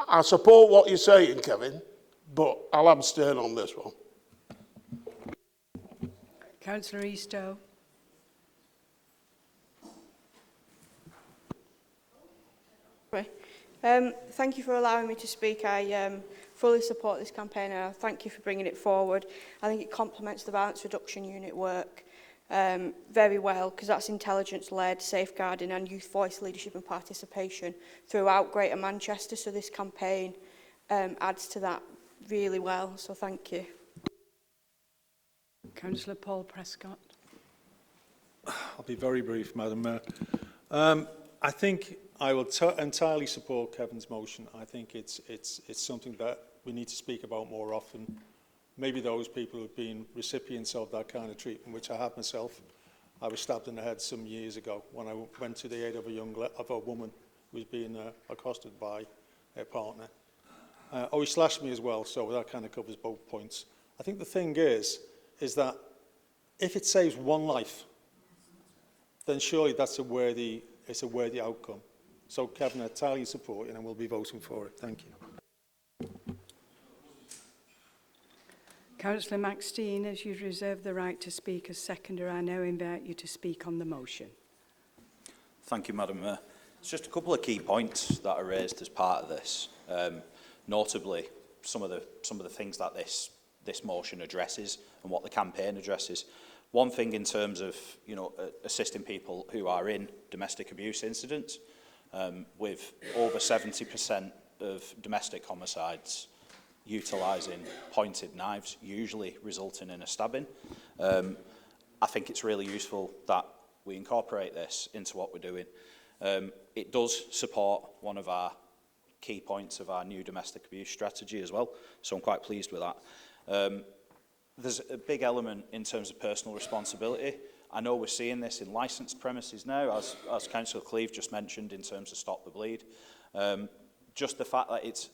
I support what you're saying, Kevin, but I'll abstain on this one. Councillor Eastoe. Thank you for allowing me to speak. I fully support this campaign and I thank you for bringing it forward. I think it complements the violence reduction unit work very well, because that's intelligence-led, safeguarding and youth voice leadership and participation throughout Greater Manchester. So this campaign adds to that really well. So thank you. Councillor Paul Prescott. I'll be very brief, Madam Mayor. I think I will entirely support Kevin's motion. I think it's something that we need to speak about more often. Maybe those people who have been recipients of that kind of treatment, which I have myself. I was stabbed in the head some years ago when I went to the aid of a woman who was being accosted by her partner. He slashed me as well, so that kind of covers both points. I think the thing is that if it saves one life, then surely that's a worthy outcome. So Kevin, I entirely support it and we'll be voting for it. Thank you. Councillor Maxine, as you reserve the right to speak as seconder, I now invite you to speak on the motion. Thank you, Madam Mayor. It's just a couple of key points that are raised as part of this. Notably, some of the things that this motion addresses and what the campaign addresses. One thing in terms of assisting people who are in domestic abuse incidents, with over 70% of domestic homicides utilising pointed knives, usually resulting in a stabbing. I think it's really useful that we incorporate this into what we're doing. It does support one of our key points of our new domestic abuse strategy as well, so I'm quite pleased with that. There's a big element in terms of personal responsibility. I know we're seeing this in licensed premises now, as Councillor Cleave just mentioned in terms of Stop the Bleed. Just the fact that it's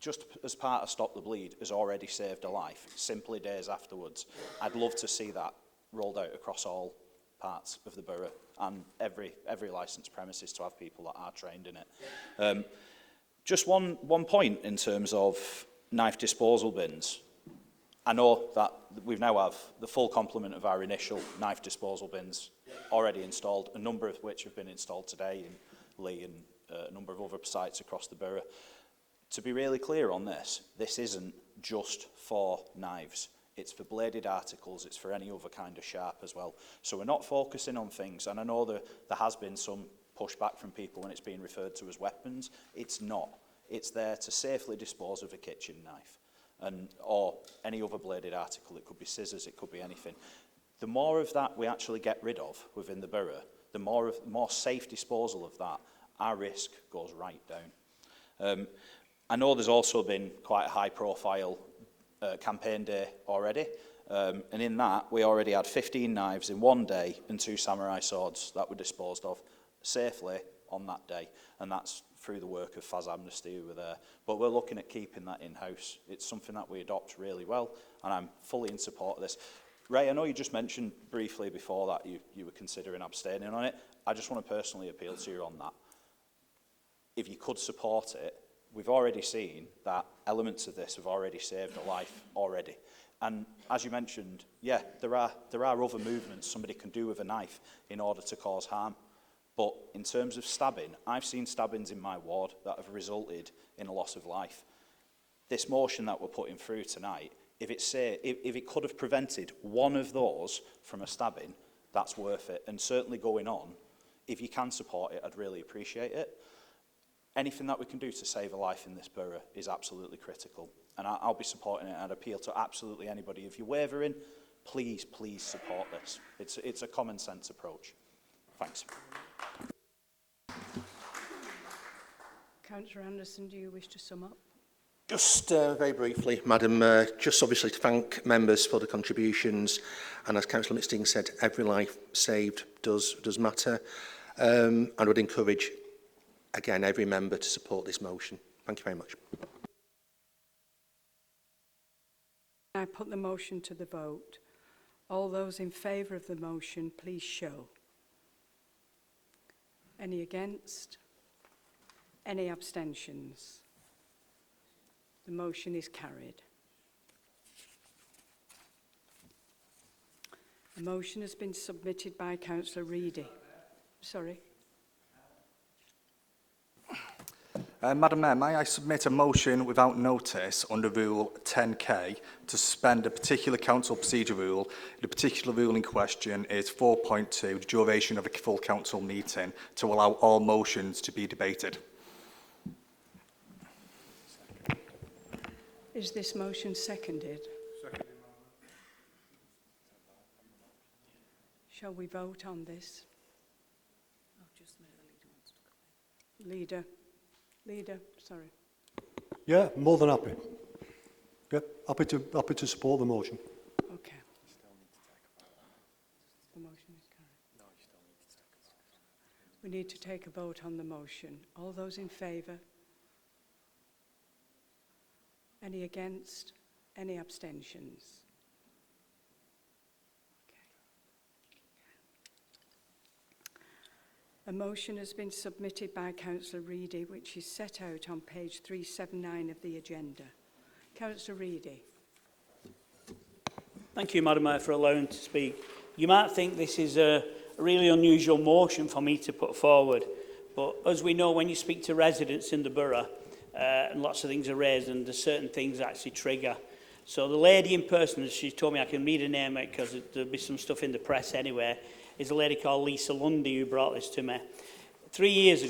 just as part of Stop the Bleed has already saved a life, simply days afterwards. I'd love to see that rolled out across all parts of the borough and every licensed premises to have people that are trained in it. Just one point in terms of knife disposal bins. I know that we now have the full complement of our initial knife disposal bins already installed, a number of which have been installed today in Lee and a number of other sites across the borough. To be really clear on this isn't just for knives. It's for bladed articles, it's for any other kind of sharp as well. So we're not focusing on things, and I know there has been some pushback from people when it's being referred to as weapons. It's not. It's there to safely dispose of a kitchen knife or any other bladed article. It could be scissors, it could be anything. The more of that we actually get rid of within the borough, the more safe disposal of that, our risk goes right down. I know there's also been quite a high-profile campaign day already, and in that we already had 15 knives in one day and 2 samurai swords that were disposed of safely on that day, and that's through the work of Faz Amnesty who were there. But we're looking at keeping that in-house. It's something that we adopt really well, and I'm fully in support of this. Ray, I know you just mentioned briefly before that you were considering abstaining on it. I just want to personally appeal to you on that. If you could support it, we've already seen that elements of this have already saved a life already. And as you mentioned, yeah, there are other movements somebody can do with a knife in order to cause harm. But in terms of stabbing, I've seen stabbings in my ward that have resulted in a loss of life. This motion that we're putting through tonight, if it could have prevented one of those from a stabbing, that's worth it. And certainly going on, if you can support it, I'd really appreciate it. Anything that we can do to save a life in this borough is absolutely critical. And I'll be supporting it, and I'd appeal to absolutely anybody. If you're wavering, please support this. It's a common sense approach. Thanks. Councillor Anderson, do you wish to sum up? Just very briefly, Madam, just obviously to thank members for the contributions, and as Councillor Mitstein said, every life saved does matter, and would encourage, again, every member to support this motion. Thank you very much. I put the motion to the vote. All those in favour of the motion, please show. Any against? Any abstentions? The motion is carried. The motion has been submitted by Councillor Reedy. Sorry. Madam Mayor, may I submit a motion without notice under Rule 10K to suspend a particular council procedure rule? The particular rule in question is 4.2, the duration of a full council meeting, to allow all motions to be debated. Is this motion seconded? Seconded. Shall we vote on this? Leader, sorry. Yeah, more than happy. Yeah, happy to support the motion. Okay. The motion is carried. We need to take a vote on the motion. All those in favour? Any against? Any abstentions? A motion has been submitted by Councillor Reedy, which is set out on page 379 of the agenda. Councillor Reedy. Thank you, Madam Mayor, for allowing to speak. You might think this is a really unusual motion for me to put forward, but as we know, when you speak to residents in the borough, and lots of things are raised, and there's certain things that actually trigger. So the lady in person, she told me I can read her name because there'll be some stuff in the press anyway, is a lady called Lisa Lundy who brought this to me. 5 years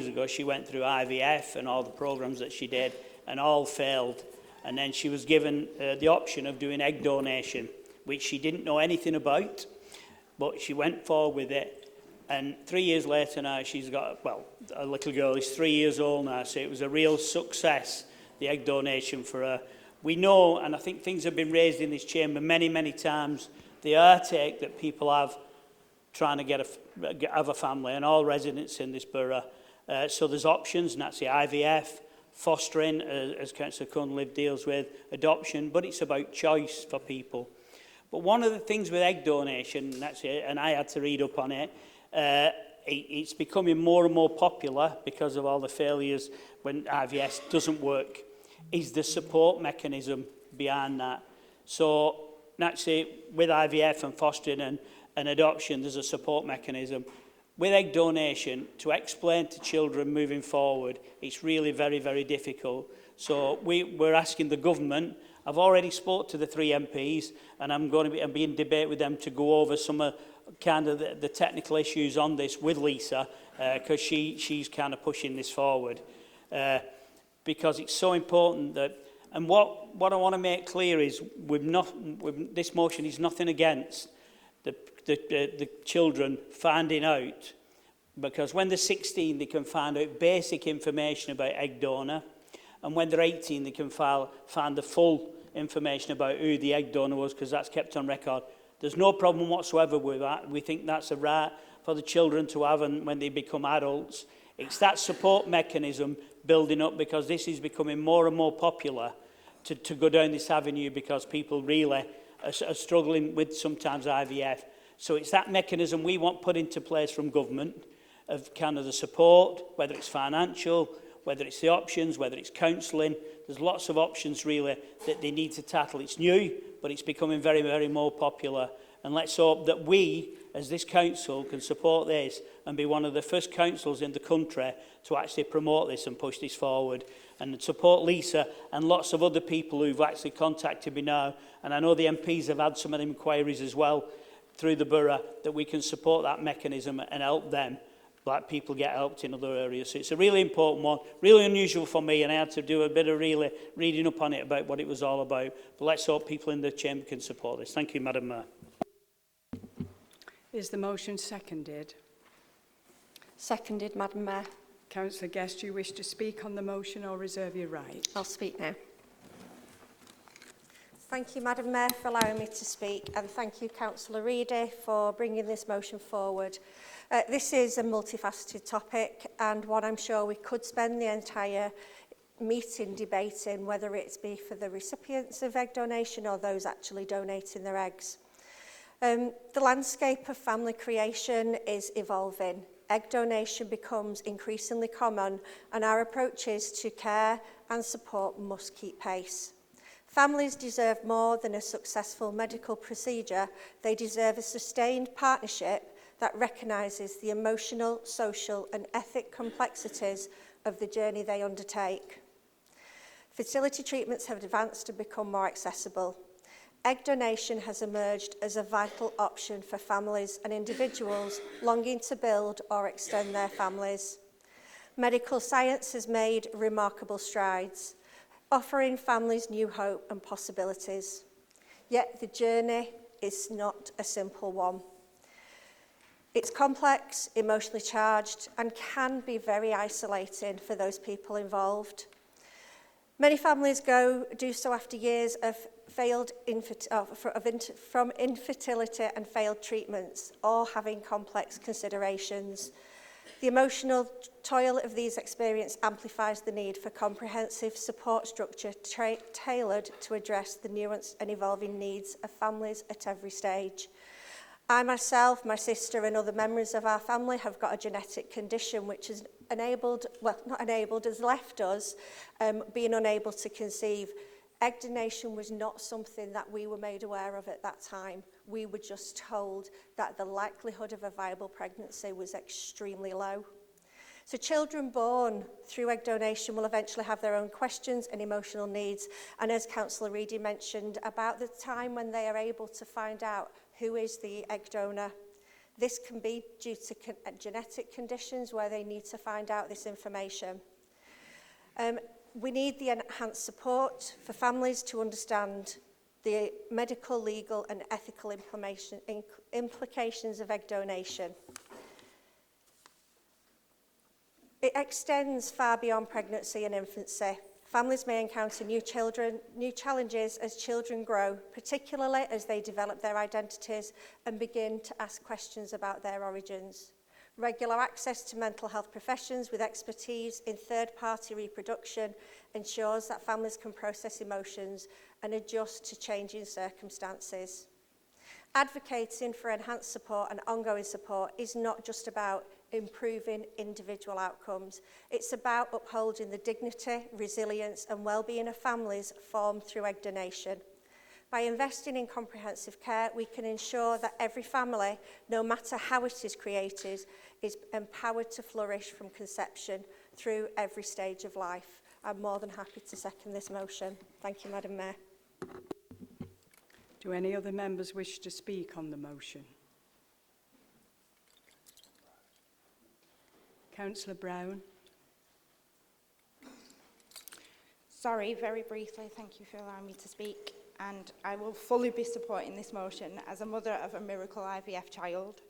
ago, she went through IVF and all the programs that she did, and all failed. And then she was given the option of doing egg donation, which she didn't know anything about, but she went forward with it. And 3 years later now, she's got, a little girl is 3 years old now, so it was a real success, the egg donation for her. We know, and I think things have been raised in this chamber many, many times, the heartache that people have trying to have a family, and all residents in this borough. So there's options, and that's the IVF, fostering, as Councillor Cunliffe deals with, adoption, but it's about choice for people. But one of the things with egg donation, and that's it, and I had to read up on it, it's becoming more and more popular because of all the failures when IVF doesn't work, is the support mechanism behind that. So naturally, with IVF and fostering and adoption, there's a support mechanism. With egg donation, to explain to children moving forward, it's really very, very difficult. So we're asking the government, I've already spoke to the 3 MPs, and I'm going to be in debate with them to go over some of the technical issues on this with Lisa, because she's kind of pushing this forward. Because it's so important that, and what I want to make clear is this motion is nothing against the children finding out, because when they're 16 they can find out basic information about egg donor, and when they're 18 they can find the full information about who the egg donor was, because that's kept on record. There's no problem whatsoever with that. We think that's a right for the children to have, and when they become adults. It's that support mechanism building up, because this is becoming more and more popular to go down this avenue, because people really are struggling with sometimes IVF. So it's that mechanism we want put into place from government, of kind of the support, whether it's financial, whether it's the options, whether it's counselling. There's lots of options really that they need to tackle. It's new, but it's becoming very, very more popular. And let's hope that we, as this council, can support this and be one of the first councils in the country to actually promote this and push this forward. And support Lisa and lots of other people who've actually contacted me now. And I know the MPs have had some of the inquiries as well through the borough, that we can support that mechanism and help them, like people get helped in other areas. So it's a really important one, really unusual for me, and I had to do a bit of really reading up on it about what it was all about. But let's hope people in the chamber can support this. Thank you, Madam Mayor. Is the motion seconded? Seconded, Madam Mayor. Councillor Guest, do you wish to speak on the motion or reserve your right? I'll speak now. Thank you, Madam Mayor, for allowing me to speak, and thank you, Councillor Reedy, for bringing this motion forward. This is a multifaceted topic, and one I'm sure we could spend the entire meeting debating, whether it be for the recipients of egg donation or those actually donating their eggs. The landscape of family creation is evolving. Egg donation becomes increasingly common, and our approaches to care and support must keep pace. Families deserve more than a successful medical procedure. They deserve a sustained partnership that recognises the emotional, social and ethic complexities of the journey they undertake. Fertility treatments have advanced and become more accessible. Egg donation has emerged as a vital option for families and individuals longing to build or extend their families. Medical science has made remarkable strides, offering families new hope and possibilities. Yet the journey is not a simple one. It's complex, emotionally charged, and can be very isolating for those people involved. Many families do so after years of from infertility and failed treatments, or having complex considerations. The emotional toil of these experiences amplifies the need for comprehensive support structure tailored to address the nuanced and evolving needs of families at every stage. I myself, my sister and other members of our family have got a genetic condition which has has left us being unable to conceive. Egg donation was not something that we were made aware of at that time. We were just told that the likelihood of a viable pregnancy was extremely low. So children born through egg donation will eventually have their own questions and emotional needs. And as Councillor Reedy mentioned, about the time when they are able to find out who is the egg donor. This can be due to genetic conditions where they need to find out this information. We need the enhanced support for families to understand the medical, legal and ethical implications of egg donation. It extends far beyond pregnancy and infancy. Families may encounter new challenges as children grow, particularly as they develop their identities and begin to ask questions about their origins. Regular access to mental health professions with expertise in third-party reproduction ensures that families can process emotions and adjust to changing circumstances. Advocating for enhanced support and ongoing support is not just about improving individual outcomes. It's about upholding the dignity, resilience and well-being of families formed through egg donation. By investing in comprehensive care, we can ensure that every family, no matter how it is created, is empowered to flourish from conception through every stage of life. I'm more than happy to second this motion. Thank you, Madam Mayor. Do any other members wish to speak on the motion? Councillor Brown. Sorry, very briefly, thank you for allowing me to speak. And I will fully be supporting this motion as a mother of a miracle IVF child,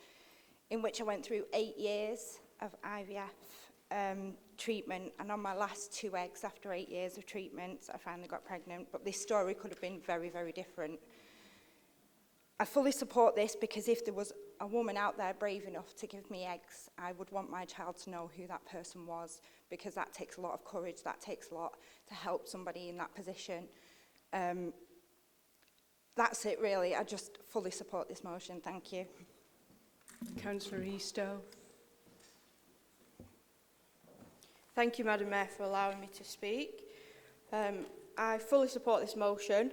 in which I went through 8 years of IVF treatment, and on my last 2 eggs after 8 years of treatment, I finally got pregnant. But this story could have been very, very different. I fully support this because if there was a woman out there brave enough to give me eggs, I would want my child to know who that person was, because that takes a lot of courage, that takes a lot to help somebody in that position. That's it really, I just fully support this motion, thank you. Councillor Eastoe. Thank you, Madam Mayor, for allowing me to speak. I fully support this motion.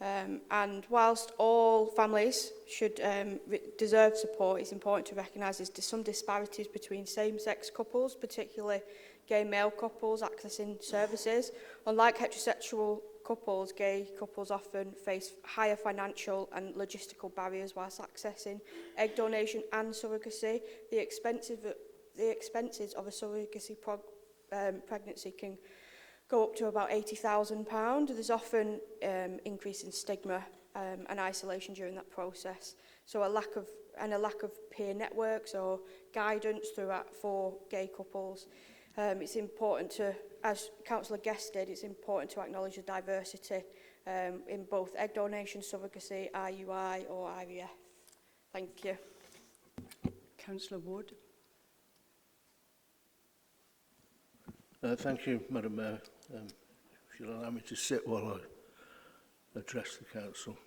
And whilst all families should deserve support, it's important to recognise there's some disparities between same-sex couples, particularly gay male couples accessing services. Unlike heterosexual couples, gay couples often face higher financial and logistical barriers whilst accessing egg donation and surrogacy. The expenses of a surrogacy pregnancy can go up to about £80,000. There's often increase in stigma and isolation during that process. So a lack of peer networks or guidance for gay couples. It's important to, as Councillor Guest did, it's important to acknowledge the diversity in both egg donation, surrogacy, IUI or IVF. Thank you. Councillor Wood. Thank you, Madam Mayor. If you'll allow me to sit while I address the council.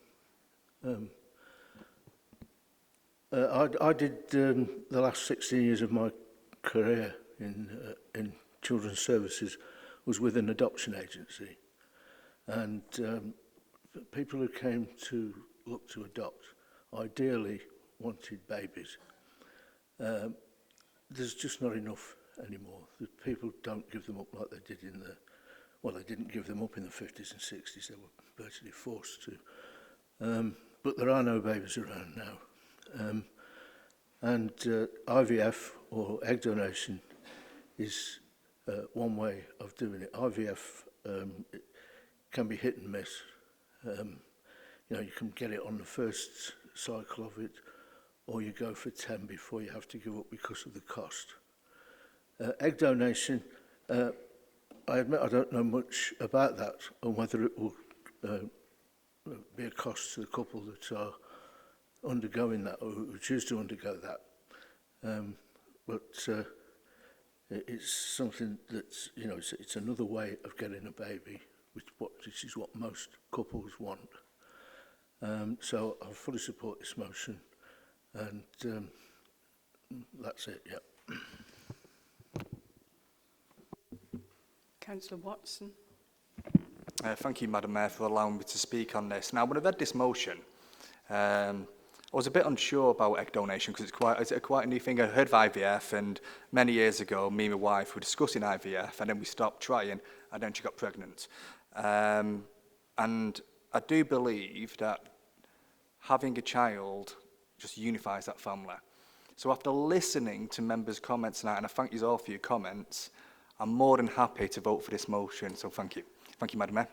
I did the last 16 years of my career in children's services was with an adoption agency, and people who came to look to adopt ideally wanted babies. There's just not enough anymore. The people don't give them up like they did in the, well, they didn't give them up in the 50s and 60s. They were virtually forced to. But there are no babies around now. And IVF or egg donation is one way of doing it. IVF it can be hit and miss. You know, you can get it on the first cycle of it, or you go for 10 before you have to give up because of the cost. Egg donation, I admit I don't know much about that and whether it will be a cost to the couple that are undergoing that or who choose to undergo that. But it's something that's, you know, it's another way of which is what most couples want. So I fully support this motion, and that's it, yeah. Councillor Watson. Thank you, Madam Mayor, for allowing me to speak on this. Now, when I read this motion, I was a bit unsure about egg donation because it's quite a new thing. I heard of IVF, and many years ago, me and my wife were discussing IVF, and then we stopped trying, and then she got pregnant. And I do believe that having a child just unifies that family. So after listening to members' comments tonight, and I thank you all for your comments, I'm more than happy to vote for this motion. So thank you. Thank you, Madam Mayor.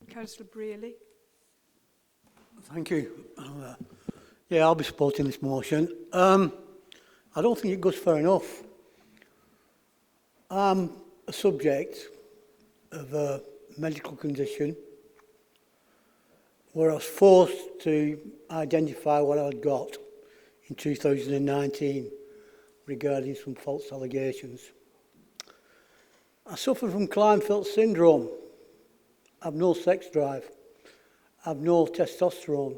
Councillor Brearley. Thank you. Yeah, I'll be supporting this motion. I don't think it goes far enough. I'm a subject of a medical condition where I was forced to identify what I'd got in 2019 regarding some false allegations. I suffer from Klinefelter syndrome. I have no sex drive. I have no testosterone,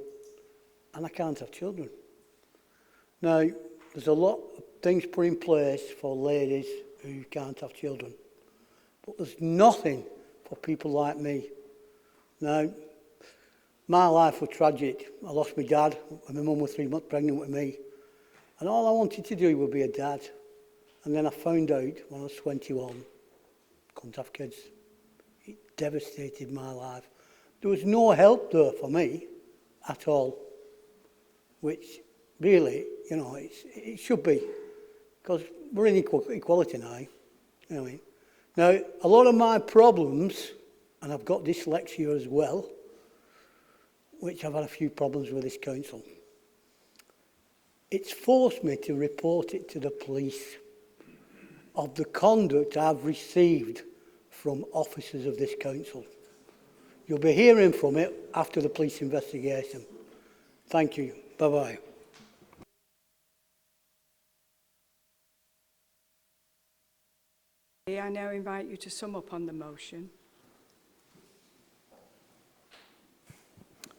and I can't have children. Now, there's a lot of things put in place for ladies who can't have children, but there's nothing for people like me. Now, my life was tragic. I lost my dad, and my mum was 3 months pregnant with me, and all I wanted to do was be a dad. And then I found out when I was 21, couldn't have kids. It devastated my life. There was no help there for me at all, which really, you know, it should be, because we're in equality now. You know what I mean? Now, a lot of my problems, and I've got dyslexia as well, which I've had a few problems with this council. It's forced me to report it to the police of the conduct I've received from officers of this council. You'll be hearing from it after the police investigation. Thank you. Bye-bye. I now invite you to sum up on the motion.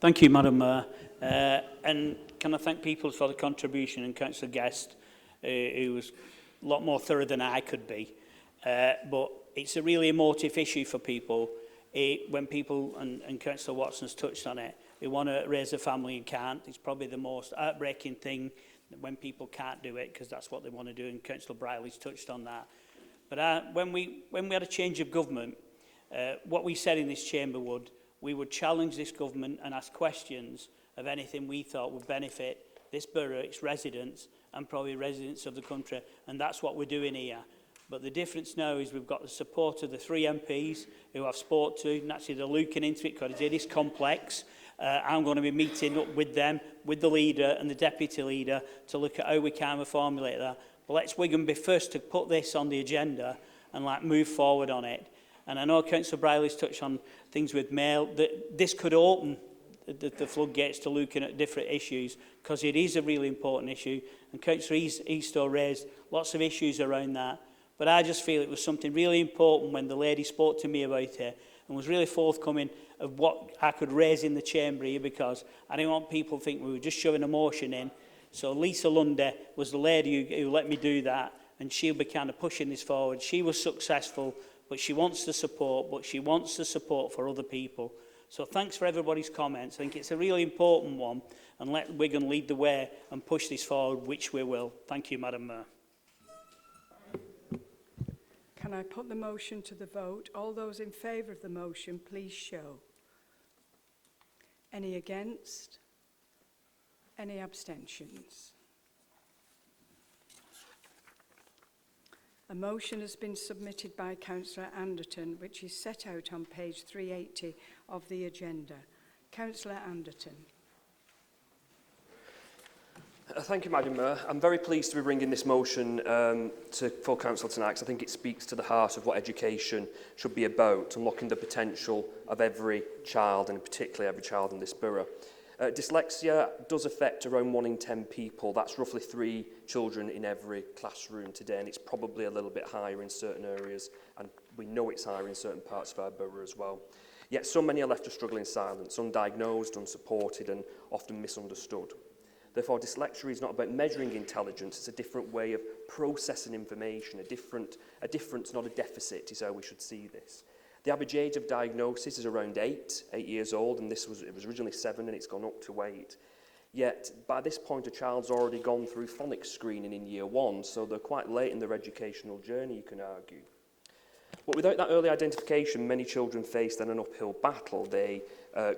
Thank you, Madam Mayor. And can I thank people for the contribution, and Councillor Guest, who was a lot more thorough than I could be. But it's a really emotive issue for people. When people, and Councillor Watson's touched on it, they want to raise a family and can't. It's probably the most heartbreaking thing when people can't do it, because that's what they want to do, and Councillor Briley's touched on that. But when we had a change of government, what we said in this chamber we would challenge this government and ask questions of anything we thought would benefit this borough, its residents, and probably residents of the country, and that's what we're doing here. But the difference now is we've got the support of the 3 MPs who I've spoke to, and actually they're looking into it because it is complex. I'm going to be meeting up with them, with the leader and the deputy leader, to look at how we can formulate that. But let's Wigan be first to put this on the agenda and move forward on it. And I know Councillor Briley's touched on things with mail, that this could open the floodgates to looking at different issues, because it is a really important issue. And Councillor Eastoe raised lots of issues around that. But I just feel it was something really important when the lady spoke to me about it and was really forthcoming of what I could raise in the chamber here, because I didn't want people to think we were just shoving a motion in. So Lisa Lundy was the lady who let me do that, and she'll be kind of pushing this forward. She was successful, but she wants the support, for other people. So thanks for everybody's comments. I think it's a really important one, and let Wigan lead the way and push this forward, which we will. Thank you, Madam Mayor. Can I put the motion to the vote? All those in favour of the motion, please show. Any against? Any abstentions? A motion has been submitted by Councillor Anderton, which is set out on page 380 of the agenda. Councillor Anderton. Thank you, Madam Mayor. I'm very pleased to be bringing this motion to full council tonight, because I think it speaks to the heart of what education should be about, unlocking the potential of every child, and particularly every child in this borough. Dyslexia does affect around 1 in 10 people. That's roughly 3 children in every classroom today, and it's probably a little bit higher in certain areas, and we know it's higher in certain parts of our borough as well. Yet so many are left to struggle in silence, undiagnosed, unsupported, and often misunderstood. Therefore, dyslexia is not about measuring intelligence, it's a different way of processing information, a difference, not a deficit, is how we should see this. The average age of diagnosis is around 8 years old, and it was originally 7 and it's gone up to 8. Yet, by this point, a child's already gone through phonics screening in year 1, so they're quite late in their educational journey, you can argue. But without that early identification, many children face then an uphill battle. They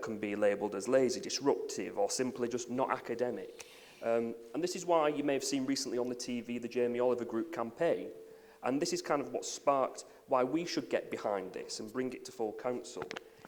can be labelled as lazy, disruptive, or simply just not academic. And this is why you may have seen recently on the TV the Jamie Oliver Group campaign. And this is kind of what sparked why we should get behind this and bring it to full council.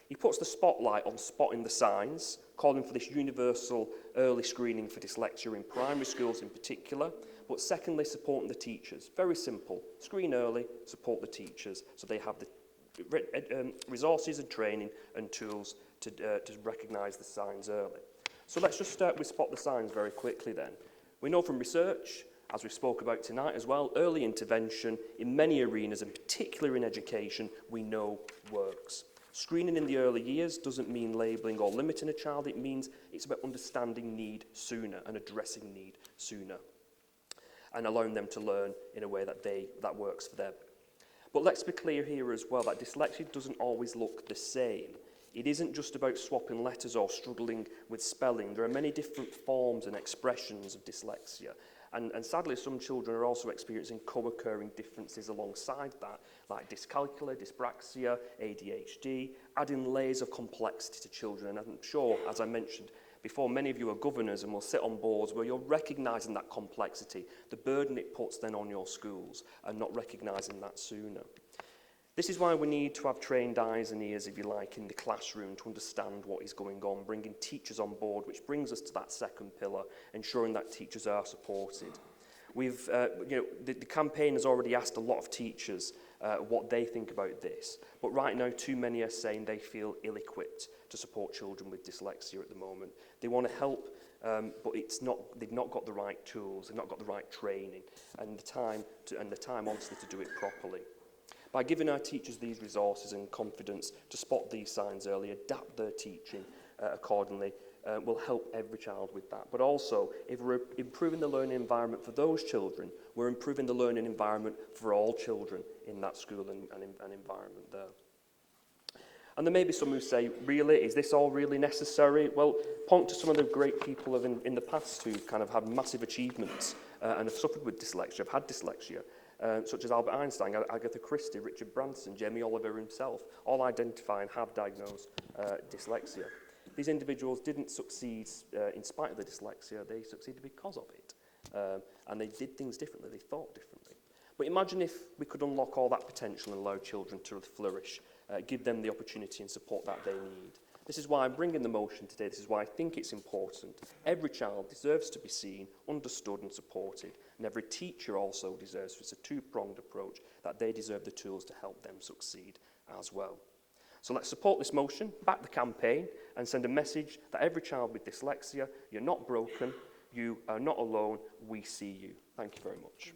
He puts the spotlight on spotting the signs, calling for this universal early screening for dyslexia in primary schools in particular, but secondly, supporting the teachers. Very simple. Screen early, support the teachers, so they have the resources and training and tools to recognise the signs early. So let's just start with spot the signs very quickly then. We know from research, as we spoke about tonight as well, early intervention in many arenas, and particularly in education, we know works. Screening in the early years doesn't mean labelling or limiting a child. It means it's about understanding need sooner and addressing need sooner, and allowing them to learn in a way that works for them. But let's be clear here as well that dyslexia doesn't always look the same. It isn't just about swapping letters or struggling with spelling. There are many different forms and expressions of dyslexia. And sadly, some children are also experiencing co-occurring differences alongside that, like dyscalculia, dyspraxia, ADHD, adding layers of complexity to children. And I'm sure, as I mentioned before, many of you are governors and will sit on boards where you're recognising that complexity, the burden it puts then on your schools, and not recognising that sooner. This is why we need to have trained eyes and ears, if you like, in the classroom to understand what is going on, bringing teachers on board, which brings us to that second pillar, ensuring that teachers are supported. We've, the campaign has already asked a lot of teachers what they think about this, but right now too many are saying they feel ill-equipped to support children with dyslexia at the moment. They want to help, but they've not got the right tools, they've not got the right training, and the time honestly to do it properly. By giving our teachers these resources and confidence to spot these signs early, adapt their teaching accordingly, will help every child with that. But also, if we're improving the learning environment for those children, we're improving the learning environment for all children in that school and environment there. And there may be some who say, really, is this all really necessary? Well, point to some of the great people in the past who kind of had massive achievements and have suffered with dyslexia, have had dyslexia. Such as Albert Einstein, Agatha Christie, Richard Branson, Jamie Oliver himself, all identify and have diagnosed dyslexia. These individuals didn't succeed in spite of the dyslexia, they succeeded because of it. And they did things differently, they thought differently. But imagine if we could unlock all that potential and allow children to flourish, give them the opportunity and support that they need. This is why I'm bringing the motion today. This is why I think it's important. Every child deserves to be seen, understood and supported. And every teacher also deserves, it's a two-pronged approach, that they deserve the tools to help them succeed as well. So let's support this motion, back the campaign, and send a message that every child with dyslexia, you're not broken, you are not alone, we see you. Thank you very much.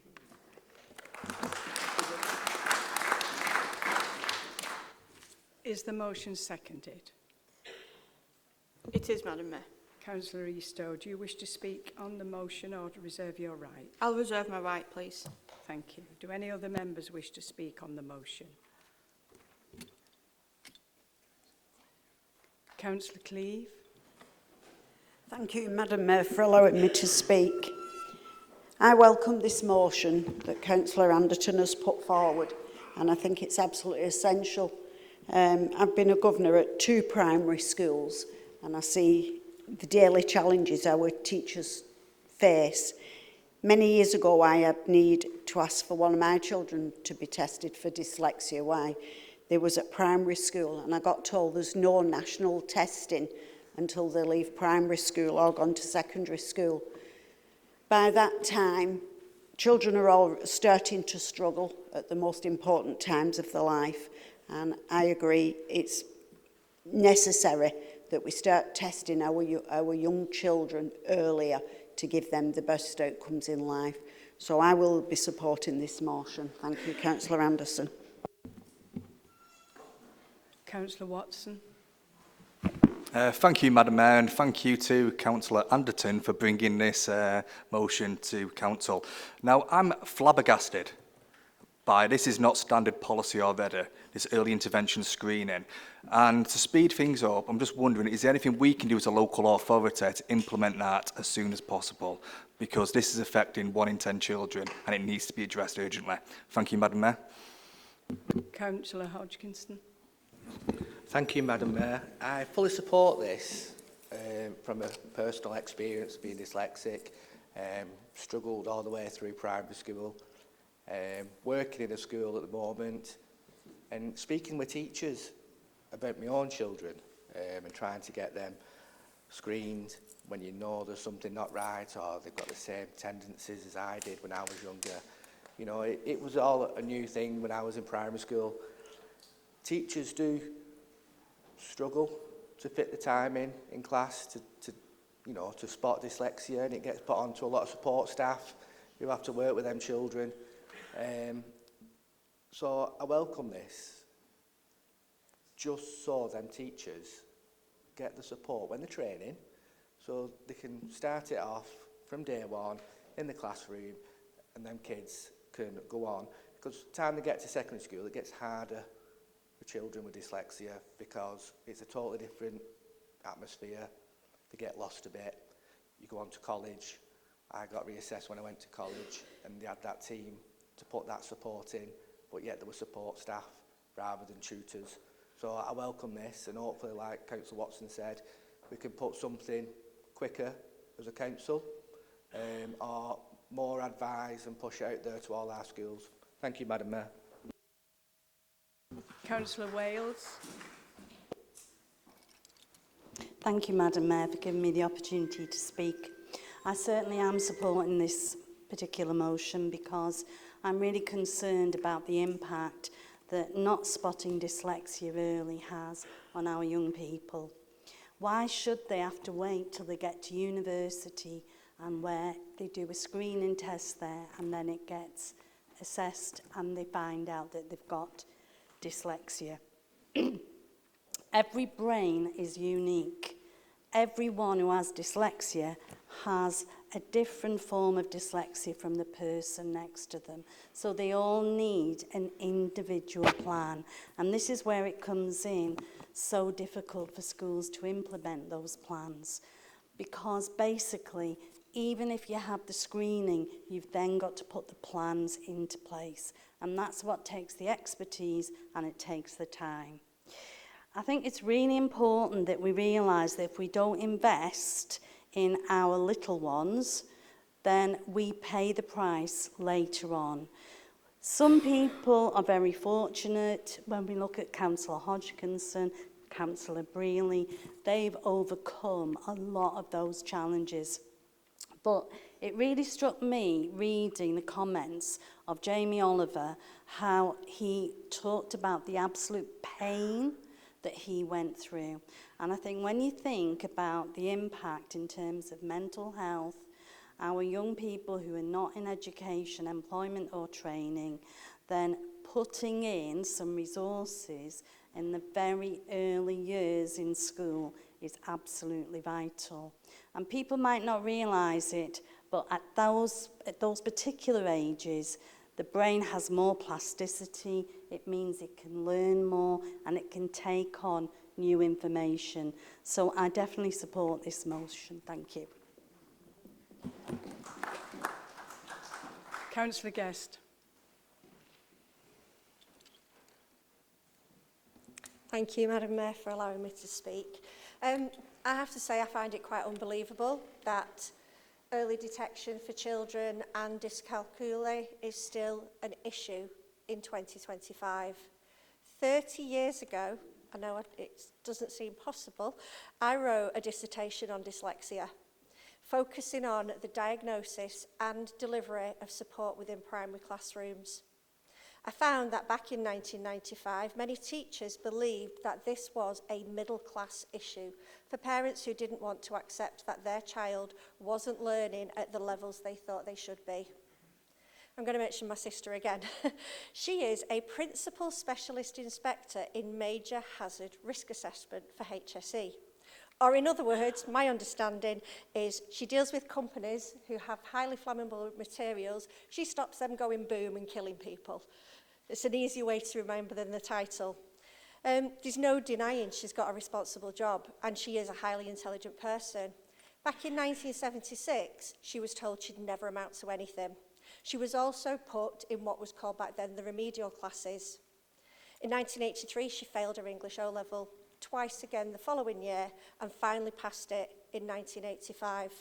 Is the motion seconded? It is, Madam Mayor. Councillor Eastoe, do you wish to speak on the motion or to reserve your right? I'll reserve my right, please. Thank you. Do any other members wish to speak on the motion? Councillor Cleave. Thank you, Madam Mayor, for allowing me to speak. I welcome this motion that Councillor Anderton has put forward, and I think it's absolutely essential. I've been a governor at 2 primary schools, and I see the daily challenges our teachers face. Many years ago, I had need to ask for one of my children to be tested for dyslexia. Why? They was at primary school, and I got told there's no national testing until they leave primary school or gone to secondary school. By that time, children are all starting to struggle at the most important times of their life, and I agree it's necessary that we start testing our young children earlier to give them the best outcomes in life. So I will be supporting this motion. Thank you, Councillor Anderson. Councillor Watson. Thank you, Madam Mayor, and thank you to Councillor Anderton for bringing this motion to Council. Now, I'm flabbergasted by this is not standard policy already, this early intervention screening. And to speed things up, I'm just wondering, is there anything we can do as a local authority to implement that as soon as possible? Because this is affecting 1 in 10 children and it needs to be addressed urgently. Thank you, Madam Mayor. Councillor Hodgkinson. Thank you, Madam Mayor. I fully support this from a personal experience of being dyslexic, struggled all the way through primary school, working in a school at the moment, and speaking with teachers about my own children and trying to get them screened when you know there's something not right or they've got the same tendencies as I did when I was younger. You know, it was all a new thing when I was in primary school. Teachers do struggle to fit the time in class to spot dyslexia, and it gets put onto a lot of support staff who have to work with them children. So I welcome this, just so them teachers get the support when they're training, so they can start it off from day 1 in the classroom, and them kids can go on. Because by the time they get to secondary school, it gets harder for children with dyslexia because it's a totally different atmosphere. They get lost a bit. You go on to college. I got reassessed when I went to college, and they had that team to put that support in, but yet there were support staff rather than tutors. So I welcome this, and hopefully, like Councillor Watson said, we can put something quicker as a council, or more advice and push it out there to all our schools. Thank you, Madam Mayor. Councillor Wales. Thank you, Madam Mayor, for giving me the opportunity to speak. I certainly am supporting this particular motion because I'm really concerned about the impact that not spotting dyslexia early has on our young people. Why should they have to wait till they get to university and where they do a screening test there and then it gets assessed and they find out that they've got dyslexia? Every brain is unique. Everyone who has dyslexia has a different form of dyslexia from the person next to them. So they all need an individual plan. And this is where it comes in so difficult for schools to implement those plans. Because basically, even if you have the screening, you've then got to put the plans into place. And that's what takes the expertise and it takes the time. I think it's really important that we realise that if we don't invest in our little ones, then we pay the price later on. Some people are very fortunate. When we look at Councillor Hodgkinson, Councillor Brealey, they've overcome a lot of those challenges. But it really struck me reading the comments of Jamie Oliver, how he talked about the absolute pain that he went through. And I think when you think about the impact in terms of mental health, our young people who are not in education, employment or training, then putting in some resources in the very early years in school is absolutely vital. And people might not realise it, but at those particular ages, the brain has more plasticity. It means it can learn more and it can take on new information. So I definitely support this motion. Thank you. Councillor Guest. Thank you, Madam Mayor, for allowing me to speak. I have to say I find it quite unbelievable that early detection for children and dyscalculia is still an issue in 2025. 30 years ago, I know it doesn't seem possible, I wrote a dissertation on dyslexia, focusing on the diagnosis and delivery of support within primary classrooms. I found that back in 1995, many teachers believed that this was a middle-class issue for parents who didn't want to accept that their child wasn't learning at the levels they thought they should be. I'm going to mention my sister again. She is a Principal Specialist Inspector in Major Hazard Risk Assessment for HSE. Or in other words, my understanding is she deals with companies who have highly flammable materials. She stops them going boom and killing people. It's an easier way to remember than the title. There's no denying she's got a responsible job, and she is a highly intelligent person. Back in 1976, she was told she'd never amount to anything. She was also put in what was called back then the remedial classes. In 1983, she failed her English O-level, twice again the following year, and finally passed it in 1985.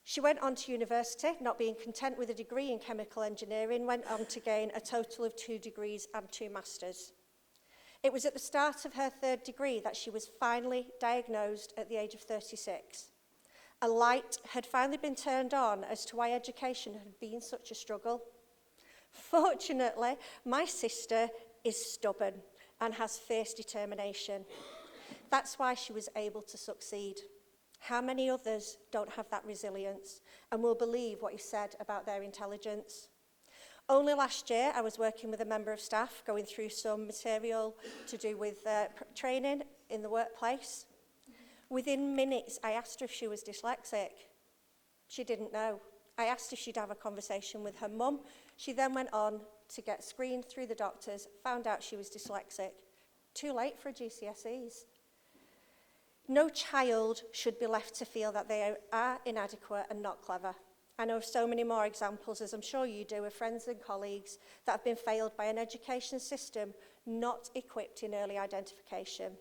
She went on to university, not being content with a degree in chemical engineering, went on to gain a total of 2 degrees and 2 masters. It was at the start of her 3rd degree that she was finally diagnosed at the age of 36. A light had finally been turned on as to why education had been such a struggle. Fortunately, my sister is stubborn and has fierce determination. That's why she was able to succeed. How many others don't have that resilience and will believe what you said about their intelligence? Only last year, I was working with a member of staff going through some material to do with training in the workplace. Within minutes, I asked her if she was dyslexic. She didn't know. I asked if she'd have a conversation with her mum. She then went on to get screened through the doctors, found out she was dyslexic. Too late for GCSEs. No child should be left to feel that they are inadequate and not clever. I know of so many more examples, as I'm sure you do, of friends and colleagues that have been failed by an education system not equipped in early identification.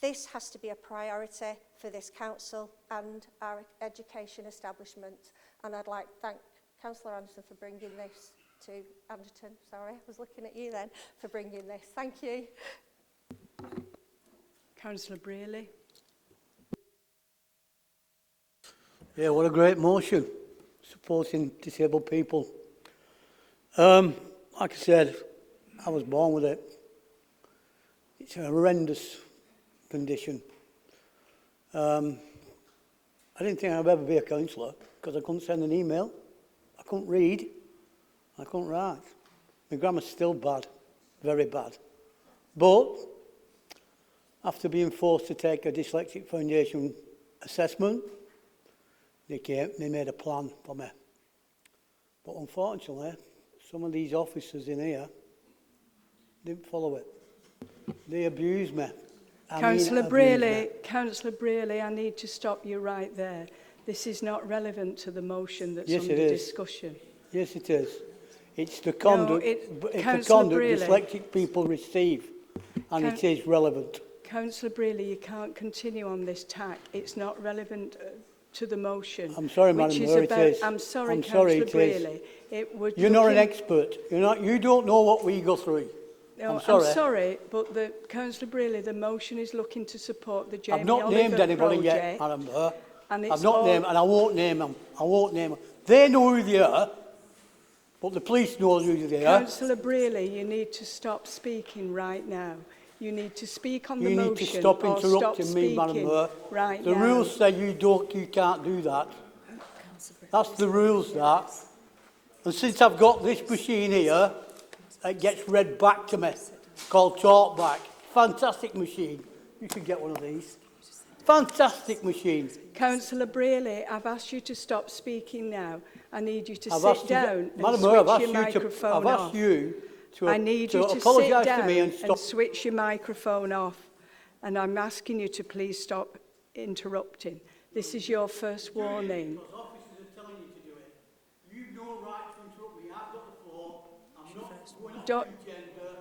This has to be a priority for this council and our education establishment. And I'd like to thank Councillor Anderson for bringing this to Anderton. Sorry, I was looking at you then, for bringing this. Thank you. Councillor Brearley. Yeah, what a great motion, supporting disabled people. Like I said, I was born with it. It's a horrendous condition. I didn't think I'd ever be a counsellor because I couldn't send an email, I couldn't read, I couldn't write. My grammar's still bad, very bad. But after being forced to take a Dyslexic Foundation assessment, they made a plan for me. But unfortunately, some of these officers in here didn't follow it. They abused me. Councillor Brearley, I need to stop you right there. This is not relevant to the motion that's under discussion. Yes, it is. It's the conduct, dyslexic people receive, and it is relevant. Councillor Brearley, you can't continue on this tack. It's not relevant to the motion. I'm sorry, Madam Mayor, it is. I'm sorry, Councillor Brearley. You're not an expert. You don't know what we go through. No, I'm sorry, but Councillor Brearley, the motion is looking to support the Jamie I've not Oliver named anybody project, yet, Madam Mayor. and I've not named, and I won't name them. I won't name them. They know who they are, but the police know who they are. Councillor Brearley, you need to stop speaking right now. You need to speak on the motion. You need to stop interrupting me, Madam Mayor. Right the now. rules say you can't do that. That's the rules, that. And since I've got this machine here, it gets read back to me, called Talkback. Fantastic machine. You should get one of these. Fantastic machine. Councillor Brearley, I've asked you to stop speaking now. I need you to I've sit down and Madam switch Mayor, your microphone off. I've asked you to I need you to apologise sit down to me and stop. switch your microphone off. And I'm asking you to please stop interrupting. This is your first warning. Because officers are telling you to do it. You've no right to interrupt me. I've got the floor. I'm not going off to gender.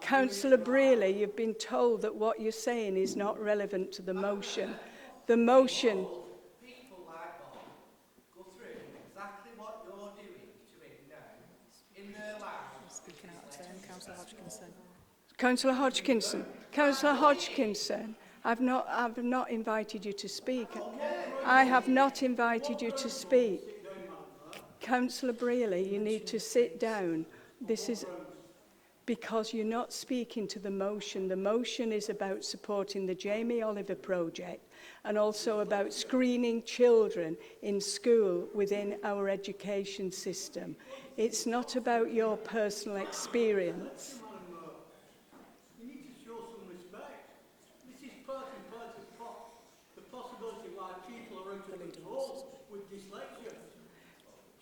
Councillor Brearley, you've been told that what you're saying is not relevant to the motion. The motion... People like Bob go through exactly what you're doing to him now in their lives. Speaking out of turn, Councillor Hodgkinson. Councillor Hodgkinson. Councillor Hodgkinson, I've not invited you to speak. I have not invited you to speak. Councillor Brearley, you need to sit down. This is because you're not speaking to the motion. The motion is about supporting the Jamie Oliver project and also about screening children in school within our education system. It's not about your personal experience. You need to show some respect. This is part and parcel of the possibility why people are out of control with dyslexia.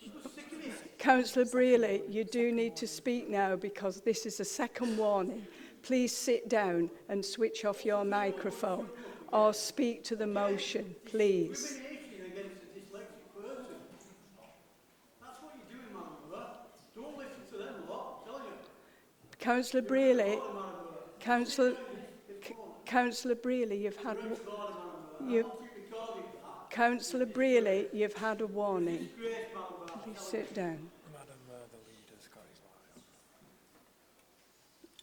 I'm sick of it. Councillor Brearley, you do need to speak now because this is a second warning. Please sit down and switch off your microphone or speak to the motion, please. Discrimination against a dyslexic person. That's what you're doing, Madam Mother. Don't listen to them lot, I'm telling you. Councillor Brearley, Councillor Brearley, Councillor Brearley, you've had a warning. Please sit down. Madam, the leader's got his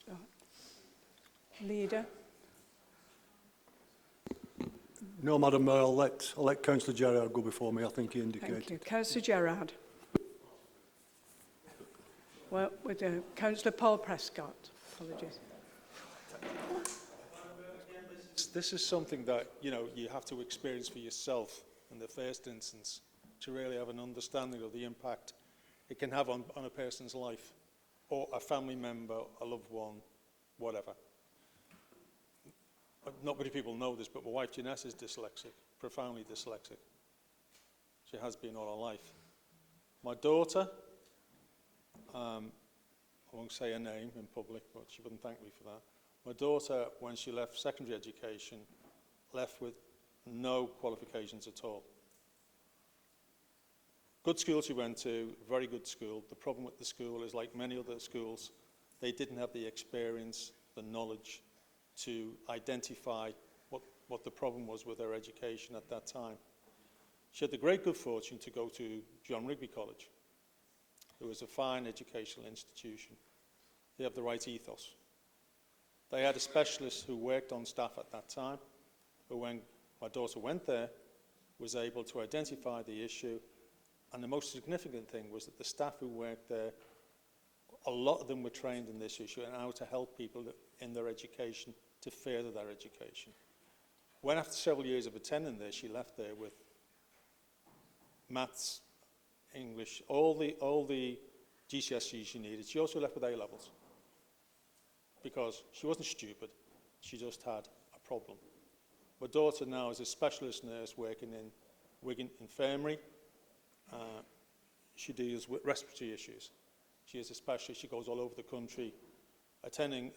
line. Leader. No, Madam Mayor, I'll let Councillor Gerrard go before me. I think he indicated. Thank you. Councillor Gerrard. Well, with Councillor Paul Prescott. Apologies. This is something that, you know, you have to experience for yourself in the first instance to really have an understanding of the impact it can have on a person's life or a family member, a loved one, whatever. Not many people know this, but my wife Janessa is dyslexic, profoundly dyslexic. She has been all her life. My daughter, I won't say her name in public, but she wouldn't thank me for that. My daughter, when she left secondary education, left with no qualifications at all. Good school she went to, very good school. The problem with the school is, like many other schools, they didn't have the experience, the knowledge to identify what the problem was with her education at that time. She had the great good fortune to go to John Rigby College. It was a fine educational institution. They have the right ethos. They had a specialist who worked on staff at that time, who when my daughter went there, was able to identify the issue. And the most significant thing was that the staff who worked there, a lot of them were trained in this issue and how to help people in their education to further their education. When after several years of attending there, she left there with maths, English, all the GCSEs she needed. She also left with A-levels because she wasn't stupid, she just had a problem. My daughter now is a specialist nurse working in Wigan Infirmary. She deals with respiratory issues. She is a specialist. She goes all over the country, attending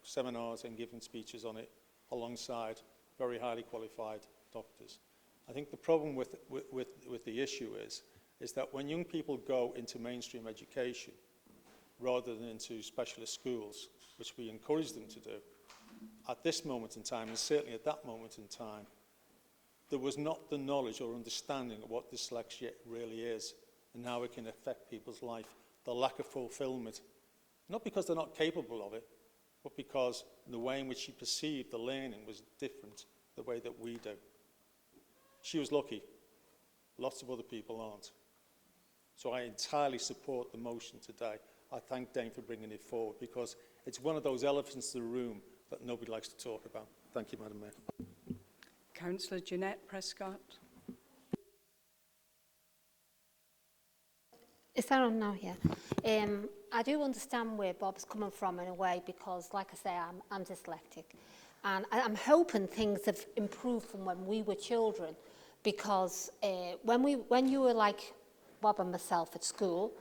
seminars and giving speeches on it alongside very highly qualified doctors. I think the problem with the issue is that when young people go into mainstream education rather than into specialist schools, which we encourage them to do, at this moment in time, and certainly at that moment in time, there was not the knowledge or understanding of what dyslexia really is and how it can affect people's life, the lack of fulfillment. Not because they're not capable of it, but because the way in which she perceived the learning was different the way that we do. She was lucky. Lots of other people aren't. So I entirely support the motion today. I thank Dane for bringing it forward because it's one of those elephants in the room that nobody likes to talk about. Thank you, Madam Mayor. Councillor Jeanette Prescott. Is that on now? Yeah. I do understand where Bob's coming from in a way because, like I say, I'm dyslexic. And I'm hoping things have improved from when we were children because when you were like Bob and myself at school,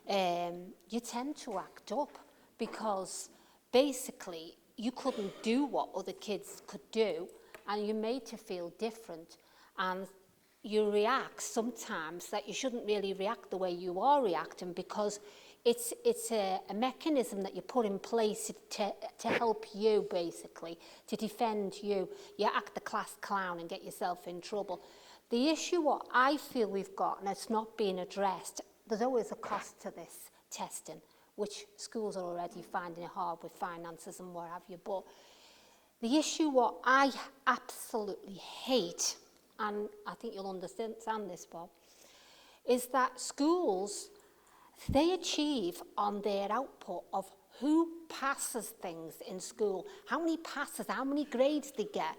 you tend to act up because basically you couldn't do what other kids could do, and you're made to feel different, and you react sometimes that you shouldn't really react the way you are reacting, because it's a mechanism that you put in place to help you, basically, to defend you. You act the class clown and get yourself in trouble. The issue what I feel we've got, and it's not being addressed, there's always a cost to this testing, which schools are already finding it hard with finances and what have you. But the issue what I absolutely hate, and I think you'll understand this, Bob, is that schools, they achieve on their output of who passes things in school, how many passes, how many grades they get.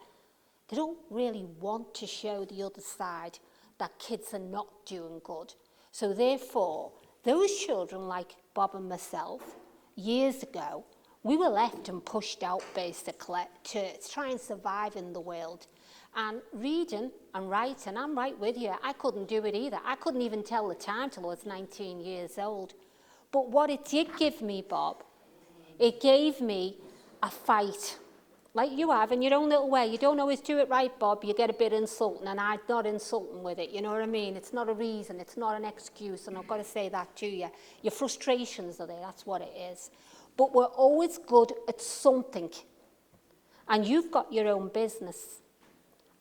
They don't really want to show the other side that kids are not doing good. So therefore, those children like Bob and myself, years ago, we were left and pushed out basically to try and survive in the world. And reading and writing, I'm right with you, I couldn't do it either. I couldn't even tell the time till I was 19 years old. But what it did give me, Bob, it gave me a fight. Like you have in your own little way. You don't always do it right, Bob. You get a bit insulting, and I'm not insulting with it. You know what I mean? It's not a reason. It's not an excuse, and I've got to say that to you. Your frustrations are there. That's what it is. But we're always good at something. And you've got your own business.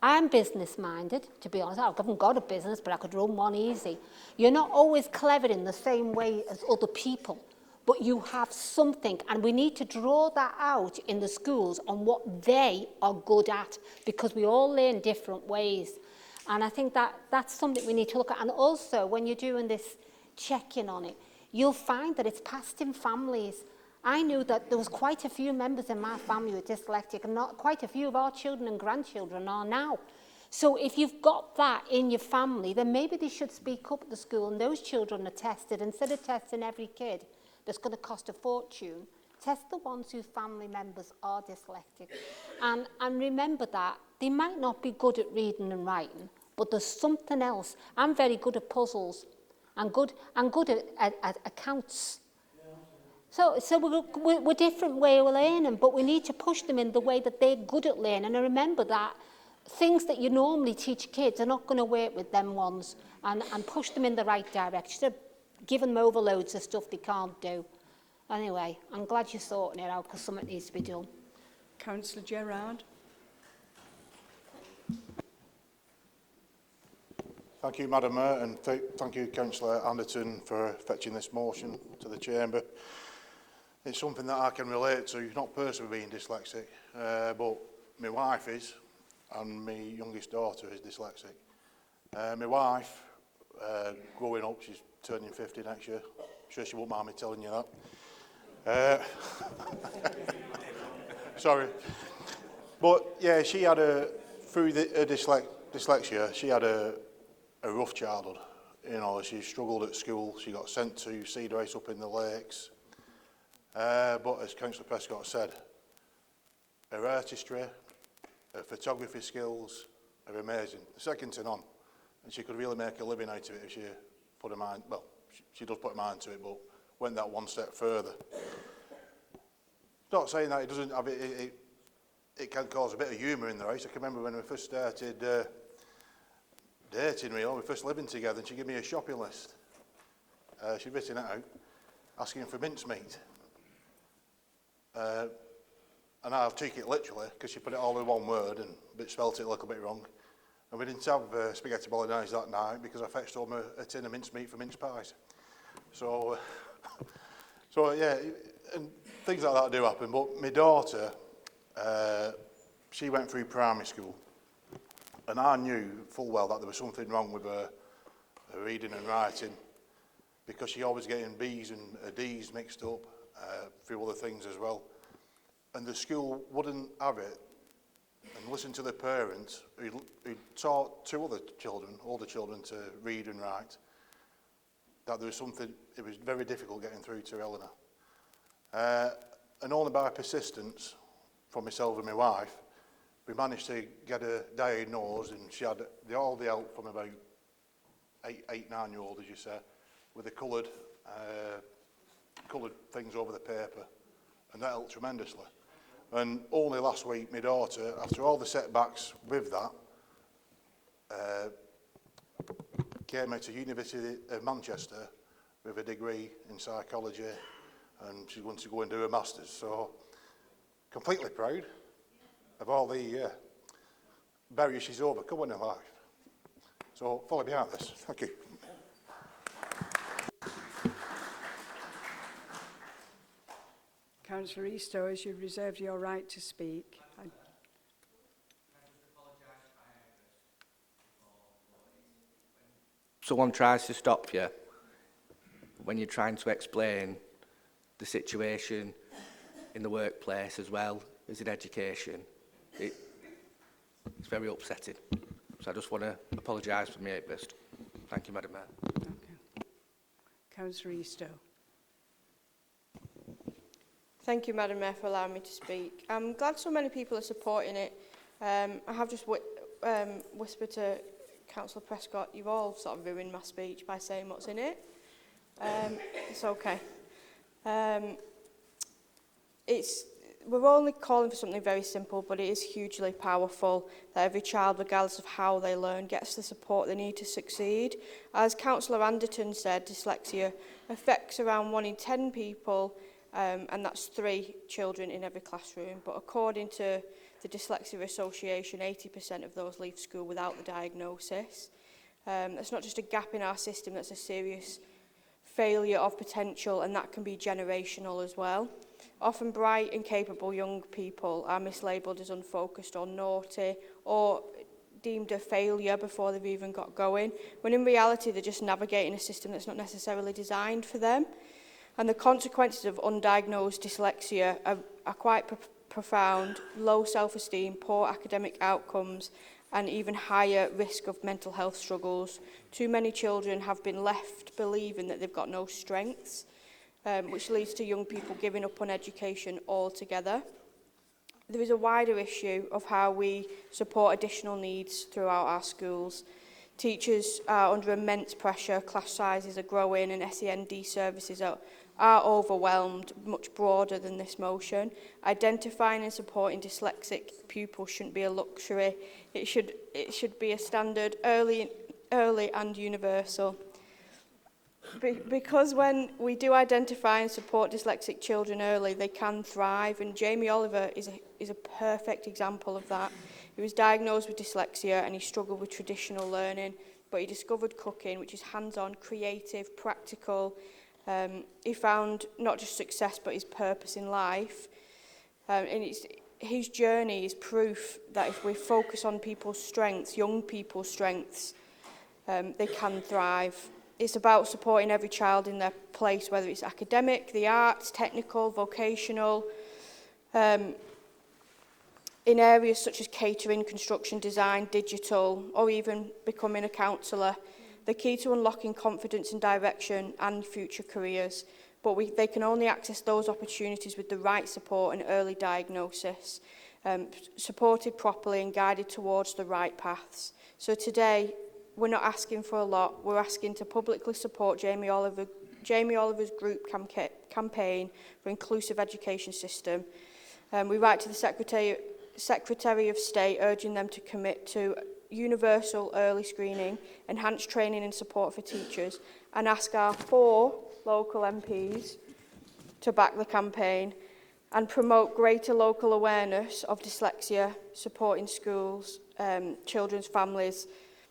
I'm business-minded, to be honest. I haven't got a business, but I could run one easy. You're not always clever in the same way as other people, but you have something, and we need to draw that out in the schools on what they are good at, because we all learn different ways. And I think that's something we need to look at. And also, when you're doing this check-in on it, you'll find that it's passed in families. I knew that there was quite a few members in my family with dyslexic, and not quite a few of our children and grandchildren are now. So if you've got that in your family, then maybe they should speak up at the school, and those children are tested. Instead of testing every kid that's going to cost a fortune, test the ones whose family members are dyslexic. And remember that they might not be good at reading and writing, but there's something else. I'm very good at puzzles. I'm good at accounts. So we're different way of learning, but we need to push them in the way that they're good at learning. And remember that things that you normally teach kids are not going to work with them ones, and push them in the right direction. So give them overloads of stuff they can't do. Anyway, I'm glad you're sorting it out, because something needs to be done. Councillor Gerard. Thank you, Madam Mayor, and thank you, Councillor Anderton, for fetching this motion to the Chamber. It's something that I can relate to, not personally being dyslexic, but my wife is, and my youngest daughter is dyslexic. My wife, growing up, she's turning 50 next year. I'm sure she won't mind me telling you that. Sorry. But yeah, she had through her dyslexia, she had a rough childhood. You know, she struggled at school. She got sent to Cedar Race up in the lakes. But as Councillor Prescott said, her artistry, her photography skills are amazing. Second to none. And she could really make a living out of it if she put her mind, well, she does put her mind to it, but went that one step further. Not saying that it doesn't have it can cause a bit of humour in the race. I can remember when we first started dating, really, we were first living together, and she gave me a shopping list. She'd written it out, asking for mincemeat. And I'll take it literally, because she put it all in one word and spelt it a little bit wrong. And we didn't have spaghetti bolognese that night, because I fetched home a tin of mincemeat for mince pies. So, so yeah, and things like that do happen. But my daughter, she went through primary school, and I knew full well that there was something wrong with her reading and writing, because she always getting B's and D's mixed up, a few other things as well. And the school wouldn't have it, and listen to the parents who taught two other children, older children, to read and write, that there was something, it was very difficult getting through to Eleanor. And only by persistence from myself and my wife, we managed to get her diagnosed, and she had all the help from about 9-year-old, as you say, with the coloured things over the paper, and that helped tremendously. And only last week, my daughter, after all the setbacks with that, came out of University of Manchester with a degree in psychology, and she wants to go and do a master's. So, completely proud of all the barriers she's overcome in her life. So, fully behind this. Thank you. Councillor Eastoe, as you've reserved your right to speak. Someone tries to stop you when you're trying to explain the situation in the workplace as well as in education. It's very upsetting. So I just want to apologise for my outburst. Thank you, Madam Mayor. Okay. Councillor Eastoe. Thank you, Madam Mayor, for allowing me to speak. I'm glad so many people are supporting it. I have just whispered to Councillor Prescott, you've all sort of ruined my speech by saying what's in it. It's okay. We're only calling for something very simple, but it is hugely powerful that every child, regardless of how they learn, gets the support they need to succeed. As Councillor Anderton said, dyslexia affects around 1 in 10 people, and that's 3 children in every classroom. But according to the Dyslexia Association, 80% of those leave school without the diagnosis. That's not just a gap in our system, that's a serious failure of potential, and that can be generational as well. Often bright and capable young people are mislabelled as unfocused or naughty, or deemed a failure before they've even got going, when in reality they're just navigating a system that's not necessarily designed for them. And the consequences of undiagnosed dyslexia are quite profound: low self-esteem, poor academic outcomes, and even higher risk of mental health struggles. Too many children have been left believing that they've got no strengths, which leads to young people giving up on education altogether. There is a wider issue of how we support additional needs throughout our schools. Teachers are under immense pressure, class sizes are growing, and SEND services are overwhelmed, much broader than this motion. Identifying and supporting dyslexic pupils shouldn't be a luxury. It should be a standard early and universal. Because when we do identify and support dyslexic children early, they can thrive, and Jamie Oliver is a perfect example of that. He was diagnosed with dyslexia and he struggled with traditional learning, but he discovered cooking, which is hands-on, creative, practical. He found not just success, but his purpose in life. And his journey is proof that if we focus on people's strengths, young people's strengths, they can thrive. It's about supporting every child in their place, whether it's academic, the arts, technical, vocational, in areas such as catering, construction, design, digital, or even becoming a counsellor. The key to unlocking confidence and direction and future careers, but they can only access those opportunities with the right support and early diagnosis, supported properly and guided towards the right paths. So today, we're not asking for a lot. We're asking to publicly support Jamie Oliver's group campaign for inclusive education system. We write to the Secretary of State urging them to commit to universal early screening, enhanced training and support for teachers, and ask our 4 local MPs to back the campaign and promote greater local awareness of dyslexia, supporting schools, children's families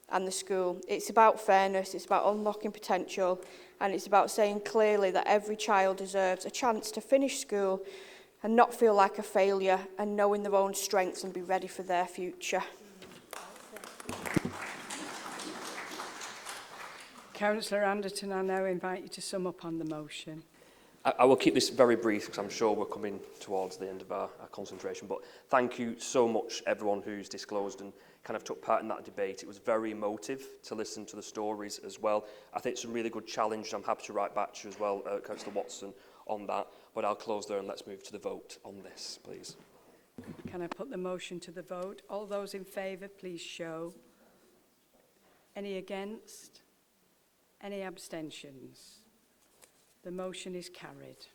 and the school. It's about fairness, it's about unlocking potential, and it's about saying clearly that every child deserves a chance to finish school and not feel like a failure, and knowing their own strengths and be ready for their future. Councillor Anderton, I now invite you to sum up on the motion. I will keep this very brief because I'm sure we're coming towards the end of our concentration. But thank you so much, everyone who's disclosed and kind of took part in that debate. It was very emotive to listen to the stories as well. I think it's a really good challenge. I'm happy to write back to you as well, Councillor Watson, on that. But I'll close there and let's move to the vote on this, please. Can I put the motion to the vote? All those in favour, please show. Any against? Any abstentions? The motion is carried.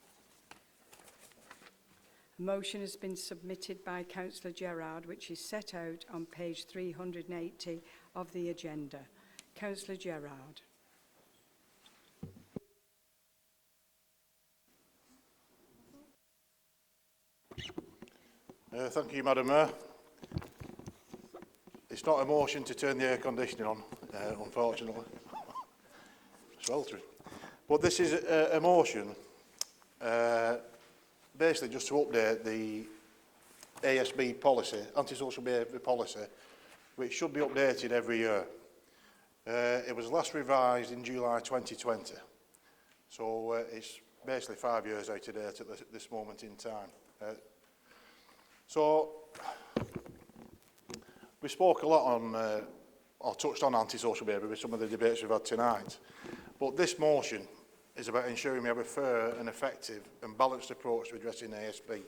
A motion has been submitted by Councillor Gerard, which is set out on page 380 of the agenda. Councillor Gerard. Thank you, Madam Mayor. It's not a motion to turn the air conditioning on, unfortunately. Sweltering. But this is a motion, basically just to update the ASB policy, Antisocial Behaviour Policy, which should be updated every year. It was last revised in July 2020. So it's basically 5 years out of date at this moment in time. So we spoke a lot on, or touched on antisocial behaviour with some of the debates we've had tonight. But this motion is about ensuring we have a fair and effective and balanced approach to addressing ASB,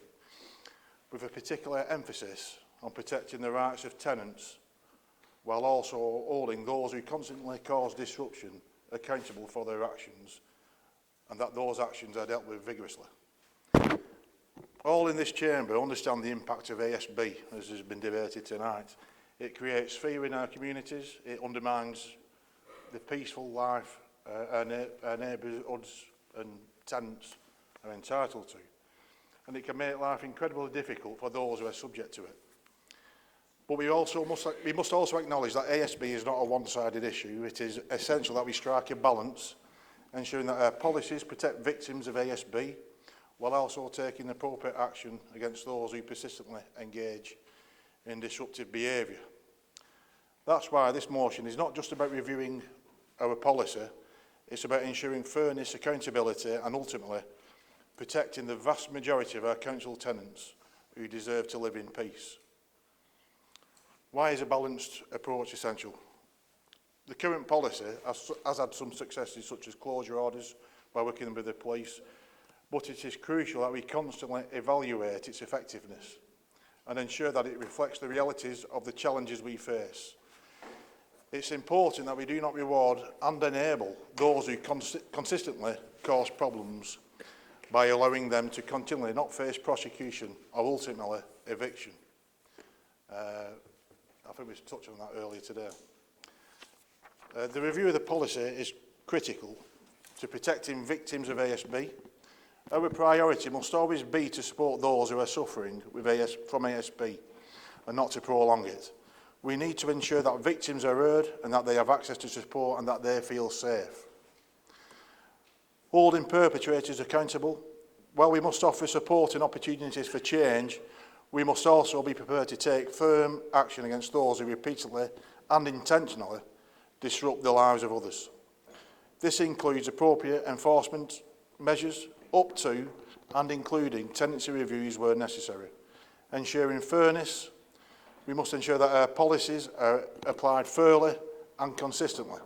with a particular emphasis on protecting the rights of tenants, while also holding those who constantly cause disruption accountable for their actions, and that those actions are dealt with vigorously. All in this chamber understand the impact of ASB, as has been debated tonight. It creates fear in our communities, it undermines the peaceful life our neighbourhoods and tenants are entitled to. And it can make life incredibly difficult for those who are subject to it. But we must also acknowledge that ASB is not a one-sided issue. It is essential that we strike a balance, ensuring that our policies protect victims of ASB, while also taking appropriate action against those who persistently engage in disruptive behaviour. That's why this motion is not just about reviewing our policy, it's about ensuring fairness, accountability and ultimately protecting the vast majority of our council tenants who deserve to live in peace. Why is a balanced approach essential? The current policy has had some successes such as closure orders by working with the police, but it is crucial that we constantly evaluate its effectiveness and ensure that it reflects the realities of the challenges we face. It's important that we do not reward and enable those who consistently cause problems by allowing them to continually not face prosecution or ultimately eviction. I think we touched on that earlier today. The review of the policy is critical to protecting victims of ASB. Our priority must always be to support those who are suffering from ASB and not to prolong it. We need to ensure that victims are heard and that they have access to support and that they feel safe. Holding perpetrators accountable. While we must offer support and opportunities for change, we must also be prepared to take firm action against those who repeatedly and intentionally disrupt the lives of others. This includes appropriate enforcement measures up to and including tenancy reviews where necessary. Ensuring fairness, we must ensure that our policies are applied fairly and consistently.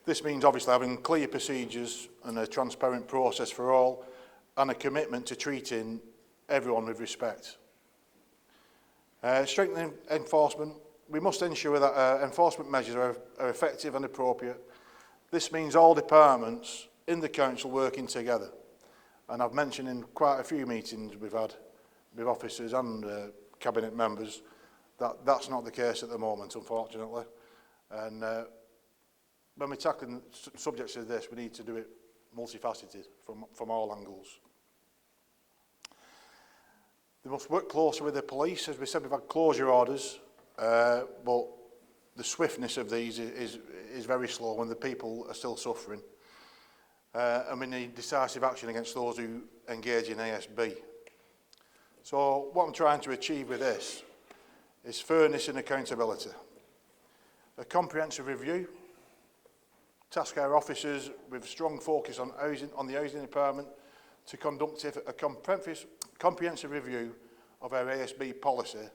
This means obviously having clear procedures and a transparent process for all and a commitment to treating everyone with respect. Strengthening enforcement, we must ensure that our enforcement measures are effective and appropriate. This means all departments in the council working together. And I've mentioned in quite a few meetings we've had with officers and cabinet members that that's not the case at the moment, unfortunately. And when we're tackling subjects of this, we need to do it multifaceted from all angles. They must work closer with the police. As we said, we've had closure orders, but the swiftness of these is very slow when the people are still suffering. And we need decisive action against those who engage in ASB. So what I'm trying to achieve with this is fairness and accountability. A comprehensive review, task our officers with strong focus on the housing department to conduct a comprehensive review of our ASB policy,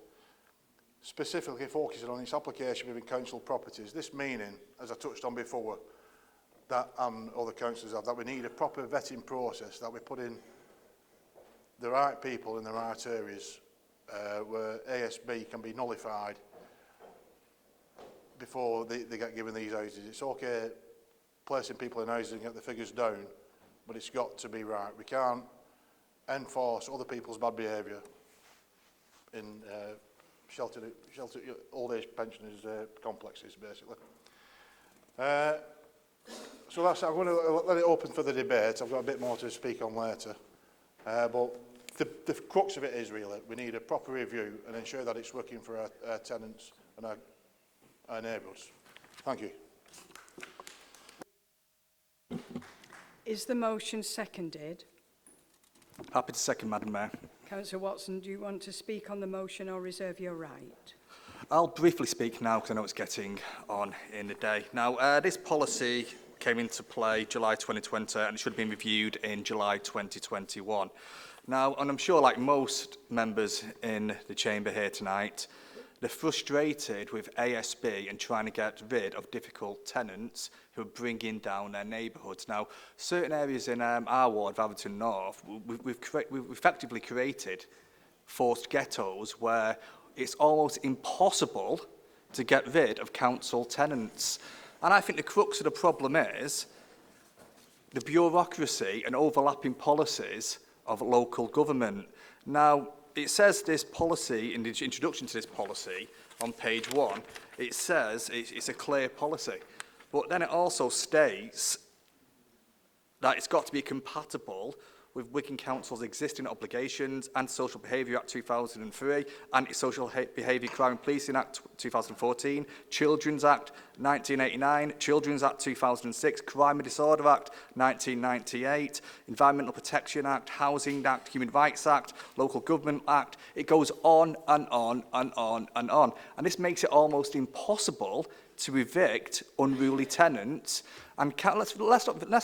specifically focusing on its application within council properties. This meaning, as I touched on before, that other councillors have, that we need a proper vetting process, that we put in the right people in the right areas where ASB can be nullified before they get given these houses. It's okay placing people in houses and get the figures down, but it's got to be right. We can't enforce other people's bad behaviour in sheltered old age pensioners complexes, basically. So that's, I'm going to let it open for the debate. I've got a bit more to speak on later. But the crux of it is really, we need a proper review and ensure that it's working for our tenants and our neighbours. Thank you. Is the motion seconded? Happy to second, Madam Mayor. Councillor Watson, do you want to speak on the motion or reserve your right? I'll briefly speak now because I know it's getting on in the day. Now, this policy came into play July 2020 and it should have been reviewed in July 2021. Now, and I'm sure like most members in the chamber here tonight, they're frustrated with ASB and trying to get rid of difficult tenants who are bringing down their neighbourhoods. Now, certain areas in our ward, Atherton North, we've effectively created forced ghettos where it's almost impossible to get rid of council tenants. And I think the crux of the problem is the bureaucracy and overlapping policies of local government. Now, it says this policy, in the introduction to this policy, on page 1, it says it's a clear policy. But then it also states that it's got to be compatible with Wigan Council's existing obligations, Antisocial Behaviour Act 2003, Antisocial Behaviour Crime and Policing Act 2014, Children's Act 1989, Children's Act 2006, Crime and Disorder Act 1998, Environmental Protection Act, Housing Act, Human Rights Act, Local Government Act. It goes on and on and on and on. And this makes it almost impossible to evict unruly tenants. And let's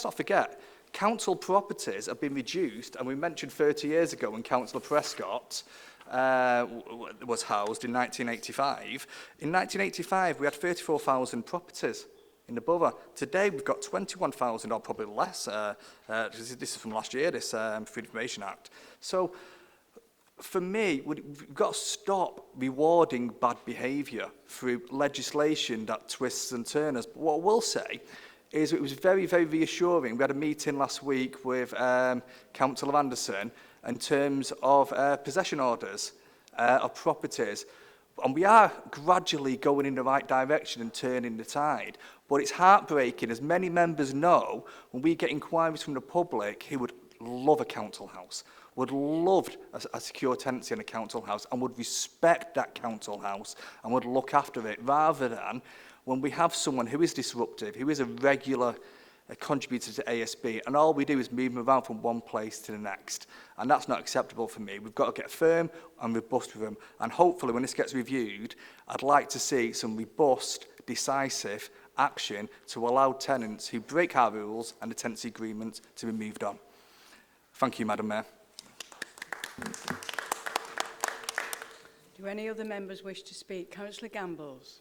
not forget, council properties have been reduced, and we mentioned 30 years ago when Councillor Prescott was housed in 1985. In 1985, we had 34,000 properties in the borough. Today, we've got 21,000, or probably less. This is from last year, this Free Information Act. So, for me, we've got to stop rewarding bad behaviour through legislation that twists and turns. But what I will say is it was very, very reassuring. We had a meeting last week with Councillor Anderson in terms of possession orders of properties. And we are gradually going in the right direction and turning the tide. But it's heartbreaking, as many members know, when we get inquiries from the public who would love a council house, would love a secure tenancy in a council house and would respect that council house and would look after it, rather than when we have someone who is disruptive, who is a regular contributor to ASB, and all we do is move them around from one place to the next. And that's not acceptable for me. We've got to get firm and robust with them. And hopefully when this gets reviewed, I'd like to see some robust, decisive action to allow tenants who break our rules and the tenancy agreement to be moved on. Thank you, Madam Mayor. Do any other members wish to speak? Councillor Gambles.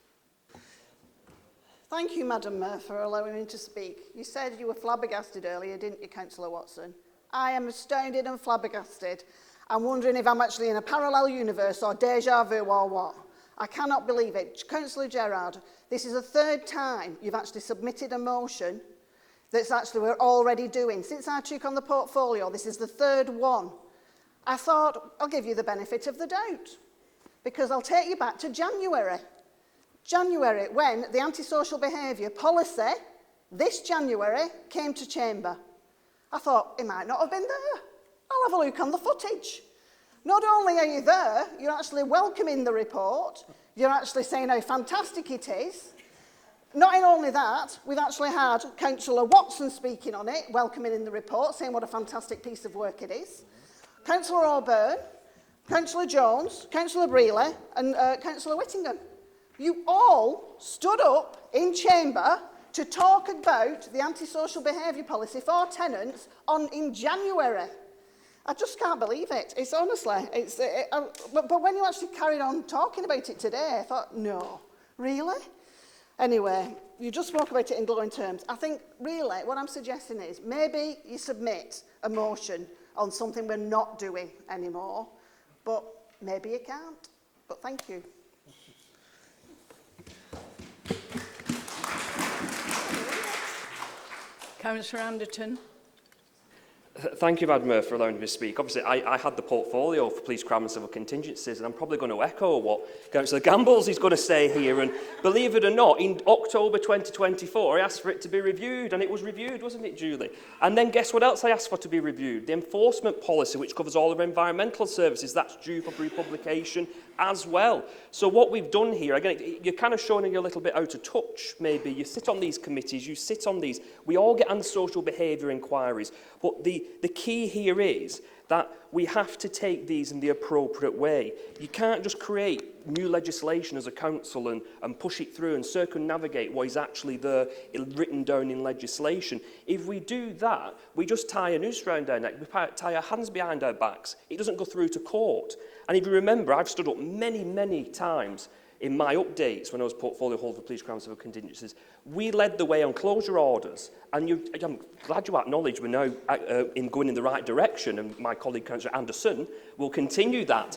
Thank you, Madam Mayor, for allowing me to speak. You said you were flabbergasted earlier, didn't you, Councillor Watson? I am astounded and flabbergasted. I'm wondering if I'm actually in a parallel universe or deja vu or what. I cannot believe it. Councillor Gerrard, this is the third time you've actually submitted a motion that's actually we're already doing. Since I took on the portfolio, this is the third one. I thought I'll give you the benefit of the doubt, because I'll take you back to January. January, when the antisocial behaviour policy, this January, came to chamber. I thought, it might not have been there. I'll have a look on the footage. Not only are you there, you're actually welcoming the report. You're actually saying how fantastic it is. Not only that, we've actually had Councillor Watson speaking on it, welcoming in the report, saying what a fantastic piece of work it is. Councillor O'Byrne, Councillor Jones, Councillor Brealey and Councillor Whittingham. You all stood up in chamber to talk about the antisocial behaviour policy for tenants in January. I just can't believe it. It's honestly, but when you actually carried on talking about it today, I thought, no, really? Anyway, you just spoke about it in glowing terms. I think, really, what I'm suggesting is maybe you submit a motion on something we're not doing anymore, but maybe you can't. But thank you. Councillor Anderton. Thank you, Madam Mayor, for allowing me to speak. Obviously, I had the portfolio for police, crime and civil contingencies, and I'm probably going to echo what Councillor Gambles is going to say here. And believe it or not, in October 2024, I asked for it to be reviewed, and it was reviewed, wasn't it, Julie? And then guess what else I asked for to be reviewed? The enforcement policy, which covers all of environmental services, that's due for republication as well. So what we've done here, again, you're kind of showing you're a little bit out of touch, maybe. You sit on these committees, you sit on these. We all get antisocial behaviour inquiries. But the key here is that we have to take these in the appropriate way. You can't just create new legislation as a council and push it through and circumnavigate what is actually there written down in legislation. If we do that, we just tie a noose around our neck, we tie our hands behind our backs. It doesn't go through to court. And if you remember, I've stood up many, many times in my updates when I was portfolio holder for police, crime and civil contingencies. We led the way on closure orders, and I'm glad you acknowledge we're now going in the right direction, and my colleague Councillor Anderson will continue that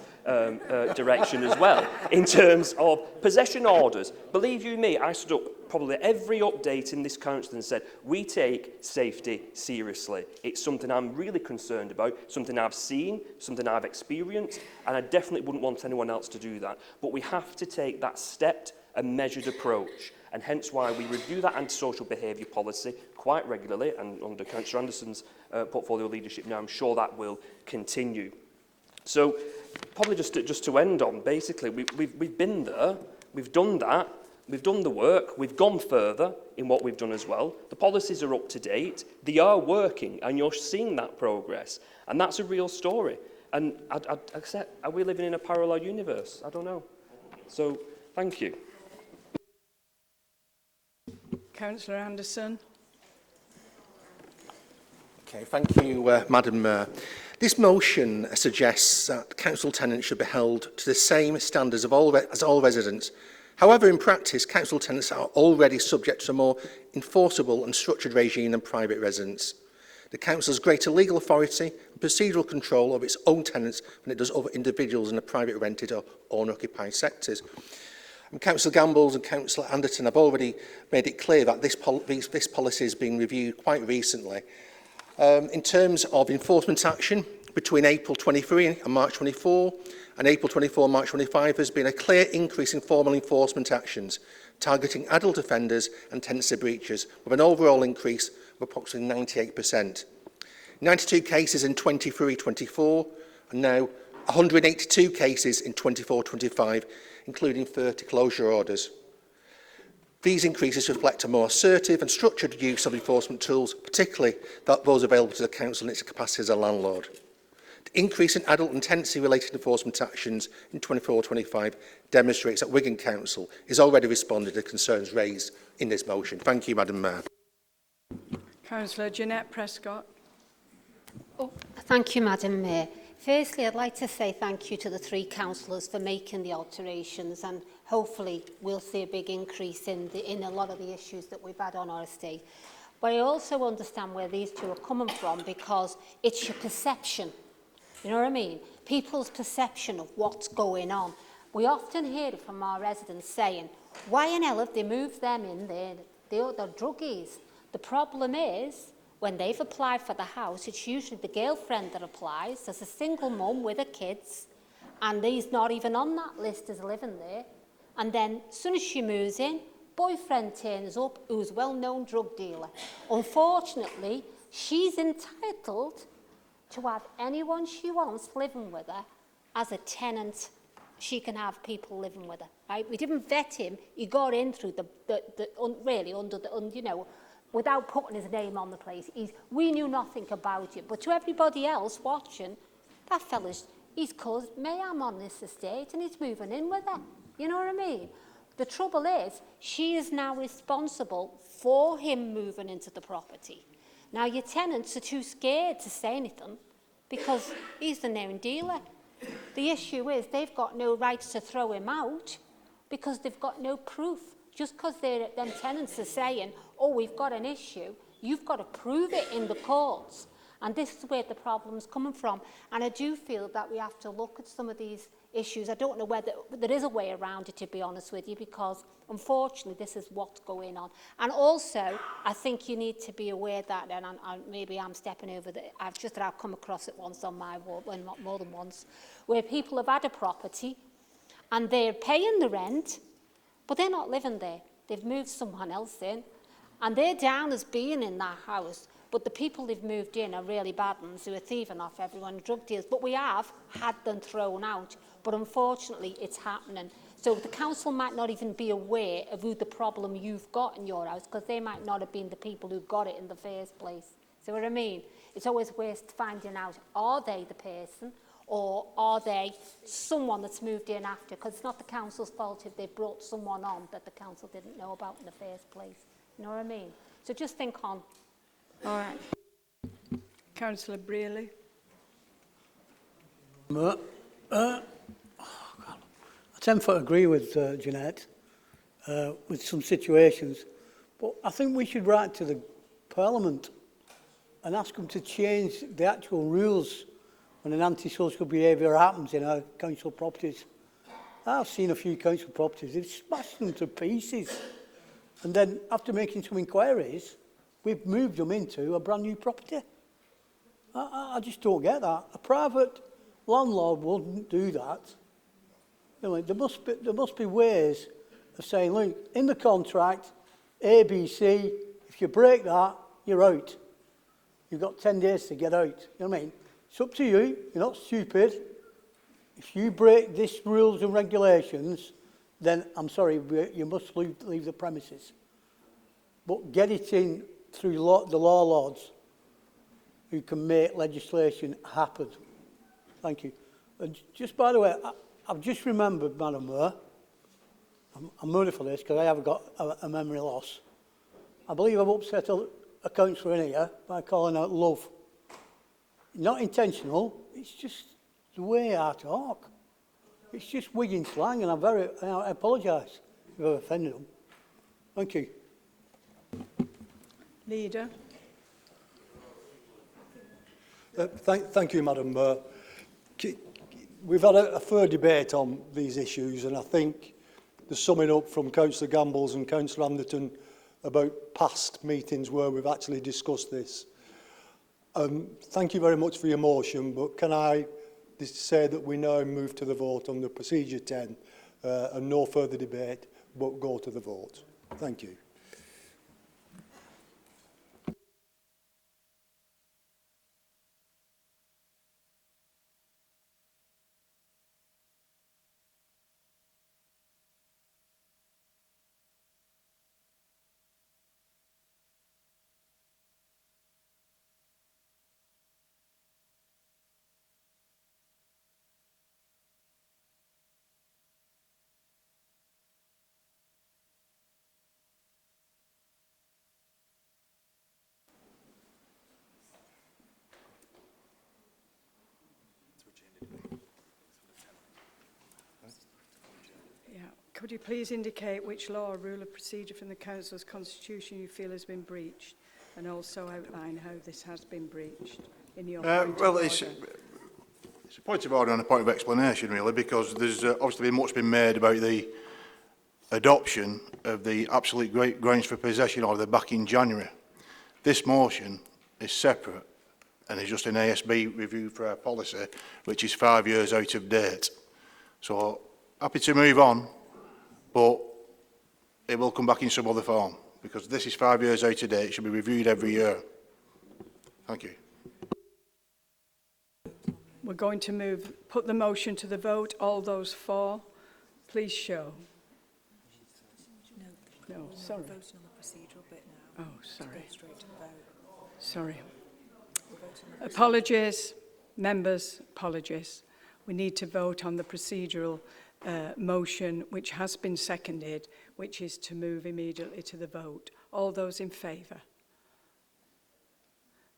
direction as well in terms of possession orders. Believe you me, I stood up probably every update in this council and said, we take safety seriously. It's something I'm really concerned about, something I've seen, something I've experienced, and I definitely wouldn't want anyone else to do that. But we have to take that stepped and measured approach, and hence why we review that antisocial behaviour policy quite regularly, and under Councillor Anderson's portfolio leadership now, I'm sure that will continue. So probably just to end on, basically, we've been there, we've done that, we've done the work, we've gone further in what we've done as well. The policies are up to date, they are working, and you're seeing that progress. And that's a real story. And I'd accept, are we living in a parallel universe? I don't know. So, thank you. Councillor Anderson. Okay, thank you, Madam Mayor. This motion suggests that council tenants should be held to the same standards as all residents. However, in practice, council tenants are already subject to a more enforceable and structured regime than private residents. The council has greater legal authority and procedural control of its own tenants than it does other individuals in the private rented or owner-occupied sectors. And Councillor Gambles and Councillor Anderson have already made it clear that this policy has been reviewed quite recently. In terms of enforcement action, between April 23 and March 24, and April 24 and March 25, there's been a clear increase in formal enforcement actions, targeting adult offenders and tenancy breaches, with an overall increase of approximately 98%. 92 cases in 23-24, and now 182 cases in 24-25, including 30 closure orders. These increases reflect a more assertive and structured use of enforcement tools, particularly those available to the council in its capacity as a landlord. The increase in adult and tenancy-related enforcement actions in 24-25 demonstrates that Wigan Council is already responding to concerns raised in this motion. Thank you, Madam Mayor. Councillor Jeanette Prescott. Thank you, Madam Mayor. Firstly, I'd like to say thank you to the three councillors for making the alterations, and hopefully we'll see a big increase in a lot of the issues that we've had on our estate. But I also understand where these two are coming from, because it's your perception. You know what I mean? People's perception of what's going on. We often hear it from our residents saying, why in hell have they moved them in there? They're druggies. The problem is, when they've applied for the house, it's usually the girlfriend that applies. There's a single mum with her kids, and he's not even on that list as living there. And then, as soon as she moves in, boyfriend turns up, who's a well-known drug dealer. Unfortunately, she's entitled to have anyone she wants living with her as a tenant. She can have people living with her, right? We didn't vet him. He got in through really under the, you know, without putting his name on the place. We knew nothing about it. But to everybody else watching, that fella's, he's caused mayhem on this estate and he's moving in with her. You know what I mean? The trouble is, she is now responsible for him moving into the property. Now, your tenants are too scared to say anything because he's the known dealer. The issue is they've got no rights to throw him out because they've got no proof. Just because them tenants are saying, oh, we've got an issue, you've got to prove it in the courts. And this is where the problem's coming from. And I do feel that we have to look at some of these issues. I don't know whether there is a way around it, to be honest with you, because unfortunately this is what's going on. And also, I think you need to be aware that, and maybe I'm stepping over I've come across it once on my wall, well, not more than once, where people have had a property and they're paying the rent, but they're not living there. They've moved someone else in, and they're down as being in that house, but the people they've moved in are really bad ones who are thieving off everyone, drug dealers. But we have had them thrown out, but unfortunately it's happening. So the council might not even be aware of who the problem you've got in your house, because they might not have been the people who got it in the first place. See what I mean? It's always worth finding out, are they the person, or are they someone that's moved in after? Because it's not the council's fault if they brought someone on that the council didn't know about in the first place. You know what I mean? So just think on. All right. Councillor Brearley. I tend to agree with Jeanette with some situations, but I think we should write to the Parliament and ask them to change the actual rules when an antisocial behaviour happens in our council properties. I've seen a few council properties, they've smashed them to pieces. And then, after making some inquiries, we've moved them into a brand new property. I just don't get that. A private landlord wouldn't do that. You know, there must be ways of saying, look, in the contract, A, B, C, if you break that, you're out. You've got 10 days to get out. You know what I mean? It's up to you. You're not stupid. If you break these rules and regulations, then I'm sorry, you must leave the premises. But get it in through the law lords who can make legislation happen. Thank you. And just by the way, I've just remembered, Madam Mayor, I'm moody for this because I have got a memory loss. I believe I've upset a councillor in here by calling out love. Not intentional, it's just the way I talk. It's just Wigan slang, and I apologise if I've offended them. Thank you. Leader. Thank you, Madam Mayor. We've had a fair debate on these issues, and I think the summing up from Councillor Gambles and Councillor Anderton about past meetings where we've actually discussed this. Thank you very much for your motion, but can I say that we now move to the vote on the procedure 10 and no further debate, but go to the vote. Thank you. Could you please indicate which law or rule of procedure from the Council's constitution you feel has been breached, and also outline how this has been breached in your point of order? It's a point of order and a point of explanation, really, because there's obviously been much been made about the adoption of the absolute grounds for possession order back in January. This motion is separate and is just an ASB review for our policy, which is 5 years out of date. So, happy to move on, but it will come back in some other form, because this is 5 years out of date. It should be reviewed every year. Thank you. We're going to put the motion to the vote. All those for, please show. No, sorry. We're voting on the procedural bit now. Oh, sorry. To go straight to the vote. Sorry. We're voting on the Apologies, members, apologies. We need to vote on the procedural motion, which has been seconded, which is to move immediately to the vote. All those in favour?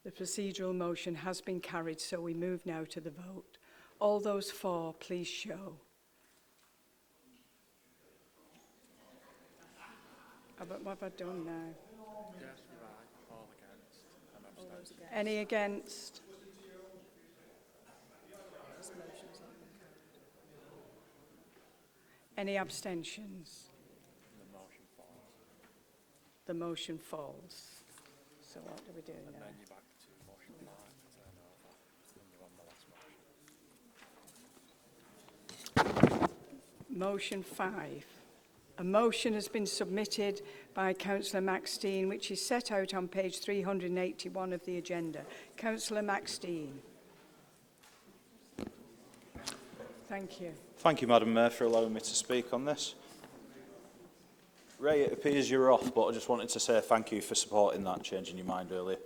The procedural motion has been carried, so we move now to the vote. All those for, please show. But what have I done now? Yes, you're right. All against and abstentions. Any against? Any abstentions? The motion falls. So what do we do now? Motion 5. A motion has been submitted by Councillor Maxine, which is set out on page 381 of the agenda. Councillor Maxine. Thank you. Thank you, Madam Mayor, for allowing me to speak on this. Ray, it appears you're off, but I just wanted to say thank you for supporting that, changing your mind earlier.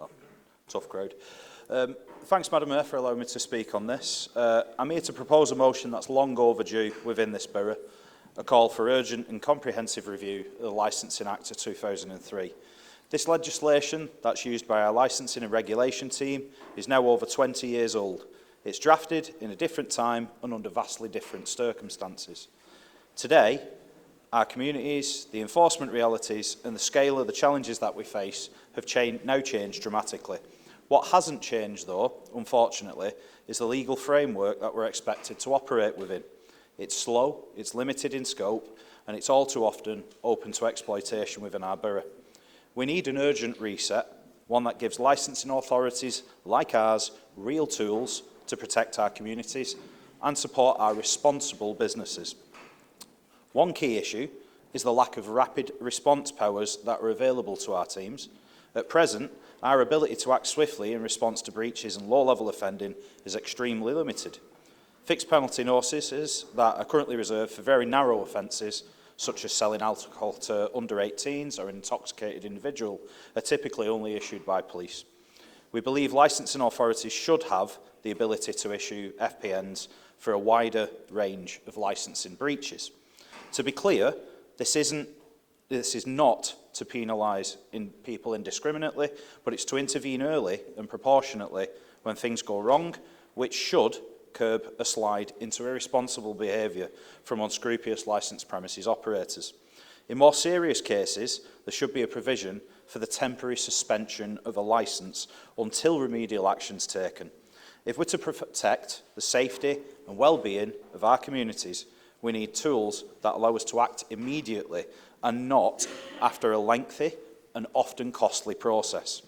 Oh, tough crowd. Thanks, Madam Mayor, for allowing me to speak on this. I'm here to propose a motion that's long overdue within this borough, a call for urgent and comprehensive review of the Licensing Act of 2003. This legislation that's used by our licensing and regulation team is now over 20 years old. It's drafted in a different time and under vastly different circumstances. Today, our communities, the enforcement realities and the scale of the challenges that we face have now changed dramatically. What hasn't changed, though, unfortunately, is the legal framework that we're expected to operate within. It's slow, it's limited in scope, and it's all too often open to exploitation within our borough. We need an urgent reset, one that gives licensing authorities like ours real tools to protect our communities and support our responsible businesses. One key issue is the lack of rapid response powers that are available to our teams. At present, our ability to act swiftly in response to breaches and low-level offending is extremely limited. Fixed penalty notices that are currently reserved for very narrow offences, such as selling alcohol to under 18s or an intoxicated individual, are typically only issued by police. We believe licensing authorities should have the ability to issue FPNs for a wider range of licensing breaches. To be clear, this is not to penalise people indiscriminately, but it's to intervene early and proportionately when things go wrong, which should curb a slide into irresponsible behaviour from unscrupulous licensed premises operators. In more serious cases, there should be a provision for the temporary suspension of a licence until remedial action is taken. If we're to protect the safety and well-being of our communities, we need tools that allow us to act immediately and not after a lengthy and often costly process.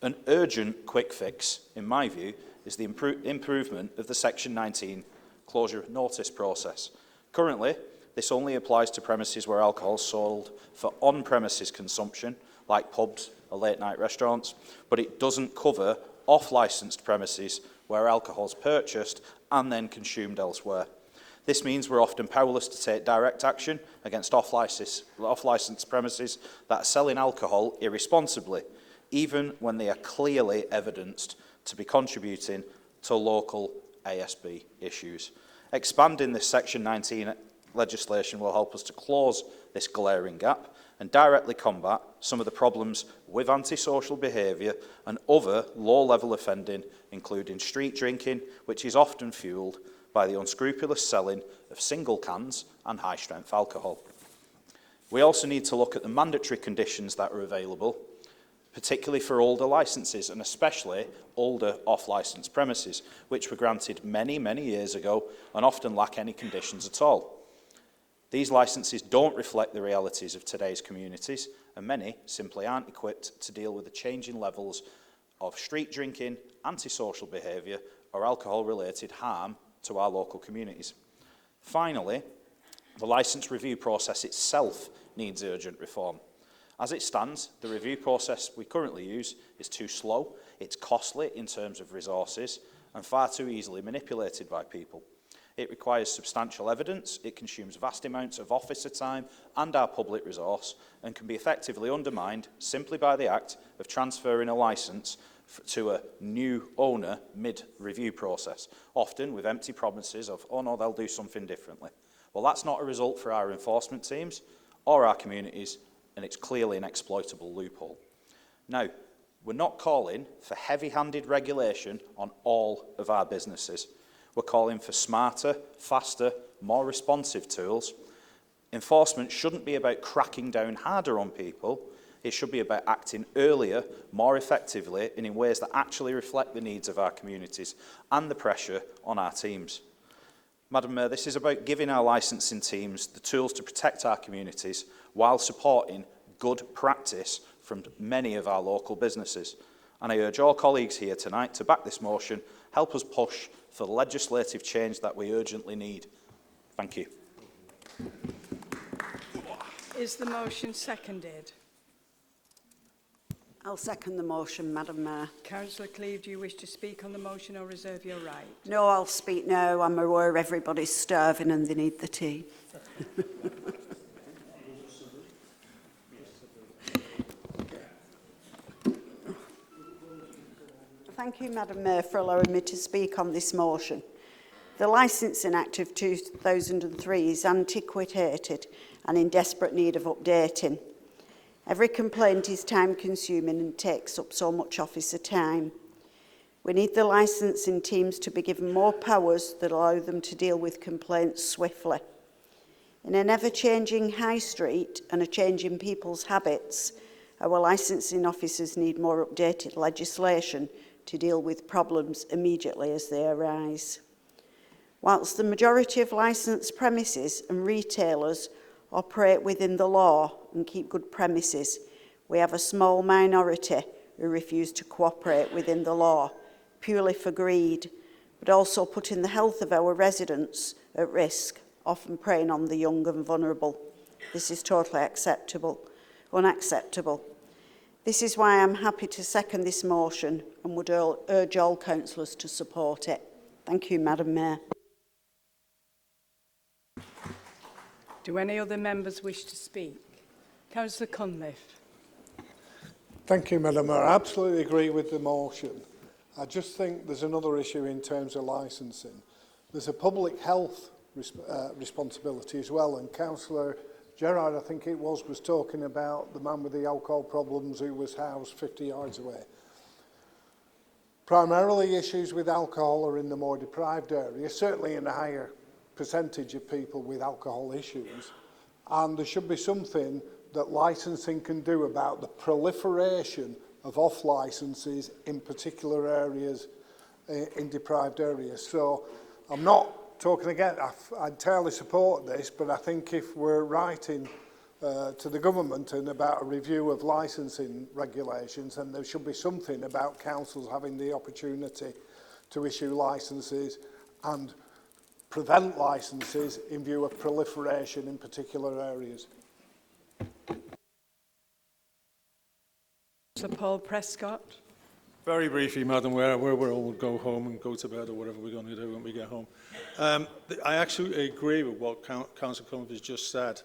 An urgent quick fix, in my view, is the improvement of the Section 19 closure notice process. Currently, this only applies to premises where alcohol is sold for on-premises consumption, like pubs or late-night restaurants, but it doesn't cover off-licensed premises where alcohol is purchased and then consumed elsewhere. This means we're often powerless to take direct action against off-licensed premises that are selling alcohol irresponsibly, even when they are clearly evidenced to be contributing to local ASB issues. Expanding this Section 19 legislation will help us to close this glaring gap and directly combat some of the problems with antisocial behaviour and other low-level offending, including street drinking, which is often fuelled by the unscrupulous selling of single cans and high-strength alcohol. We also need to look at the mandatory conditions that are available, particularly for older licences and especially older off-licence premises, which were granted many, many years ago and often lack any conditions at all. These licences don't reflect the realities of today's communities, and many simply aren't equipped to deal with the changing levels of street drinking, antisocial behaviour or alcohol-related harm to our local communities. Finally, the licence review process itself needs urgent reform. As it stands, the review process we currently use is too slow, it's costly in terms of resources, and far too easily manipulated by people. It requires substantial evidence, it consumes vast amounts of officer time and our public resource, and can be effectively undermined simply by the act of transferring a licence to a new owner mid-review process, often with empty promises of, oh no, they'll do something differently. Well, that's not a result for our enforcement teams or our communities, and it's clearly an exploitable loophole. Now, we're not calling for heavy-handed regulation on all of our businesses. We're calling for smarter, faster, more responsive tools. Enforcement shouldn't be about cracking down harder on people. It should be about acting earlier, more effectively, and in ways that actually reflect the needs of our communities and the pressure on our teams. Madam Mayor, this is about giving our licensing teams the tools to protect our communities while supporting good practice from many of our local businesses. And I urge all colleagues here tonight to back this motion, help us push for the legislative change that we urgently need. Thank you. Is the motion seconded? I'll second the motion, Madam Mayor. Councillor Cleave, do you wish to speak on the motion or reserve your right? No, I'll speak now. I'm aware everybody's starving and they need the tea. Thank you, Madam Mayor, for allowing me to speak on this motion. The Licensing Act of 2003 is antiquated and in desperate need of updating. Every complaint is time-consuming and takes up so much officer time. We need the licensing teams to be given more powers that allow them to deal with complaints swiftly. In an ever-changing high street and a change in people's habits, our licensing officers need more updated legislation to deal with problems immediately as they arise. Whilst the majority of licensed premises and retailers operate within the law and keep good premises, we have a small minority who refuse to cooperate within the law, purely for greed, but also putting the health of our residents at risk, often preying on the young and vulnerable. This is totally unacceptable. This is why I'm happy to second this motion and would urge all councillors to support it. Thank you, Madam Mayor. Do any other members wish to speak? Councillor Cunliffe. Thank you, Madam Mayor. I absolutely agree with the motion. I just think there's another issue in terms of licensing. There's a public health responsibility as well, and Councillor Gerard, I think it was talking about the man with the alcohol problems who was housed 50 yards away. Primarily issues with alcohol are in the more deprived areas, certainly in a higher percentage of people with alcohol issues, and there should be something that licensing can do about the proliferation of off licenses in particular areas, in deprived areas. So I'm not talking again, I entirely support this, but I think if we're writing to the government and about a review of licensing regulations, then there should be something about councils having the opportunity to issue licenses and prevent licenses in view of proliferation in particular areas. Sir Paul Prescott. Very briefly, Madam Mayor, we all would go home and go to bed or whatever we're going to do when we get home. I actually agree with what Councillor Cunliffe has just said.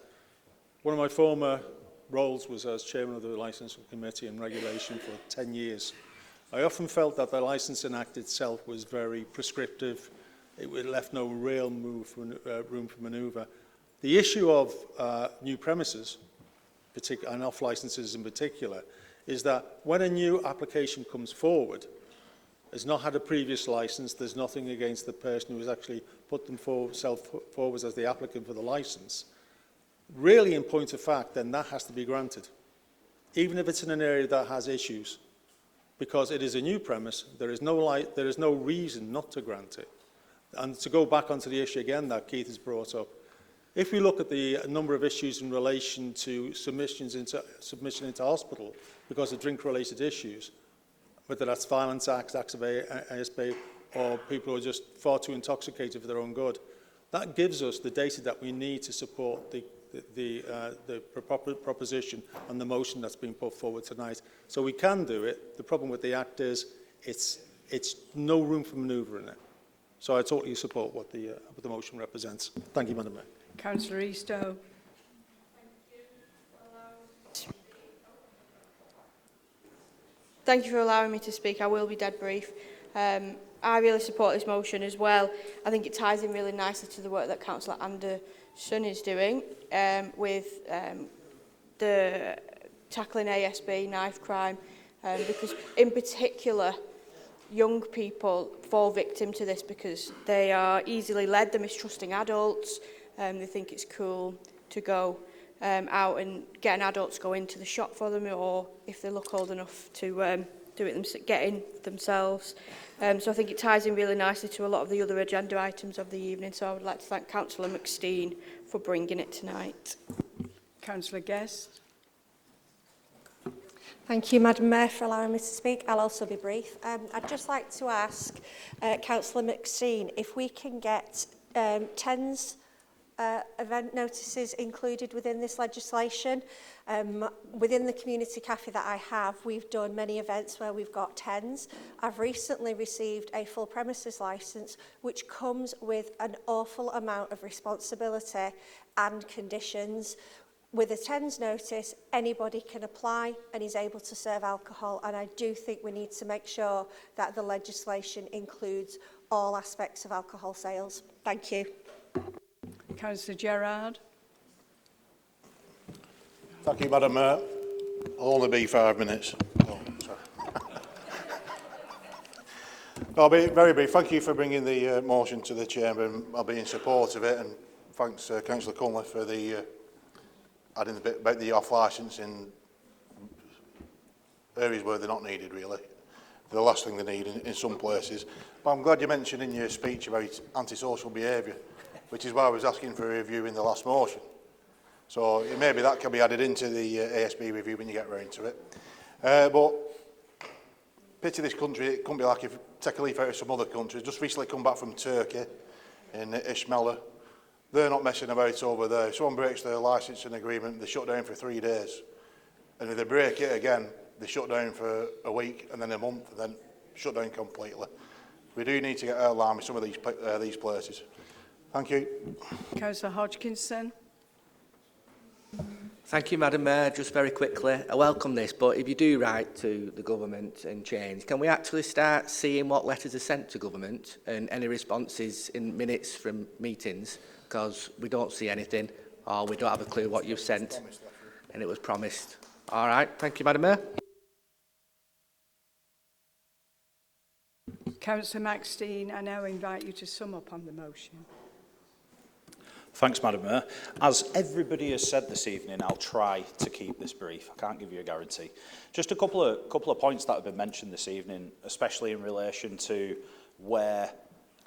One of my former roles was as chairman of the Licensing Committee and Regulation for 10 years. I often felt that the Licensing Act itself was very prescriptive. It left no real room for manoeuvre. The issue of new premises, and off licenses in particular, is that when a new application comes forward, has not had a previous licence, there's nothing against the person who has actually put themselves forward as the applicant for the licence. Really, in point of fact, then that has to be granted, even if it's in an area that has issues, because it is a new premise. There is no reason not to grant it. And to go back onto the issue again that Keith has brought up, if we look at the number of issues in relation to submission into hospital because of drink-related issues, whether that's violence acts of ASB, or people who are just far too intoxicated for their own good, that gives us the data that we need to support the proposition and the motion that's been put forward tonight. So we can do it. The problem with the Act is it's no room for manoeuvre in it. So I totally support what the motion represents. Thank you, Madam Mayor. Councillor Eastoe. Thank you for allowing me to speak. I will be dead brief. I really support this motion as well. I think it ties in really nicely to the work that Councillor Anderson is doing with the tackling ASB, knife crime, because in particular, young people fall victim to this because they are easily led, they're mistrusting adults, they think it's cool to go out and getting adults go into the shop for them, or if they look old enough to do it get in themselves. So I think it ties in really nicely to a lot of the other agenda items of the evening. So I would like to thank Councillor McSteen for bringing it tonight. Councillor Guest. Thank you, Madam Mayor, for allowing me to speak. I'll also be brief. I'd just like to ask Councillor McSteen if we can get TENS event notices included within this legislation. Within the community cafe that I have, we've done many events where we've got TENS. I've recently received a full premises licence, which comes with an awful amount of responsibility and conditions. With a TENS notice, anybody can apply and is able to serve alcohol, and I do think we need to make sure that the legislation includes all aspects of alcohol sales. Thank you. Councillor Gerard. Thank you, Madam Mayor. I'll only be 5 minutes. Oh, sorry. I'll be very brief. Thank you for bringing the motion to the Chamber, and I'll be in support of it. And thanks, Councillor Cunliffe, for the adding the bit about the off-licence in areas where they're not needed, really. They're the last thing they need in some places. But I'm glad you mentioned in your speech about antisocial behaviour, which is why I was asking for a review in the last motion. So maybe that can be added into the ASB review when you get round to it. But pity this country, it couldn't be like if you take a leaf out of some other countries. Just recently come back from Turkey in Ishmael. They're not messing about over there. If someone breaks their licensing agreement, they shut down for 3 days. And if they break it again, they shut down for a week and then a month and then shut down completely. We do need to get our alarm with some of these places. Thank you. Councillor Hodgkinson. Thank you, Madam Mayor. Just very quickly, I welcome this, but if you do write to the government and change, can we actually start seeing what letters are sent to government and any responses in minutes from meetings? Because we don't see anything, or we don't have a clue what you've sent, and it was promised. All right, thank you, Madam Mayor. Councillor McSteen, I now invite you to sum up on the motion. Thanks, Madam Mayor. As everybody has said this evening, I'll try to keep this brief. I can't give you a guarantee. Just a couple of points that have been mentioned this evening, especially in relation to where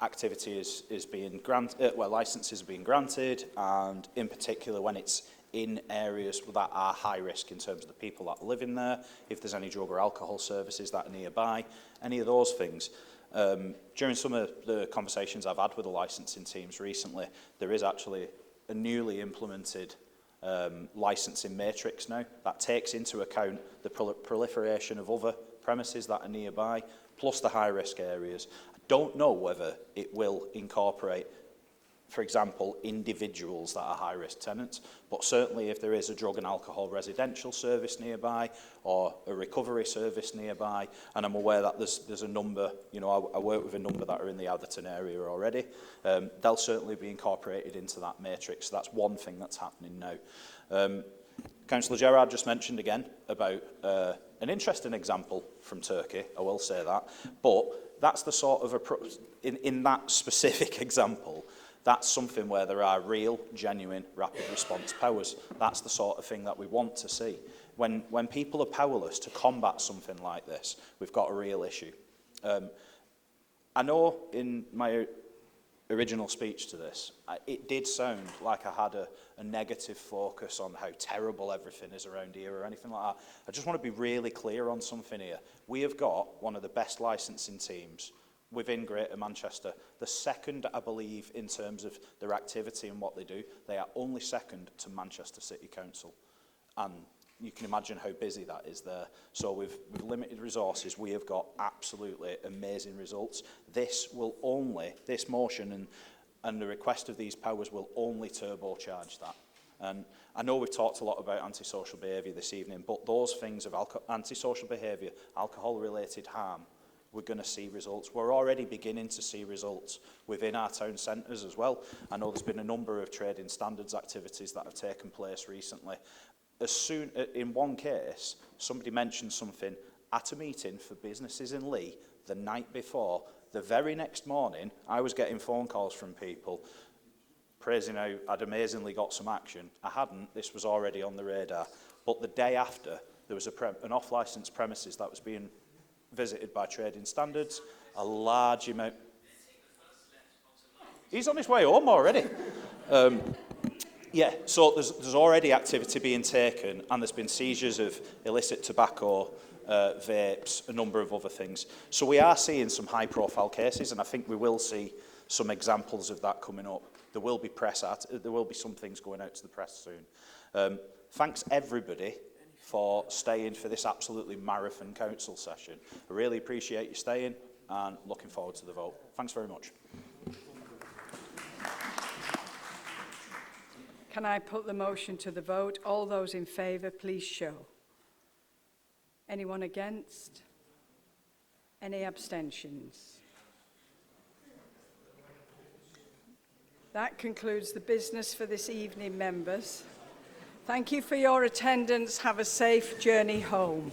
activity is being granted, where licences are being granted, and in particular when it's in areas that are high risk in terms of the people that live in there, if there's any drug or alcohol services that are nearby, any of those things. During some of the conversations I've had with the licensing teams recently, there is actually a newly implemented licensing matrix now that takes into account the proliferation of other premises that are nearby, plus the high-risk areas. I don't know whether it will incorporate, for example, individuals that are high-risk tenants, but certainly if there is a drug and alcohol residential service nearby or a recovery service nearby, and I'm aware that there's a number, you know, I work with a number that are in the Atherton area already, they'll certainly be incorporated into that matrix. So that's one thing that's happening now. Councillor Gerard just mentioned again about an interesting example from Turkey, I will say that, but that's the sort of approach, in that specific example, that's something where there are real, genuine, rapid response powers. That's the sort of thing that we want to see. When people are powerless to combat something like this, we've got a real issue. I know in my original speech to this, it did sound like I had a negative focus on how terrible everything is around here or anything like that. I just want to be really clear on something here. We have got one of the best licensing teams within Greater Manchester. The second, I believe, in terms of their activity and what they do, they are only second to Manchester City Council. And you can imagine how busy that is there. So with limited resources, we have got absolutely amazing results. This motion and the request of these powers will only turbocharge that. And I know we've talked a lot about antisocial behaviour this evening, but those things of antisocial behaviour, alcohol-related harm, we're going to see results. We're already beginning to see results within our town centres as well. I know there's been a number of trading standards activities that have taken place recently. In one case, somebody mentioned something at a meeting for businesses in Leigh the night before. The very next morning, I was getting phone calls from people praising how I'd amazingly got some action. I hadn't. This was already on the radar. But the day after, there was an off-licensed premises that was being visited by trading standards. A large amount... He's on his way home already. Yeah, so there's already activity being taken, and there's been seizures of illicit tobacco, vapes, a number of other things. So we are seeing some high-profile cases, and I think we will see some examples of that coming up. There will be there will be some things going out to the press soon. Thanks everybody for staying for this absolutely marathon council session. I really appreciate you staying, and looking forward to the vote. Thanks very much. Can I put the motion to the vote? All those in favour, please show. Anyone against? Any abstentions? That concludes the business for this evening, members. Thank you for your attendance. Have a safe journey home.